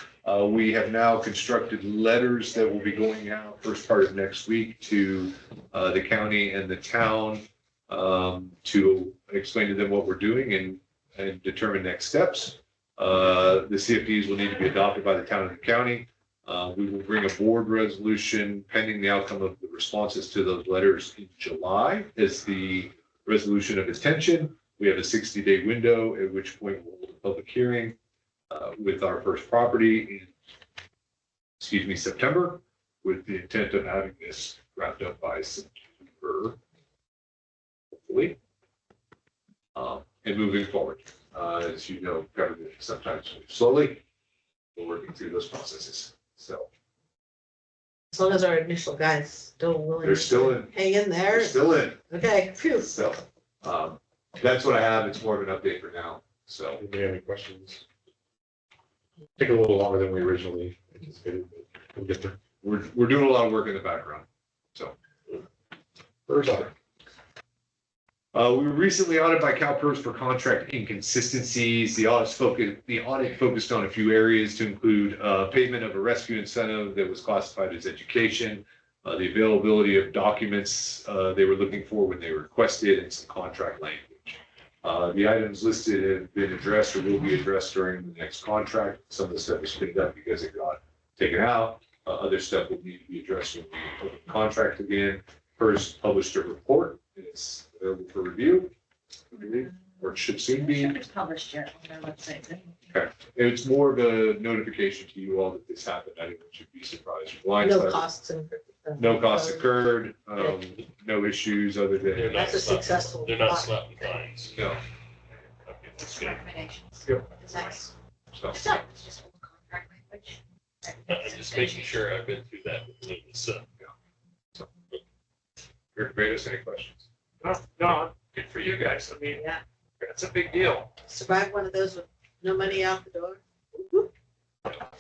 We have now constructed letters that will be going out first part of next week to the county and the town to explain to them what we're doing and determine next steps. The CFDs will need to be adopted by the town and the county. We will bring a board resolution pending the outcome of the responses to those letters in July as the resolution of intention. We have a 60-day window, at which point we'll hold a public hearing with our first property in, September, with the intent of having this wrapped up by September, hopefully, and moving forward. As you know, government sometimes moves slowly. We're working through those processes. So As long as our initial guys still willing. they're still in. Hang in there. They're still in. Okay, phew. So that's what I have. It's more of an update for now. So Anybody have any questions? Take a little longer than we originally anticipated, but we'll get there. we're doing a lot of work in the background. So Where's other? we were recently audited by CalPERS for contract inconsistencies. The audit focused on a few areas to include payment of a rescue incentive that was classified as education, the availability of documents they were looking for when they requested, and some contract language. The items listed have been addressed or will be addressed during the next contract. Some of the stuff was picked up because it got taken out. Other stuff will need to be addressed when we open the contract again. PERS published a report. It's available for review, or it should soon be. It's published yet on their website. Okay, it's more of a notification to you all that this happened. Anyone should be surprised. No costs. No costs occurred, no issues other They're than. not That's a slapping- successful They're not audit. slapping fines. No. Okay, that's good. Recommendations. Yep. Nice. So, It's not, it's just all contract language. I'm just making sure I've been through that with Lynn, so. Here, Kratos, any questions? No, good for you guys. I mean, Yeah. that's a big deal. Survive one of those with no money out the door.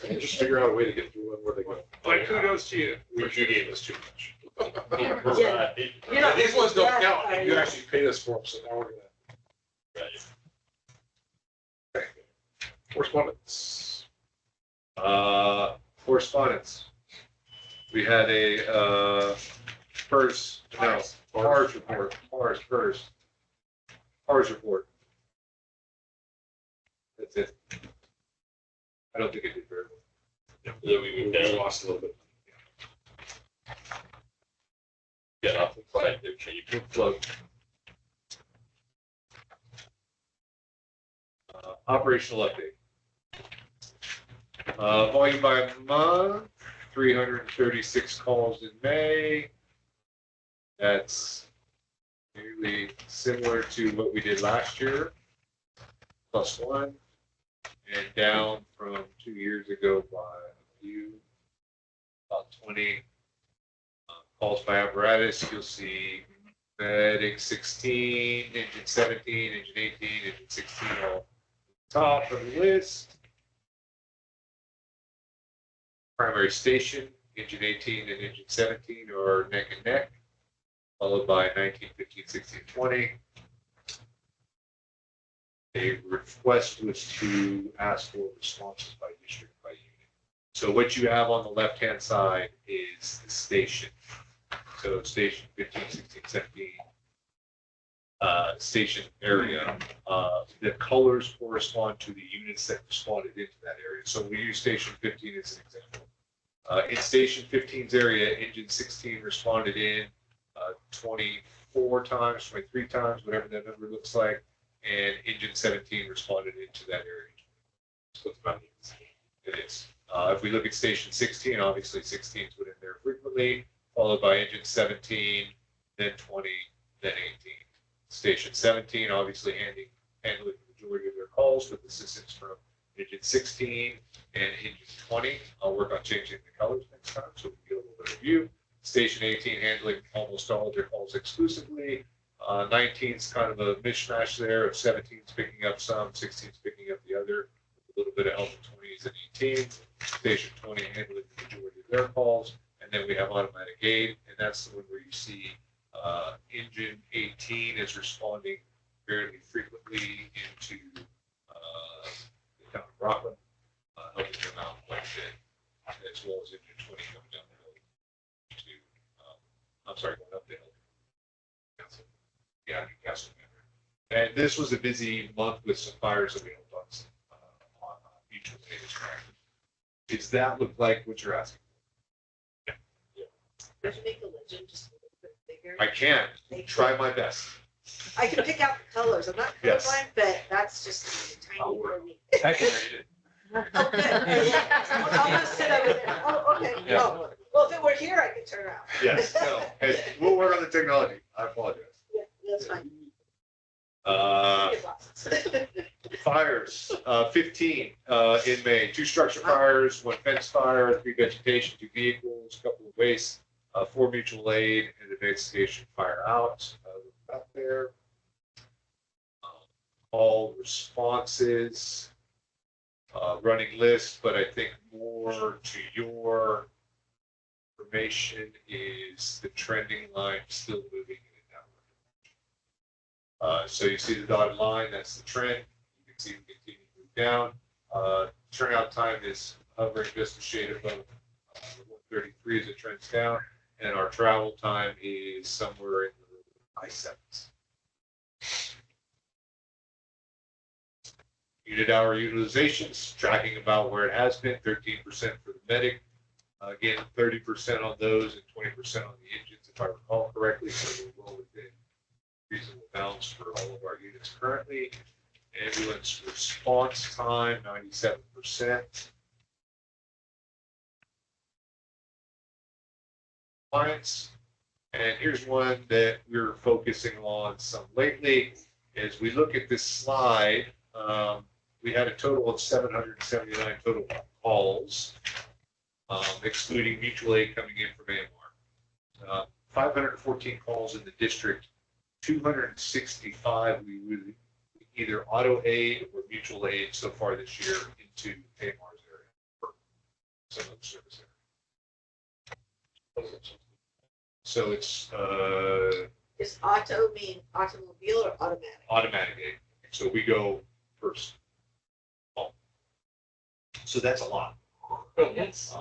Just figure out a way to get through one where they go. Like kudos to you. Which you gave us too much. Yeah. You're not These ones don't that count, hard. and you actually paid us for them, so now we're gonna. Right. Correspondence. Correspondence. We had a First, no, PARS report, PARS first. PARS report. That's it. I don't think it did very well. Then we moved down, Lost a little bit. get off the slide there, can you move float? Operational update. Volume by month, 336 calls in May. That's nearly similar to what we did last year, +1, and down from 2 years ago by a few, about 20. Calls by apparatus, you'll see medic 16, engine 17, engine 18, engine 16, all top of the list. Primary station, engine 18 and engine 17 are neck and neck, followed by 19, 15, 16, 20. A request was to ask for responses by district, by unit. So what you have on the left-hand side is the station. So station 15, 16, 17, station area. The colors correspond to the units that responded into that area. So we use station 15 as an example. In station 15's area, engine 16 responded in 24 times, 23 times, whatever that number looks like, and engine 17 responded into that area. So it's about it is. If we look at station 16, obviously 16 is put in there frequently, followed by engine 17, then 20, then 18. Station 17, obviously handling the majority of their calls with assistance from engine 16 and engine 20. I'll work on changing the colors next time so we can get a little better view. Station 18 handling almost all of their calls exclusively. 19 is kind of a mishmash there of 17 is picking up some, 16 is picking up the other, a little bit of help in 20s and 18s. Station 20 handling the majority of their calls. And then we have automatic aid, and that's the one where you see engine 18 is responding fairly frequently into the town of Rockland, helping them out quite a bit, as well as engine 20 coming down the hill to, going up the hill. Yeah, Newcastle. And this was a busy month with some fires that we helped on mutual aid as well. Does that look like what you're asking? Could you make the legend just a little bit bigger? I can try my best. I can pick out the colors. I'm not Yes. colorblind, but that's just tiny for me. I can read it. Oh, good. I'm gonna sit over there. Oh, okay. Yeah. Oh, well, if it were here, I could turn around. Yes, no, hey, we'll work on the technology. I apologize. Yeah, that's fine. Get lost. Fires, 15 in May, 2 structure fires, 1 fence fire, 3 vegetation, 2 vehicles, a couple of waste, 4 mutual aid, and investigation fire out there. All responses, running list, but I think more to your information is the trending line still moving in a downward. So you see the dotted line, that's the trend. You can see we continue to move down. Turnout time is hovering just a shade above 133 as it trends down, and our travel time is somewhere in the high 7s. Unit hour utilizations, tracking about where it has been, 13% for the medic. Again, 30% on those and 20% on the engines, if I recall correctly. So we're well within reasonable bounds for all of our units currently. Ambulance response time, 97%. Compliance. And here's one that we're focusing on some lately. As we look at this slide, we had a total of 779 total calls, excluding mutual aid coming in from AMR. 514 calls in the district, 265 we really either auto aid or mutual aid so far this year into AMR's area for some of the service area. So it's Is auto mean automobile or automatic? automatic aid. So we go first. So that's a lot. Yes.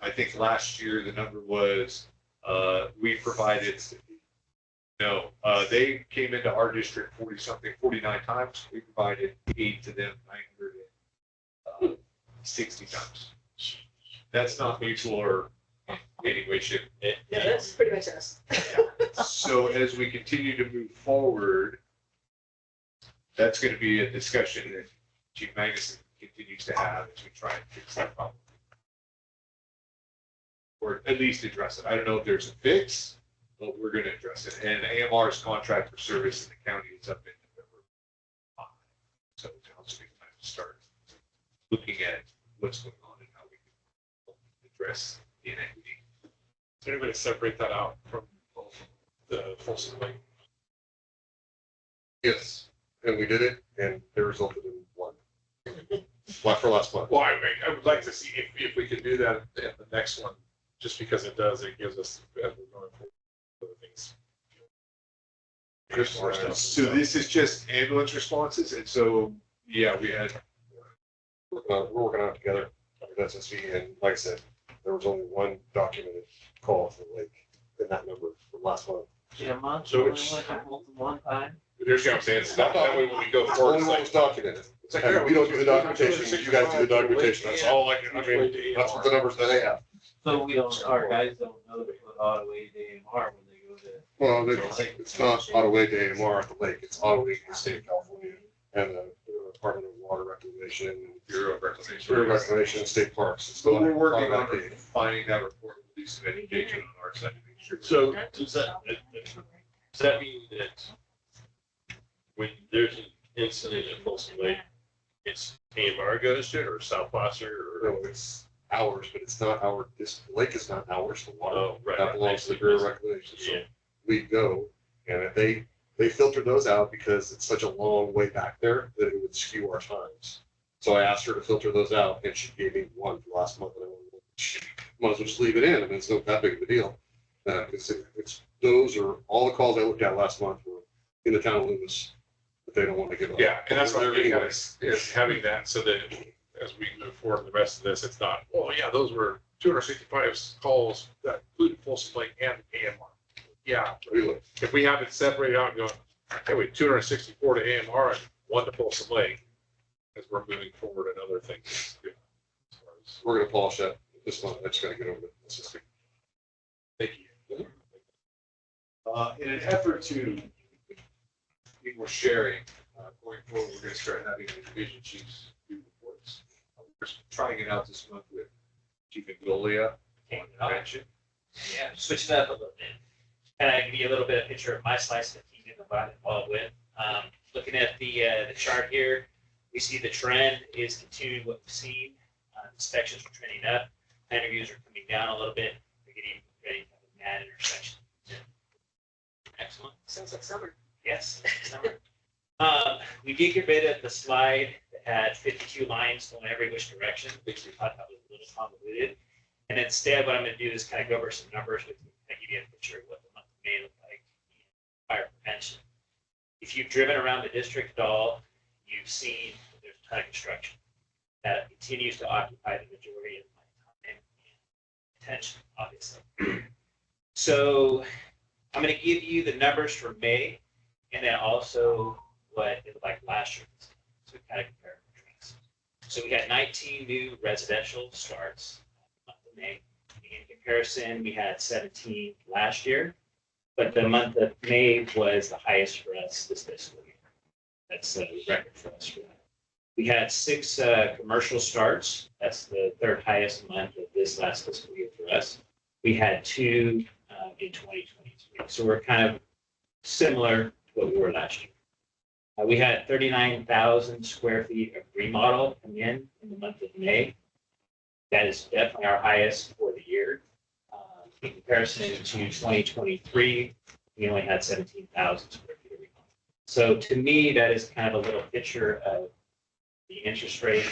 I think last year the number was We provided, no, they came into our district 49 times. We provided aid to them 960 times. That's not mutual or any way, shape. Yeah, that's pretty much us. So as we continue to move forward, that's going to be a discussion that Chief Magnuson continues to have as we try and fix that problem. Or at least address it. I don't know if there's a fix, but we're going to address it. And AMR's contract for service in the county is up in November 5. So it's also be time to start looking at what's going on and how we can address the inequity. Does anybody separate that out from the Folsom Lake? Yes, and we did it, and it resulted in one. For last month. Well, I would like to see if we can do that in the next one, just because it gives us, as we're going forward, other things. So this is just ambulance responses, and so, yeah, we had. We're working on it together with SSV, and like I said, there was only one documented call for the lake in that number for last month. Yeah, month, So only it's- went to Fulton one time. There's what I'm saying, it's not that way when we go forward, Only it's one like, was documented. it's like, And we don't do the documentation, you guys do the documentation, that's all I can, I mean, that's what the numbers that they have. So we don't, our guys don't know to put auto aid to AMR when they go to. Well, it's not auto aid to AMR at the lake, it's auto aid to the state of California and the Department of Water Reclamation, and Bureau of Reclamation. Bureau of Reclamation and state parks. It's So not we're working on automatic aid. finding that report, at least some education on our side to make sure. So does that mean that when there's an incident at Folsom Lake, it's AMR goes to it or South Placer or? No, it's ours, but it's not our, this lake is not ours, the water. Oh, right. That belongs to the Bureau of Reclamation. So Yeah. we go, and if they filter those out because it's such a long way back there that it would skew our times. So I asked her to filter those out, and she gave me one for last month, and I went, might as well just leave it in. I mean, it's not that big of a deal. It's those are all the calls I looked at last month were in the town of Loomis, but they don't want to give up. yeah, and that's what I'm getting at, Anyway. is having that so that as we move forward in the rest of this, it's not, oh, yeah, those were 265 calls that included Folsom Lake and AMR. Yeah, Really. if we have it separated out and going, hey, wait, 264 to AMR and 1 to Folsom Lake, as we're moving forward and other things. Yeah, as far as- We're gonna polish that this month. I just gotta get over it. It's just- Thank you. In an effort to be more sharing, going forward, we're gonna start having the division chiefs do reports. We're trying it out this month with Chief Angolia on prevention. Yeah, switch it up a little bit. Kind of give you a little bit of picture of my slice that he didn't got involved with. Looking at the chart here, we see the trend is continuing what we've seen. Inspections are trending up, plan reviews are coming down a little bit. We're getting ready to have a mad intersection. Excellent. Sounds like summer. Yes. Summer. We did get rid of the slide that had 52 lines going every which direction, which we thought that was a little convoluted. And instead, what I'm going to do is kind of go over some numbers with you, kind of give you a picture of what the month of May looked like in fire prevention. If you've driven around the district at all, you've seen that there's a ton of construction that continues to occupy the majority of my time and attention, obviously. So I'm going to give you the numbers for May and then also what it looked like last year. So we kind of compare and contrast. So we had 19 new residential starts month of May. In comparison, we had 17 last year, but the month of May was the highest for us this fiscal year. That's a record for us for that. We had 6 commercial starts. That's the third highest month of this last fiscal year for us. We had 2 in 2023. So we're kind of similar to what we were last year. We had 39,000 square feet of remodel come in the month of May. That is definitely our highest for the year. In comparison to 2023, we only had 17,000 square feet of remodel. So to me, that is kind of a little picture of the interest rate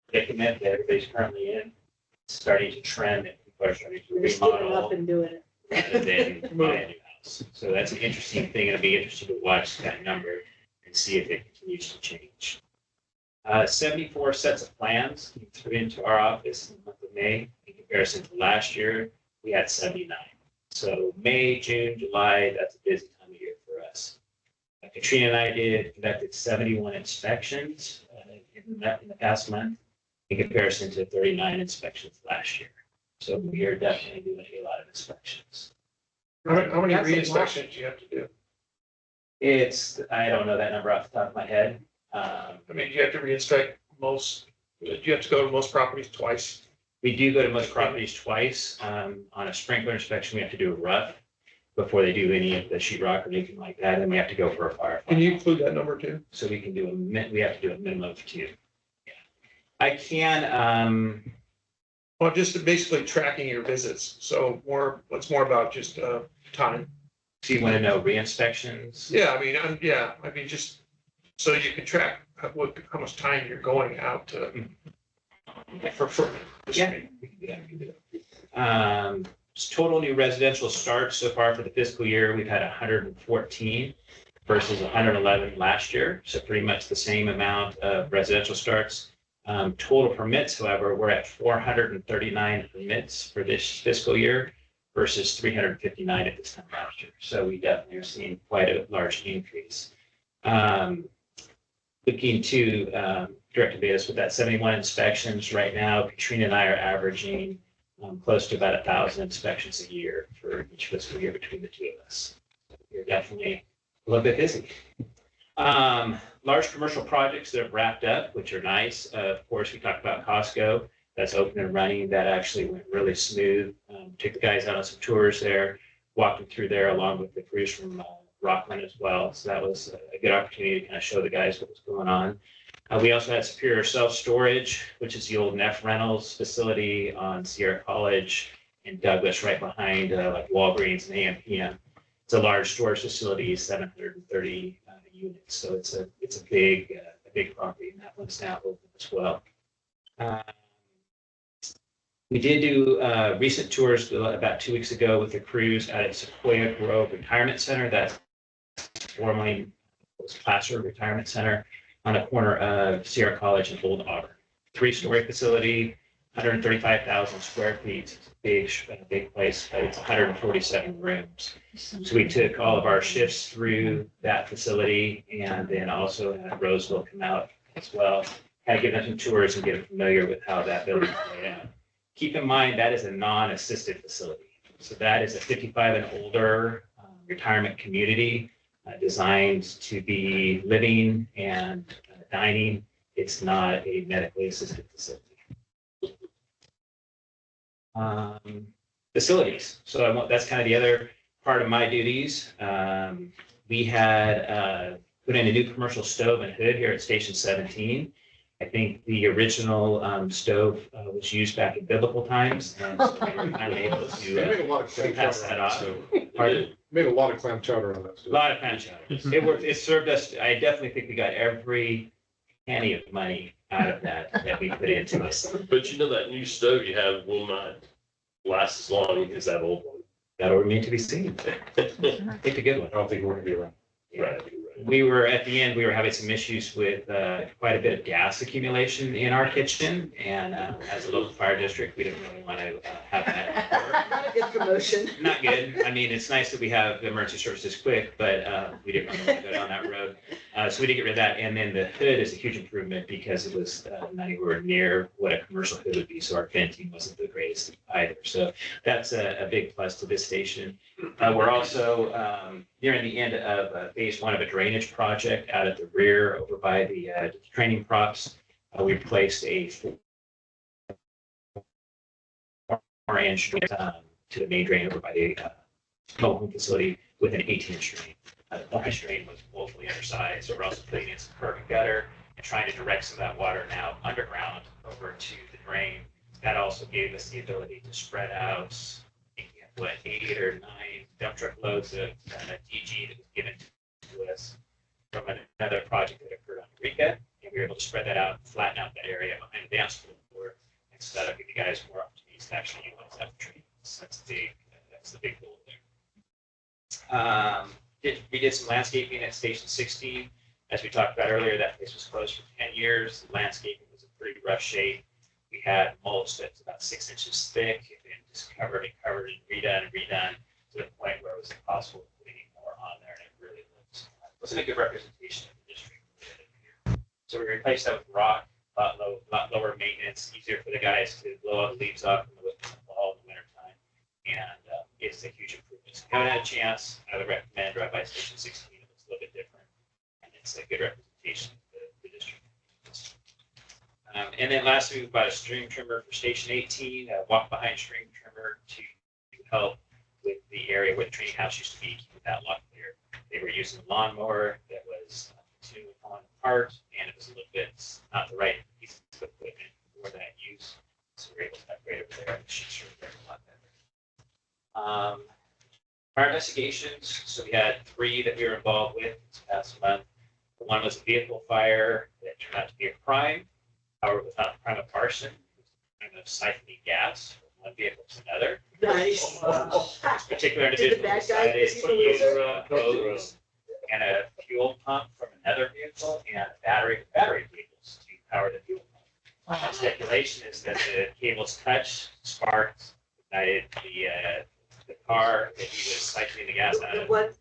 predicament that everybody's currently in. It's starting to trend and people are starting to We're just giving remodel up and doing it. rather than buy a new house. So that's an interesting thing. It'll be interesting to watch that number and see if it continues to change. 74 sets of plans came through into our office in the month of May in comparison to last year. we had 79. So May, June, July, that's a busy time of year for us. Katrina and I conducted 71 inspections in the past month in comparison to 39 inspections last year. So we are definitely doing a lot of inspections. How many That's a lot. re-inspections do you have to do? I don't know that number off the top of my head. I mean, do you have to re-inspect do you have to go to most properties twice? We do go to most properties twice. On a sprinkler inspection, we have to do a rough before they do any of the sheet rock or anything like that. And we have to go for a fire. Can you include that number too? So we can we have to do a minimum of 2. Yeah. I can, Well, just basically tracking your visits. So it's more about just time. so you want to know re-inspections? Yeah, I mean, just so you can track how much time you're going out to. For Yeah. We can do that. Total new residential starts so far for the fiscal year, we've had 114 versus 111 last year. So pretty much the same amount of residential starts. Total permits, however, we're at 439 permits for this fiscal year versus 359 at this time last year. So we definitely are seeing quite a large increase. Looking to direct Davis with that 71 inspections right now, Katrina and I are averaging close to about 1,000 inspections a year for each fiscal year between the two of us. We're definitely a little bit busy. Large commercial projects that have wrapped up, which are nice. Of course, we talked about Costco. That's open and running. That actually went really smooth. Took the guys out on some tours there, walked them through there along with the crews from Rockland as well. So that was a good opportunity to kind of show the guys what was going on. We also had Superior Self Storage, which is the old Neff Rentals facility on Sierra College in Douglas, right behind like Walgreens and AMPM. It's a large storage facility, 730 units. So it's a big property, and that one's now open as well. We did do recent tours about 2 weeks ago with the crews out at Sequoia Grove Retirement Center. That's formerly was Placer Retirement Center on the corner of Sierra College and Old Auburn. 3-story facility, 135,000 square feet. It's a big place, but it's 147 rooms. So we took all of our shifts through that facility, and then also had Roseville come out as well, kind of give them some tours and get them familiar with how that building is laid out. Keep in mind, that is a non-assisted facility. So that is a 55 and older retirement community designed to be living and dining. It's not a medically assisted facility. Facilities. So that's kind of the other part of my duties. We had put in a new commercial stove and hood here at Station 17. I think the original stove was used back in biblical times, and so we were kind of able They made a lot of to clam pass chowder that on that off. stove. Pardon? Made a lot of clam chowder on that A stove. lot of clam chowder. It worked. It served us. I definitely think we got every penny of money out of that we put into it. But you know that new stove you have will not last as long as that old one. That remains to be seen. It's a good one. I don't think we're gonna be around. Right. We were at the end, we were having some issues with quite a bit of gas accumulation in our kitchen. And as a local fire district, we didn't really want to have that. Not a good promotion. Not good. I mean, it's nice that we have emergency services quick, but we didn't really want to go down that road. So we did get rid of that. And then the hood is a huge improvement because it was not anywhere near what a commercial hood would be. So our venting wasn't the greatest either. So that's a big plus to this station. We're also nearing the end of phase 1 of a drainage project out at the rear over by the training props. We placed a 4-inch to the main drain over by the mobile home facility with an 18-inch drain. The 4-inch drain was woefully undersized, so we're also putting in some curb and gutter and trying to direct some of that water now underground over to the drain. That also gave us the ability to spread out, 8 or 9 dump truck loads of DG that was given to us from another project that occurred on Eureka. And we were able to spread that out, flatten out that area behind the dance floor. And so that'll give you guys more opportunities to actually utilize that tree. So that's the big goal there. We did some landscaping at Station 16. As we talked about earlier, that place was closed for 10 years. The landscaping was in pretty rough shape. We had mulch that's about 6 inches thick and just covered and redone to the point where it was impossible to put any more on there, and it really wasn't a good representation of the district. So we replaced that with rock, a lot lower maintenance, easier for the guys to blow all the leaves off in the fall and the winter time, and it's a huge improvement. So if you haven't had a chance, I would recommend drive by Station 16. It looks a little bit different, and it's a good representation of the district. And then lastly, we bought a string trimmer for Station 18, a walk-behind string trimmer to help with the area where the training house used to be, keep that lot clear. They were using a lawnmower that was continually falling apart, and it was a little bit not the right piece of equipment for that use. So we were able to upgrade over there, and the sheets are a lot better. Fire investigations, so we had 3 that we were involved with this past month. One was a vehicle fire that turned out to be a crime. However, without crime of arson, kind of siphoning gas from one vehicle to another. Nice. This particular Did the individual bad guy decided use to the use laser? a hose and a fuel pump from another vehicle and a battery vehicles to power the fuel pump. The speculation is that the cables touched, sparked, ignited the car that he was siphoning the gas out The of. one,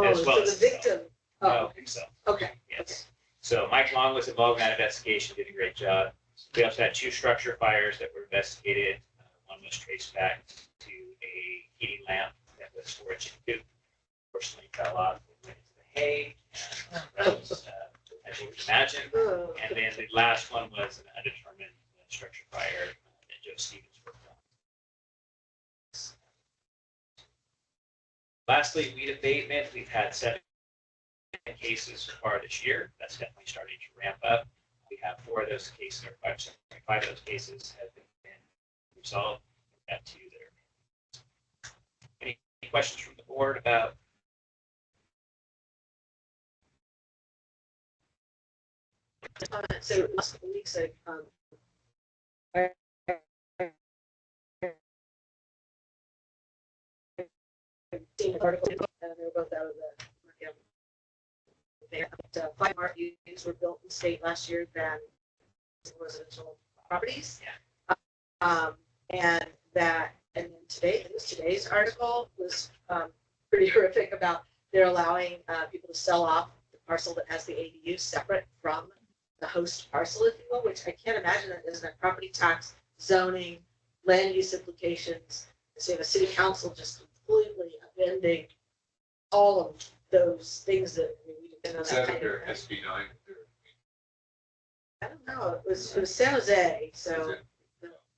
As well so as the victim. No, himself. Okay. Yes. So Mike Long was involved in that investigation, did a great job. We also had 2 structure fires that were investigated. One was traced back to a heating lamp that was storage in coop. Fortunately, fell off and went into the hay. And that was, as you would imagine. Oh. And then the last one was an undetermined structure fire that Joe Stevens worked on. Lastly, weed abatement. We've had 7 cases so far this year. That's definitely starting to ramp up. We have 4 of those cases, or 5 of those cases have been resolved. We have 2 that are. Any questions from the board about? So last couple weeks, I seen an article, and they were both out of the, that 5 more units were built in the state last year than residential properties. And that, and then today, it was today's article was pretty horrific about they're allowing people to sell off the parcel that has the ADU separate from the host parcel, if you will, which I can't imagine that isn't a property tax, zoning, land use implications. So you have a city council just completely upending all of those things that, I mean, we depend on Is that that kind of. under SB 9? I don't know, it was San Jose, so.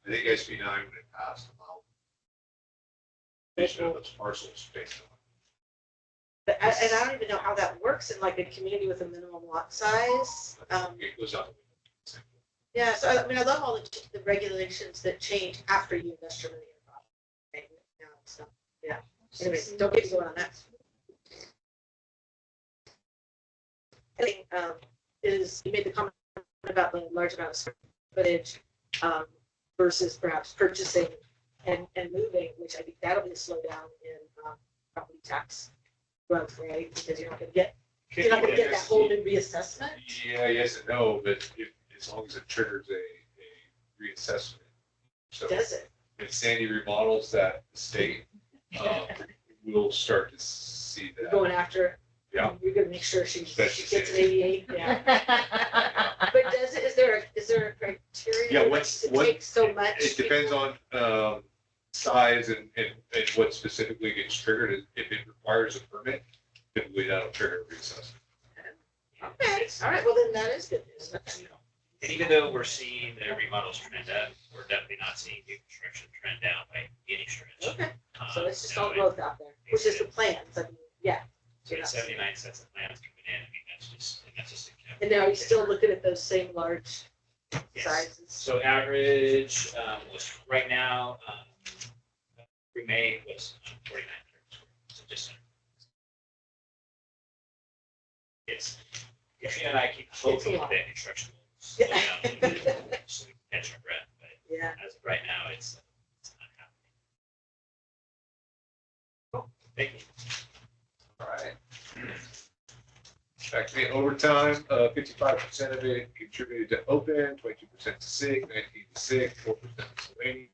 I think SB 9 when it passed about. Addition of those parcels based on. But and I don't even know how that works in like a community with a minimum lot size. It goes out. Yeah, so I mean, I love all the regulations that change after you invest your money in a property. Yeah, so, yeah. Anyways, don't get me going on that. I think is you made the comment about the large amount of square footage versus perhaps purchasing and moving, which I think that'll be a slowdown in property tax growth, right? Because you're not going to get that whole new reassessment. Yeah, yes and no, but if, as long as it triggers a reassessment. So Does it? if Sandy remodels that estate, we'll start to see that. Going after it. Yeah. You're gonna make sure she Especially gets an Sandy. 88, yeah. But does it, is there a criteria? Yeah, Does it take so much? It depends on size and what specifically gets triggered. If it requires a permit, typically that'll trigger a reassessment. Okay, all right, well then that is good news. And even though we're seeing the remodels trend up, we're definitely not seeing new construction trend down by any stretch. Okay, so it's just No, all growth out there, which is the plans, I mean, yeah. So it's 79 sets of plans coming in. I mean, that's just a. And now you're still looking at those same large Yes. sizes. So average was right now, through May was 49. So just. It's, Katrina and I keep hoping lot. that construction will slow Yeah. down a little bit, so we can catch our breath, but Yeah. as of right now, it's not happening. Cool. Thank you. All right. Back to the overtime, 55% of it contributed to open, 22% to sick, 19 to sick, 4% miscellaneous.